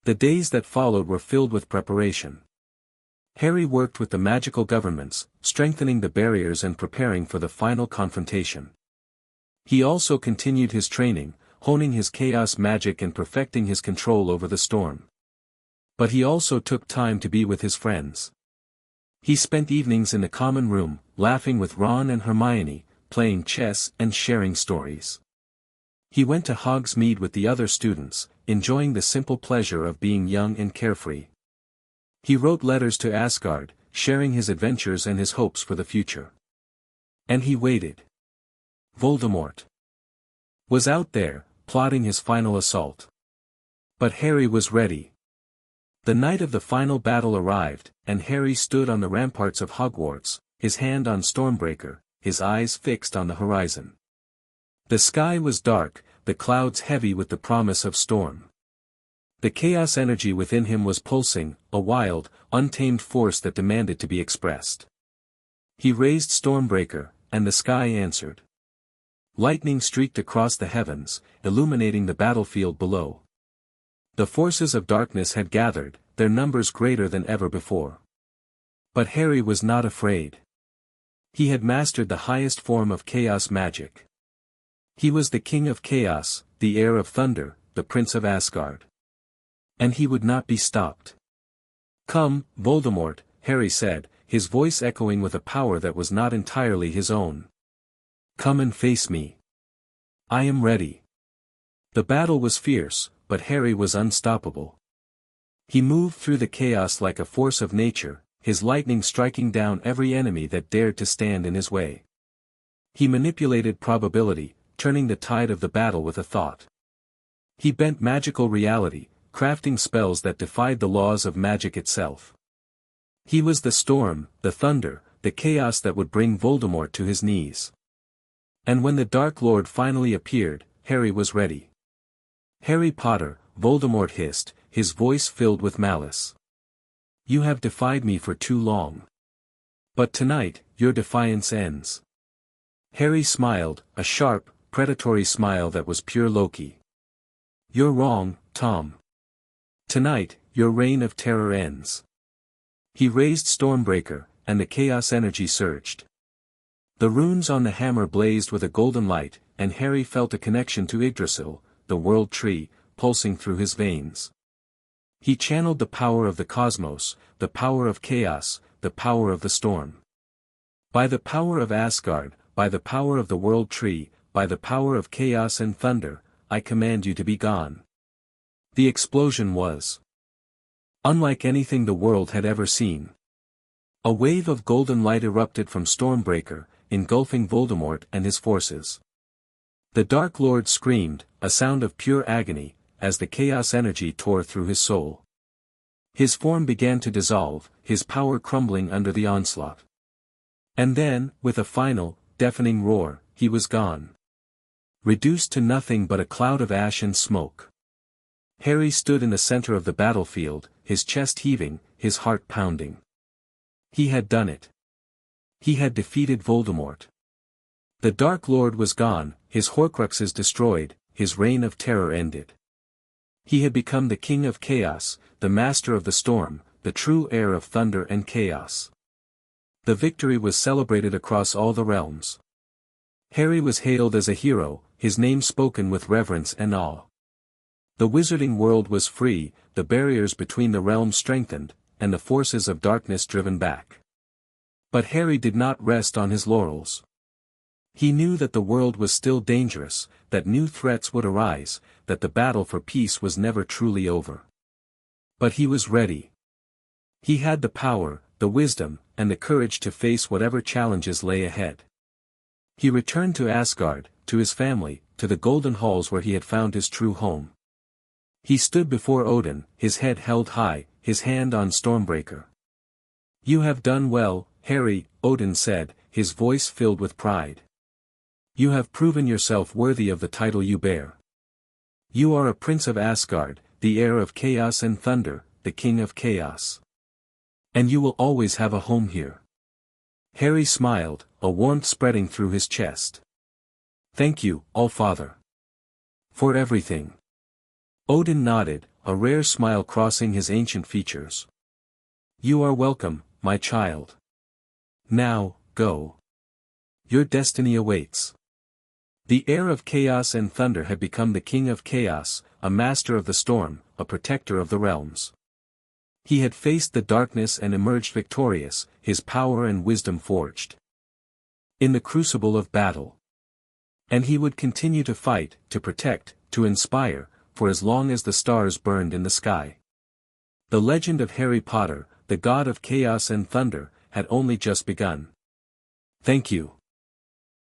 The days that followed were filled with preparation. Harry worked with the magical governments, strengthening the barriers and preparing for the final confrontation. He also continued his training, honing his chaos magic and perfecting his control over the storm. But he also took time to be with his friends. He spent evenings in the common room, laughing with Ron and Hermione, playing chess and sharing stories. He went to Hogsmeade with the other students, enjoying the simple pleasure of being young and carefree. He wrote letters to Asgard, sharing his adventures and his hopes for the future. And he waited. Voldemort was out there, plotting his final assault. But Harry was ready. The night of the final battle arrived, and Harry stood on the ramparts of Hogwarts, his hand on Stormbreaker, his eyes fixed on the horizon. The sky was dark, the clouds heavy with the promise of storm. The chaos energy within him was pulsing, a wild, untamed force that demanded to be expressed. He raised Stormbreaker, and the sky answered. Lightning streaked across the heavens, illuminating the battlefield below. The forces of darkness had gathered, their numbers greater than ever before. But Harry was not afraid. He had mastered the highest form of chaos magic. He was the King of Chaos, the heir of thunder, the Prince of Asgard. And he would not be stopped. "Come, Voldemort," Harry said, his voice echoing with a power that was not entirely his own. "Come and face me. I am ready." The battle was fierce, but Harry was unstoppable. He moved through the chaos like a force of nature, his lightning striking down every enemy that dared to stand in his way. He manipulated probability, turning the tide of the battle with a thought. He bent magical reality, crafting spells that defied the laws of magic itself. He was the storm, the thunder, the chaos that would bring Voldemort to his knees. And when the Dark Lord finally appeared, Harry was ready. "Harry Potter," Voldemort hissed, his voice filled with malice. "You have defied me for too long. But tonight, your defiance ends." Harry smiled, a sharp, predatory smile that was pure Loki. "You're wrong, Tom. Tonight, your reign of terror ends." He raised Stormbreaker, and the chaos energy surged. The runes on the hammer blazed with a golden light, and Harry felt a connection to Yggdrasil, the world tree, pulsing through his veins. He channeled the power of the cosmos, the power of chaos, the power of the storm. "By the power of Asgard, by the power of the world tree, by the power of chaos and thunder, I command you to be gone." The explosion was unlike anything the world had ever seen. A wave of golden light erupted from Stormbreaker, engulfing Voldemort and his forces. The Dark Lord screamed, a sound of pure agony, as the chaos energy tore through his soul. His form began to dissolve, his power crumbling under the onslaught. And then, with a final, deafening roar, he was gone. Reduced to nothing but a cloud of ash and smoke. Harry stood in the center of the battlefield, his chest heaving, his heart pounding. He had done it. He had defeated Voldemort. The Dark Lord was gone, his Horcruxes destroyed, his reign of terror ended. He had become the King of Chaos, the Master of the Storm, the true heir of thunder and chaos. The victory was celebrated across all the realms. Harry was hailed as a hero, his name spoken with reverence and awe. The wizarding world was free, the barriers between the realms strengthened, and the forces of darkness driven back. But Harry did not rest on his laurels. He knew that the world was still dangerous, that new threats would arise, that the battle for peace was never truly over. But he was ready. He had the power, the wisdom, and the courage to face whatever challenges lay ahead. He returned to Asgard, to his family, to the golden halls where he had found his true home. He stood before Odin, his head held high, his hand on Stormbreaker. "You have done well, Harry," Odin said, his voice filled with pride. "You have proven yourself worthy of the title you bear. You are a prince of Asgard, the heir of chaos and thunder, the king of chaos. And you will always have a home here." Harry smiled, a warmth spreading through his chest. "Thank you, All-Father. For everything." Odin nodded, a rare smile crossing his ancient features. "You are welcome, my child. Now, go. Your destiny awaits." The heir of chaos and thunder had become the king of chaos, a master of the storm, a protector of the realms. He had faced the darkness and emerged victorious, his power and wisdom forged in the crucible of battle. And he would continue to fight, to protect, to inspire, for as long as the stars burned in the sky. The legend of Harry Potter, the god of chaos and thunder, had only just begun. Thank you.